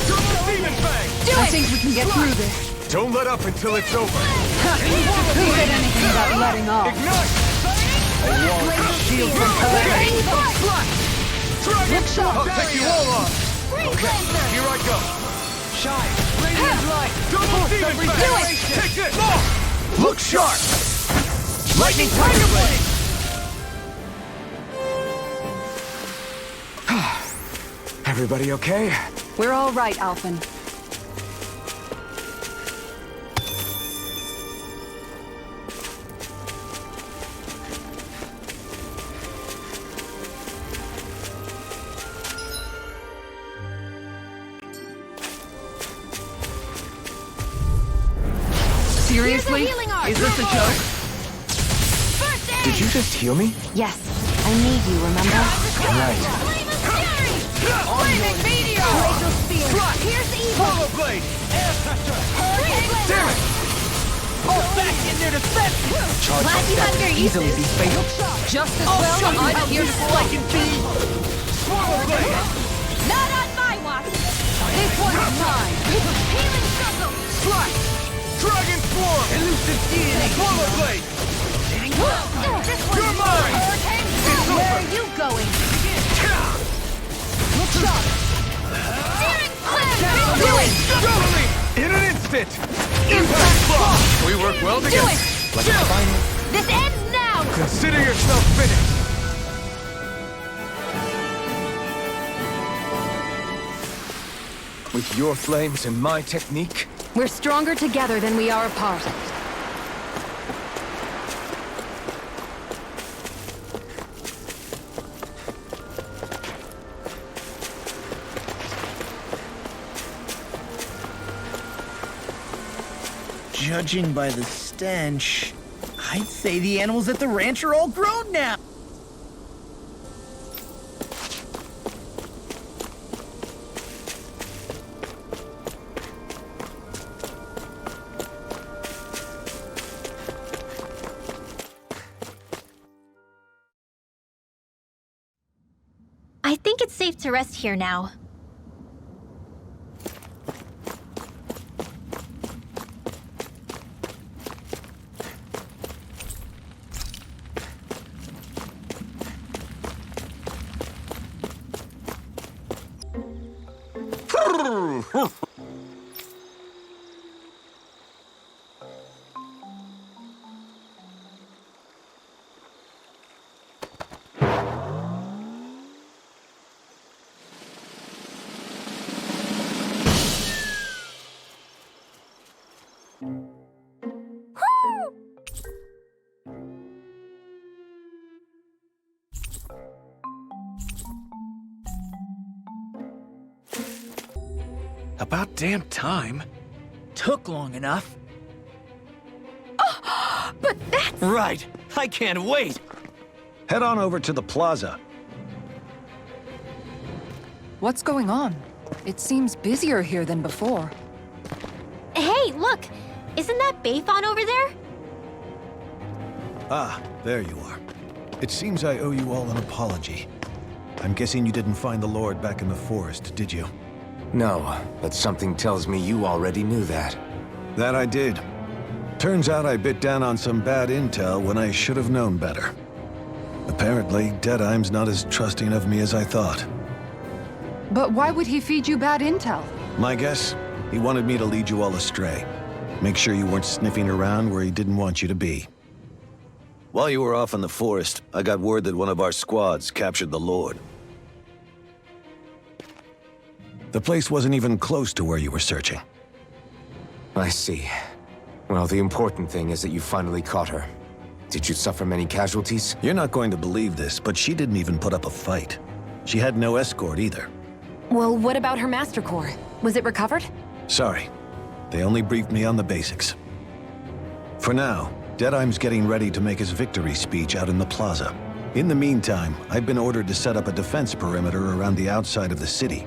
Double demon fang! I think we can get through this. Don't let up until it's over. Who said anything about letting off? Ignite! Shield from calamity. Dragon shot! I'll take you all on! Okay, here I go. Shine! Radiant light! Double demon fang! Take this! More! Look sharp! Lightning tiger blade! Everybody okay? We're all right, Alphen. Seriously? healing art. Is this a joke? First aid! Did you just heal me? Yes, I need you, remember? Right. Flame of fury! Flaming meteor! Glacial spear! Here's evil! Swallow blade! Air pressure! Hurricane Damn it! All back in their defense! Charge Glad you got your easily be uses. fatal. Just as well, I'm here to strike and feed. Swallow blade! Not on my watch! This one's mine! Healing circle! Slash! Dragon swarm! Elusive deity! Swallow blade! This one's You're mine! Hurricane It's Where over! are you going? Look sharp! Searing clam! Do it! Totally! In an instant! Impact block! We work well Do together. it! Like a final. This ends now! Consider yourself finished. With your flames and my technique, We're stronger together than we are apart. Judging by the stench, I'd say the animals at the ranch are all grown now. I think it's safe to rest here now. About damn time. Took long enough. But that's... Right. I can't wait. Head on over to the plaza. What's going on? It seems busier here than before. Hey, look! Isn't that Bayfon over there? Ah, there you are. It seems I owe you all an apology. I'm guessing you didn't find the Lord back in the forest, did you? No, but something tells me you already knew that. That I did. Turns out I bit down on some bad intel when I should have known better. Apparently, Deadime's not as trusting of me as I thought. But why would he feed you bad intel? My guess? He wanted me to lead you all astray. Make sure you weren't sniffing around where he didn't want you to be. While you were off in the forest, I got word that one of our squads captured the Lord. The place wasn't even close to where you were searching. I see. Well, the important thing is that you finally caught her. Did you suffer many casualties? You're not going to believe this, but she didn't even put up a fight. She had no escort either. Well, what about her Master Core? Was it recovered? Sorry. They only briefed me on the basics. For now, Deadime's getting ready to make his victory speech out in the plaza. In the meantime, I've been ordered to set up a defense perimeter around the outside of the city.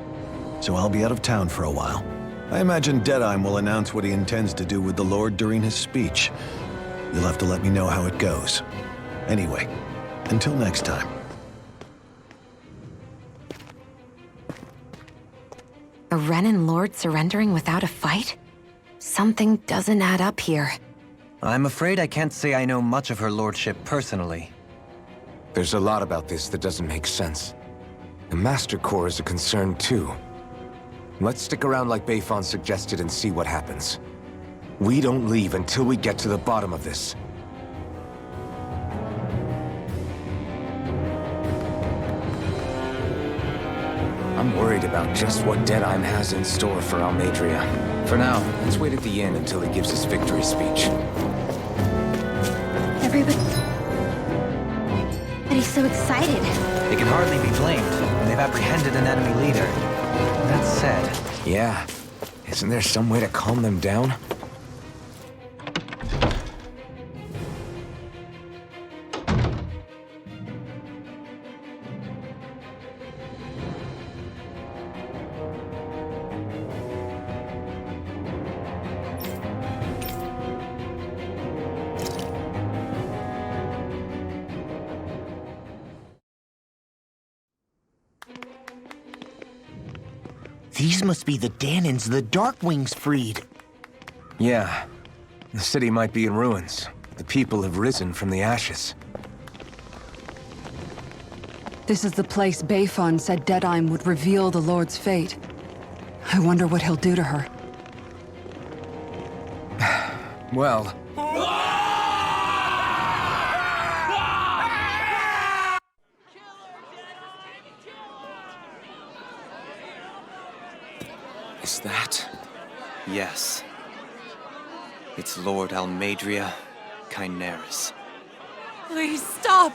So I'll be out of town for a while. I imagine Deadime will announce what he intends to do with the Lord during his speech. You'll have to let me know how it goes. Anyway, until next time. A Renin Lord surrendering without a fight? Something doesn't add up here. I'm afraid I can't say I know much of her lordship personally. There's a lot about this that doesn't make sense. The Master Core is a concern too. Let's stick around like Bayfon suggested and see what happens. We don't leave until we get to the bottom of this. I'm worried about just what Deadime has in store for Almadria. For now, let's wait at the inn until he gives his victory speech. Everybody... But he's so excited. They can hardly be blamed, and they've apprehended an enemy leader. That said... Yeah. Isn't there some way to calm them down? These must be the Danons the Darkwings freed. Yeah. The city might be in ruins. The people have risen from the ashes. This is the place Bayfon said Deadime would reveal the Lord's fate. I wonder what he'll do to her. Well... Is that... Yes. It's Lord Almadria Kynaris. Please stop!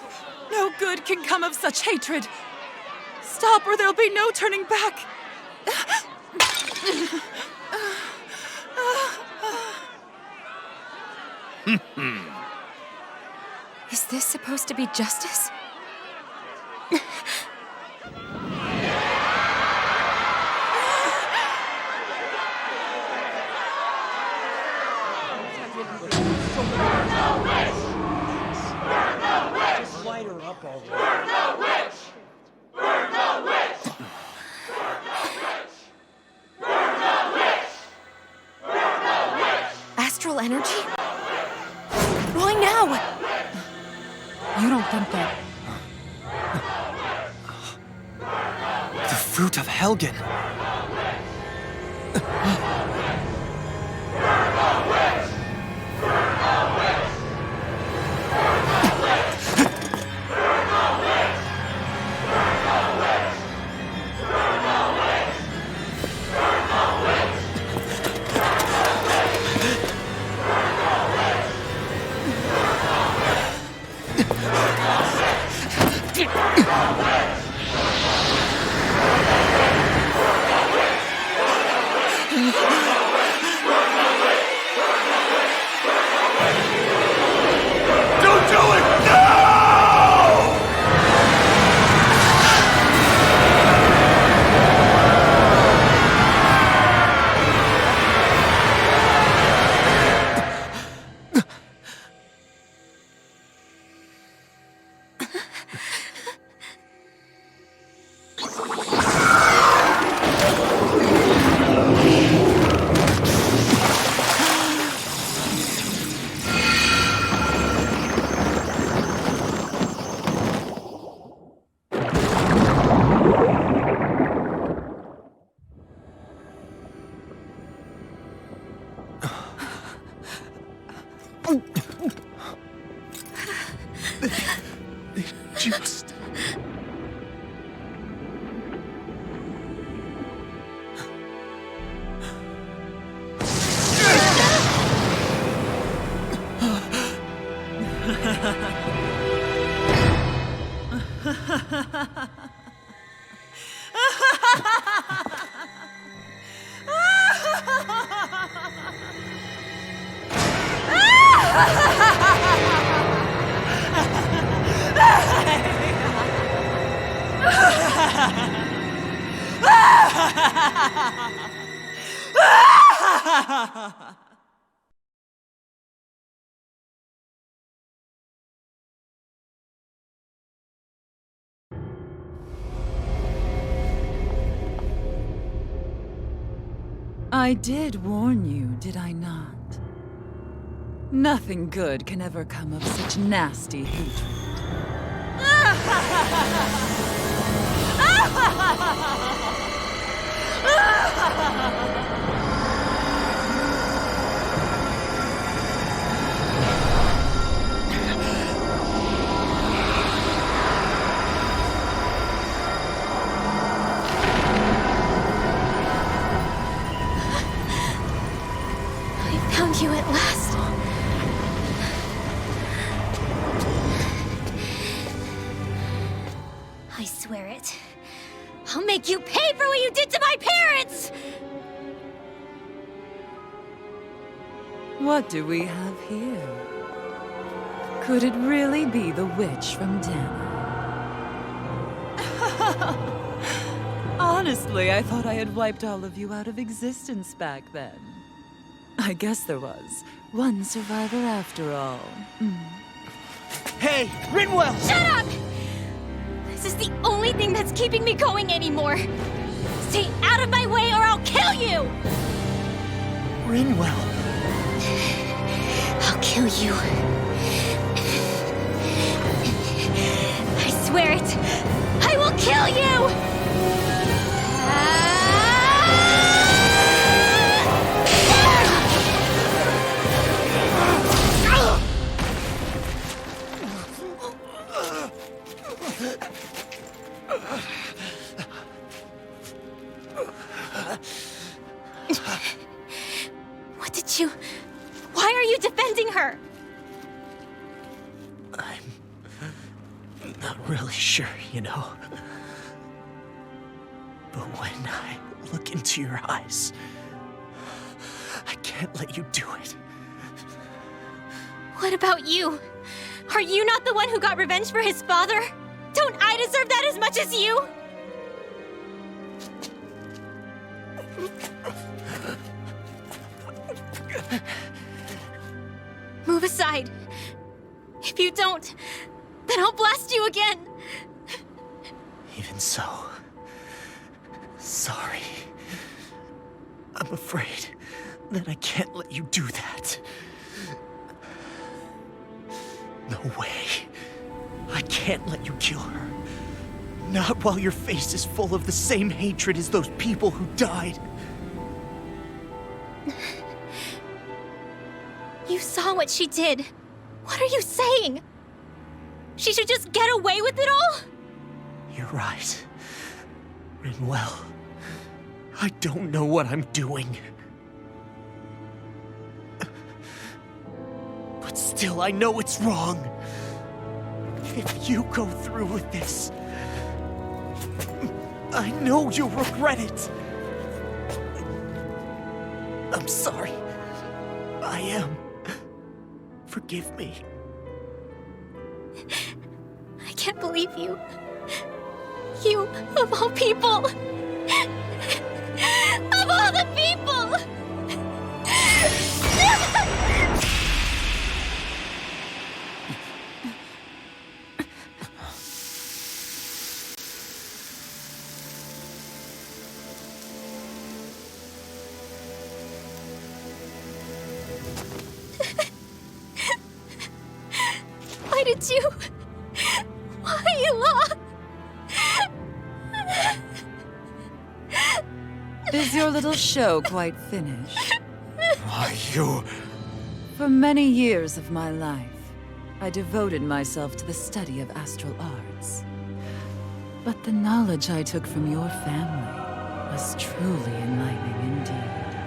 No good can come of such hatred. Stop or there'll be no turning back. Is this supposed to be justice? Astral energy? Why now? You don't think that... The fruit of Helgen! just... I did warn you, did I not? Nothing good can ever come of such nasty hatred. I found you at last. I swear it. I'll make you pay for what you did to my parents! What do we have here? Could it really be the witch from Dana? Honestly, I thought I had wiped all of you out of existence back then. I guess there was one survivor after all. Hey, Rinwell! Shut up! This is the only thing that's keeping me going anymore. Stay out of my way or I'll kill you! Rinwell. I'll kill you. I swear it. I will kill you! What did you... Why are you defending her? I'm not really sure, you know. But when I look into your eyes, I can't let you do it. What about you? Are you not the one who got revenge for his father? Don't I deserve that as much as you? Move aside. If you don't, then I'll blast you again. Even so, sorry. I'm afraid that I can't let you do that. No way. I can't let you kill her. Not while your face is full of the same hatred as those people who died. You saw what she did. What are you saying? She should just get away with it all? You're right. Rinwell, I don't know what I'm doing. But still, I know it's wrong. If you go through with this, I know you'll regret it. I'm sorry. I am. Forgive me. I can't believe you. You, of all people. Of all the people! Why did you... Why you all... Is your little show quite finished? Why, you... For many years of my life, I devoted myself to the study of astral arts. But the knowledge I took from your family was truly enlightening indeed.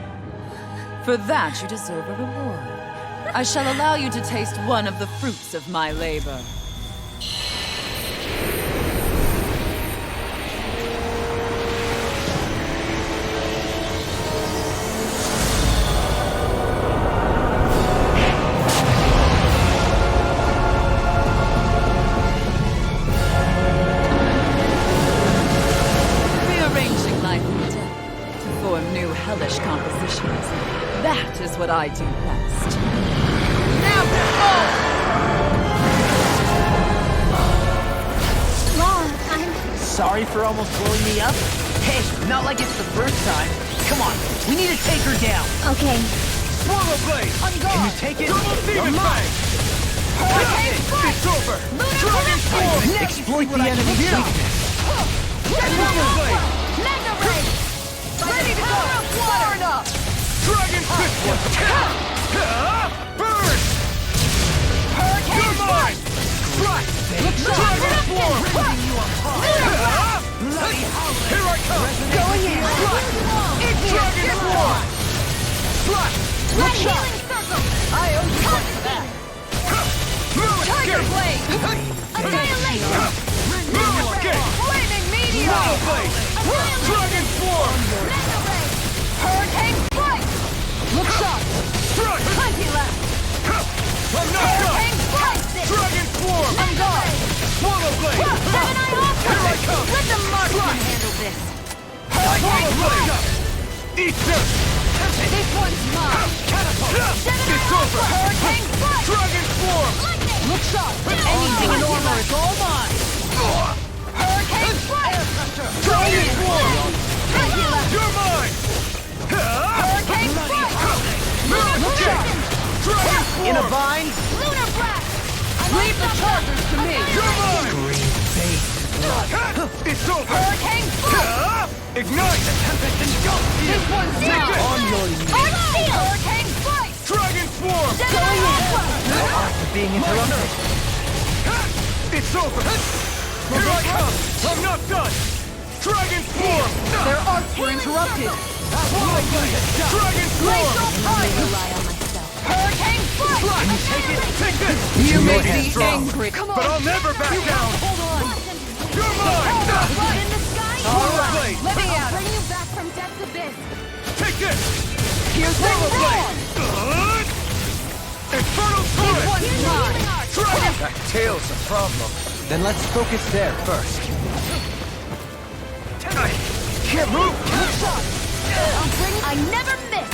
For that, you deserve a reward. I shall allow you to taste one of the fruits of my labor. Rearranging life and death to form new hellish compositions. That is what I do best. Now Long, I'm... Sorry for almost blowing me up? Hey, not like it's the first time. Come on, we need to take her down. Okay. Swallow blade! Can you take it? Double demon fang! It's over! Dragon form! Exploit the enemy's weakness. Swallow blade! Mega Ray! Ready to go! Far enough! Dragon fist one! Burn! You're mine! Strike! Dragon form! Here I come! Going in! Strike! Dragon form! Strike! Red healing circle! I owe you one for that. Tiger blade! Annihilation! Flaming meteor! Dragon form! Mega ray! Hurricane strike! Look sharp! Strike! Plenty left! I'm not done! Hurricane strike! Dragon form! Mega ray! Swallow blade! Gemini Ultra! Here I come! Let the marksman handle this! Swallow Hurricane blade! strike! Eat this! This one's mine! Catapult! Gemini It's over! Ultra! Hurricane strike! Dragon form! Lightning! Look sharp! Anything in armor is all mine. Hurricane strike! Dragon form! Plenty left! You're mine! Hurricane strike! Lunar Look blast! Dragon form! In a bind? Lunar blast! Leave the chargers to me! You're mine! It's over! Hurricane strike! Ignite! This one's Take mine! it! On your knees! Arc seal! Hurricane strike! Dragon form! Gemini Ultra! Being interrupted. It's over! Here I come! I'm not done! Dragon form! Their arcs were interrupted! Dragon form! Rely on myself. Hurricane strike! Take it! Take this! You make You're me strong. angry! Come on! But I'll never back down! Hold on! You're mine! Blood in the sky! Blade! Let me I'll out! bring you back from death's abyss! Take this! Here's the Blade! Infernal This turret! one's mine! Dragon! That tail's a problem. Then let's focus there first. I can't move! I'll bring I never miss!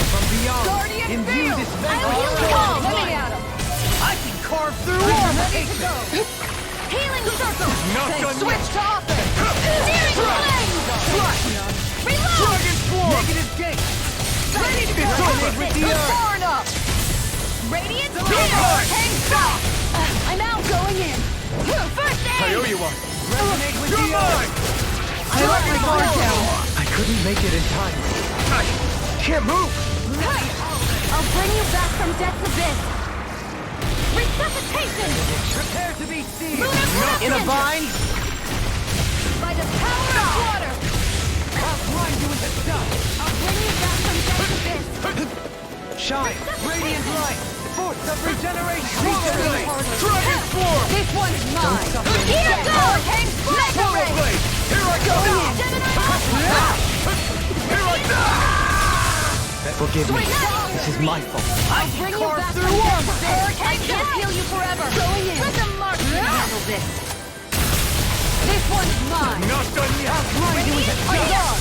From beyond, Guardian imbue field! this I'll vengeance. heal you all! Let me at him! I can carve through I'm armor. ready to go! Healing circle! Not done Switch yet. to offense! Searing flame! Reload! Dragon form! Negative gate! Ready to It's over with the earth! Far enough! Radiant You're spear! mine! Hurricane strike! I'm out going in! First I aid! owe you one. Resonate with You're mine! I let my guard down! I couldn't make it in time. I can't move! I'll bring you back from death's abyss! Resuscitation! Prepare to be seized! Lunar blast! In a bind? By the power of water! I'll grind you into dust! I'll bring you back from death's abyss! Shine! Radiant light! Force of regeneration! Swallow blade! Dragon form! This one's mine! Here goes! Mega Swallow ray! blade! Here I go! Gemini Ultra! Here I go! Forgive me. This is my fault. I'll bring you back from death's abyss! I can't heal you forever! Going in! Let the marksman handle this! This one's mine! Not done yet! Grind you into dust!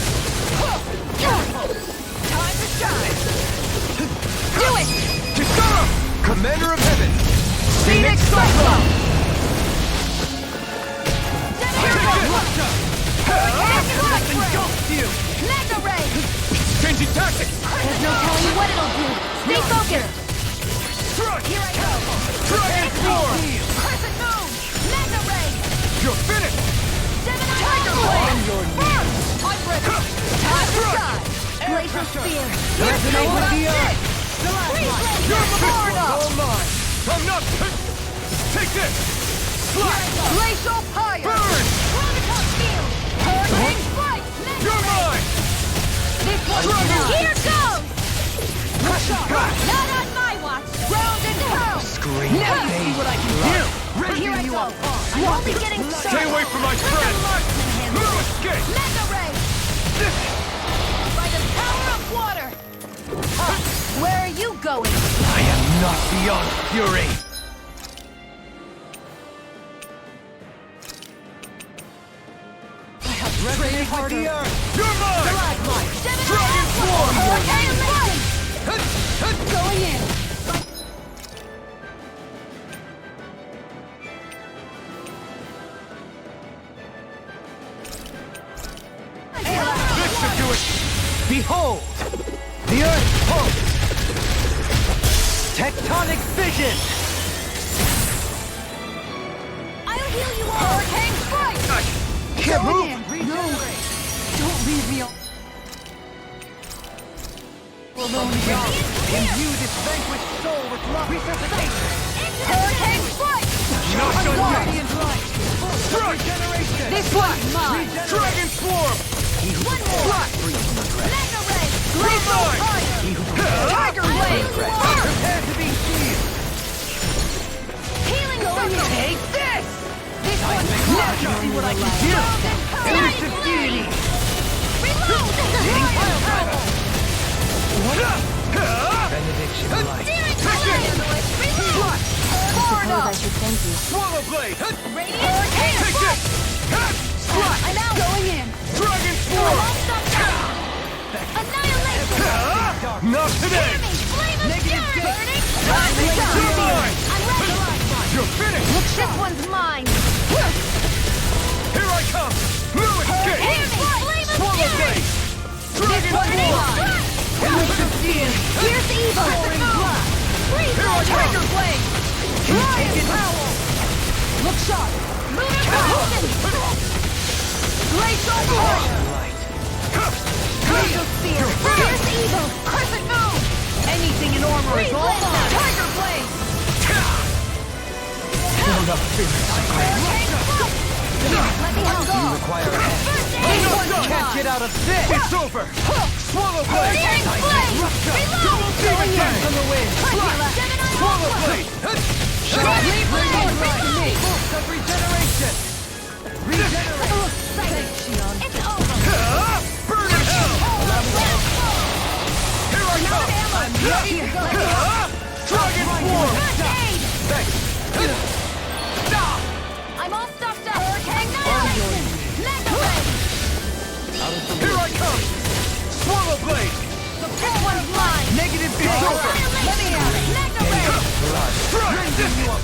Time to shine! Do it! Kisara! Commander of Heaven! Phoenix Cyclone! Engulfs you! Mega ray! Changing tactics! There's no telling what it'll do! Stay focused! Strike! Here I go! Dragon form! Crescent moon! Mega ray! You're finished! Gemini Tiger blade! I'm ready! Time to shine! Glacial spear! Resonate with the earth! Freeze blade! You're far enough! All mine! I'm not... Take this! Slash! Glacial fire! Burn! Hurricane strike! You're mine! This one's mine! Here goes! Not on my watch! Round and hell! Scream. Now you see what I can do! Here I go! I'm only getting started! Stay away from my friend! No escape! Mega ray! By the power of water! Where are you going? I am not beyond fury! Resonated with the earth! You're mine! Dragon Swarm! Going in! This should do it! Behold! The earth pulse! Tectonic vision! I'll heal you all! Hurricane strike! Can't move! Don't leave me alone again. Imbue this vanquished soul with love. Resuscitation! Hurricane strike! Not done yet! Radiant light! Strike! Regeneration! This one's mine! Dragon Swarm! One more! Mega ray! Glacial fire! Tiger blade! Prepare to be seized! Healing circle! Take this! This one's Now you see what I can do! Elusive deity! Reload! Benediction light! Swallow Blade! Hurricane Take this! I'm out! Going in! Dragon Swarm! Annihilation! Not today! Flame of Negative fury! gate. Burning! You're mine! I'm ready! You're finished! This one's mine! Here I come! No escape! Flame of Swallow fury! Blade! Dragon Swarm! Elusive deity! Here's evil! Freeze Here I come! Tiger blade! Taken Howl! Look sharp! Lunar potion! Glacial fire! light! Glacial spear! Here's evil! Crescent moon! Anything in armor is Freeze all Lancer! mine! Tiger blade! Build up feelings! Hurricane strike! Let me help go! Require a hand. First I'm aid! not done! Can't get out of this! It's over! Swallow Blade! Searing flame! Reload! Demon Tank! On the wind! Gemini Swallow Aqua! Blade! Radiant light to me! Reload! Pulse of regeneration! Regenerate! It's over! Burn in hell! Here I come! I'm ready to go! Dragon Swarm! First aid! Thanks! I'm all stuffed up! Annihilation! Mega ray! Here I come! Swallow Blade! This one's mine! Negative It's gate! over! Let me out! Mega ray! Strike!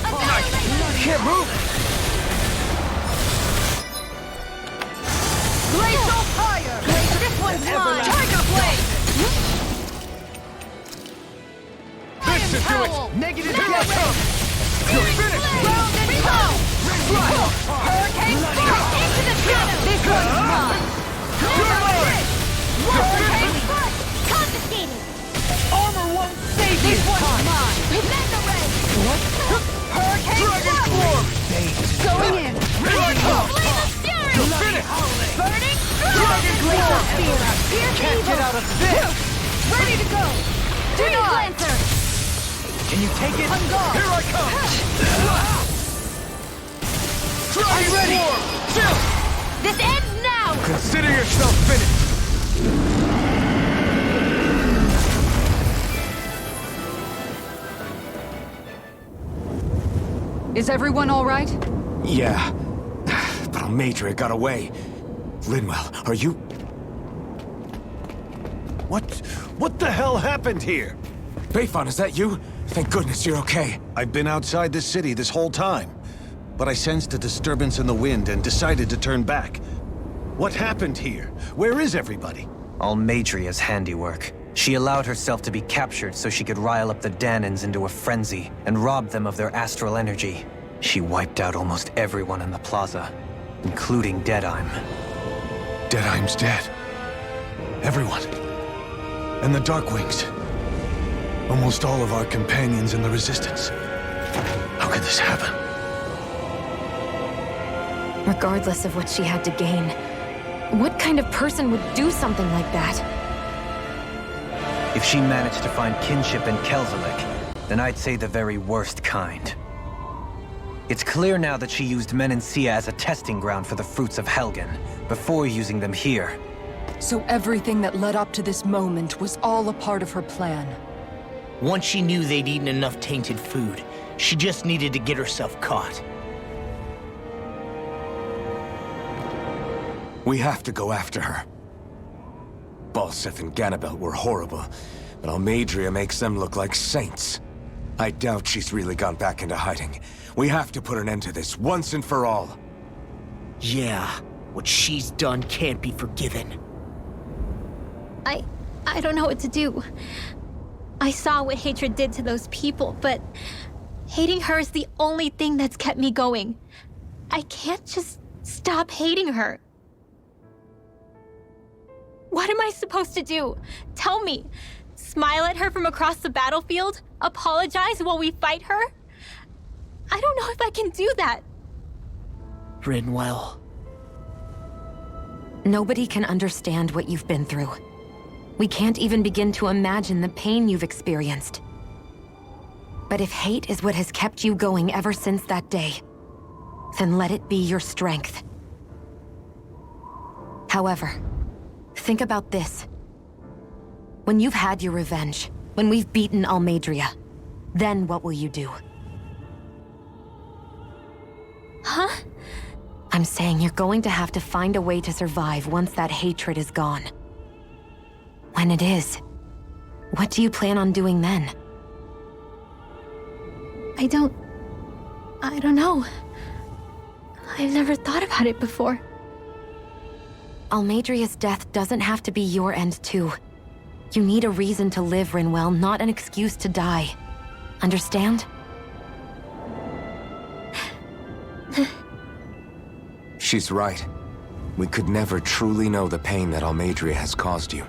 Annihilation! Can't move! Glacial fire! This one's mine! Tiger blade! This should do it! Negative Here I gate! come! You're finished! Round and reload! Hurricane strike! Into the cannon! This one's mine! You're mine! Hurricane strike! Confiscated! Armor won't save This you! one's mine! Mega ray! Hurricane Dragon strike! Swarm! Going in! Here I come! Flame of fury! You're finished! Burning! Dragon Swarm! Here's Can't evil! get out of this! Ready to go! Freeze Lancer! Can you take it? On guard! Here I come! Dragon Swarm! Chill! This ends now! Consider yourself finished! Is everyone all right? Yeah. But Almadria got away. Linwell, are you... What the hell happened here? Bayfon, is that you? Thank goodness you're okay. I've been outside the city this whole time, but I sensed a disturbance in the wind and decided to turn back. What happened here? Where is everybody? Almadria's handiwork. She allowed herself to be captured so she could rile up the Danans into a frenzy and rob them of their astral energy. She wiped out almost everyone in the plaza, including Deadheim. Deadheim's dead. Everyone. And the Darkwings. Almost all of our companions in the Resistance. How could this happen? Regardless of what she had to gain, what kind of person would do something like that? If she managed to find kinship in Kelzelik, then I'd say the very worst kind. It's clear now that she used Menancia as a testing ground for the fruits of Helgen, before using them here. So everything that led up to this moment was all a part of her plan. Once she knew they'd eaten enough tainted food, she just needed to get herself caught. We have to go after her. Balseth and Ganabelt were horrible, but Almadria makes them look like saints. I doubt she's really gone back into hiding. We have to put an end to this, once and for all. Yeah, what she's done can't be forgiven. I don't know what to do. I saw what hatred did to those people, but hating her is the only thing that's kept me going. I can't just stop hating her. What am I supposed to do? Tell me. Smile at her from across the battlefield? Apologize while we fight her? I don't know if I can do that. Rinwell. Nobody can understand what you've been through. We can't even begin to imagine the pain you've experienced. But if hate is what has kept you going ever since that day, then let it be your strength. However, think about this. When you've had your revenge, when we've beaten Almadria, then what will you do? Huh? I'm saying you're going to have to find a way to survive once that hatred is gone. When it is, what do you plan on doing then? I don't know. I've never thought about it before. Almadria's death doesn't have to be your end too. You need a reason to live, Rinwell, not an excuse to die. Understand? She's right. We could never truly know the pain that Almadria has caused you.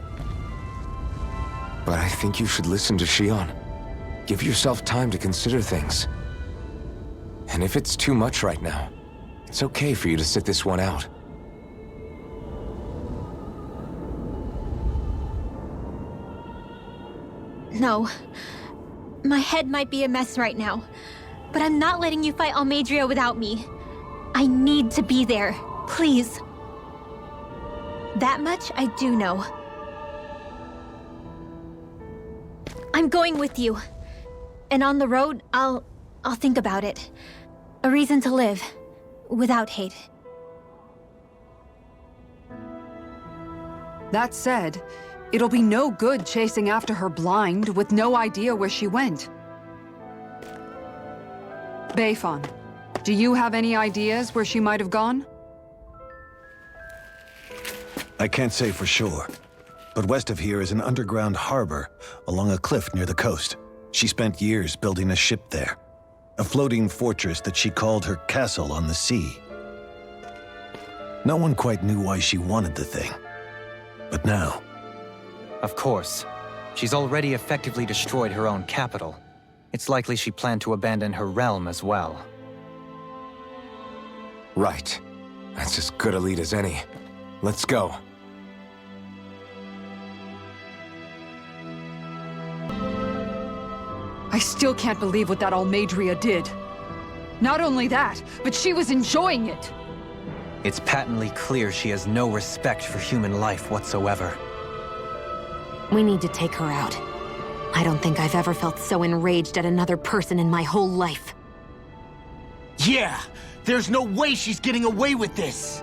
But I think you should listen to Shion. Give yourself time to consider things. And if it's too much right now, it's okay for you to sit this one out. No. My head might be a mess right now, but I'm not letting you fight Almadria without me. I need to be there, please. That much I do know. I'm going with you. And on the road, I'll think about it. A reason to live, without hate. That said, it'll be no good chasing after her blind with no idea where she went. Beifan, do you have any ideas where she might have gone? I can't say for sure, but west of here is an underground harbor along a cliff near the coast. She spent years building a ship there, a floating fortress that she called her castle on the sea. No one quite knew why she wanted the thing, but now... Of course. She's already effectively destroyed her own capital. It's likely she planned to abandon her realm as well. Right. That's as good a lead as any. Let's go. I still can't believe what that Almadria did. Not only that, but she was enjoying it. It's patently clear she has no respect for human life whatsoever. We need to take her out. I don't think I've ever felt so enraged at another person in my whole life. Yeah! There's no way she's getting away with this!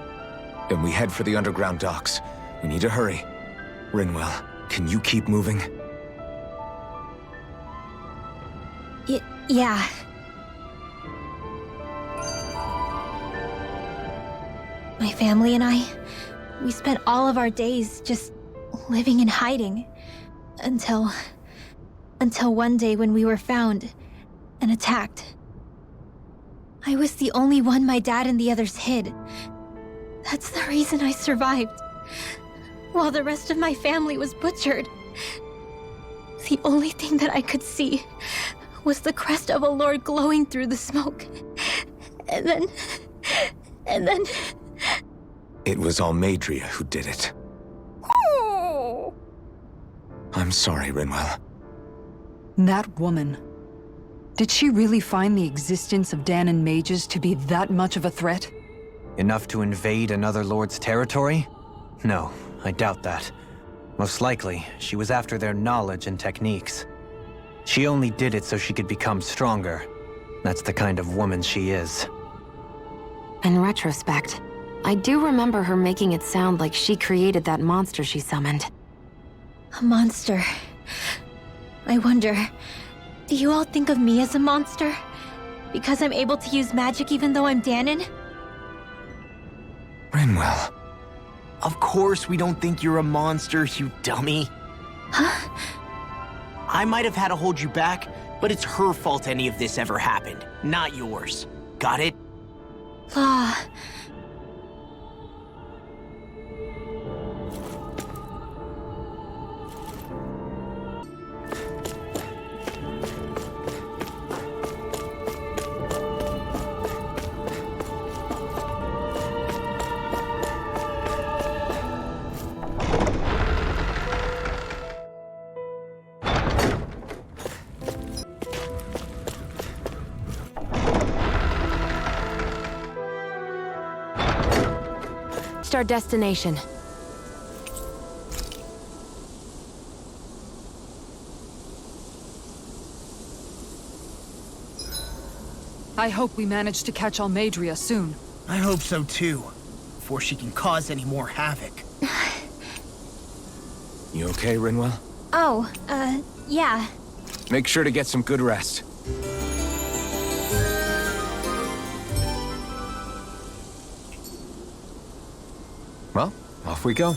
Then we head for the underground docks. We need to hurry. Rinwell, can you keep moving? Yeah. My family and I, we spent all of our days just living in hiding. Until one day when we were found and attacked. I was the only one my dad and the others hid. That's the reason I survived. While the rest of my family was butchered. The only thing that I could see was the crest of a lord glowing through the smoke. And then... It was Almadria who did it. Oh. I'm sorry, Rinwell. That woman. Did she really find the existence of Danon mages to be that much of a threat? Enough to invade another lord's territory? No, I doubt that. Most likely, she was after their knowledge and techniques. She only did it so she could become stronger. That's the kind of woman she is. In retrospect, I do remember her making it sound like she created that monster she summoned. A monster. I wonder, do you all think of me as a monster? Because I'm able to use magic even though I'm Danon? Rinwell. Of course we don't think you're a monster, you dummy. Huh? I might have had to hold you back, but it's her fault any of this ever happened, not yours. Got it? Law. Our destination. I hope we manage to catch Almadria soon. I hope so too, before she can cause any more havoc. You okay, Rinwell? Oh, yeah. Make sure to get some good rest. Well, off we go.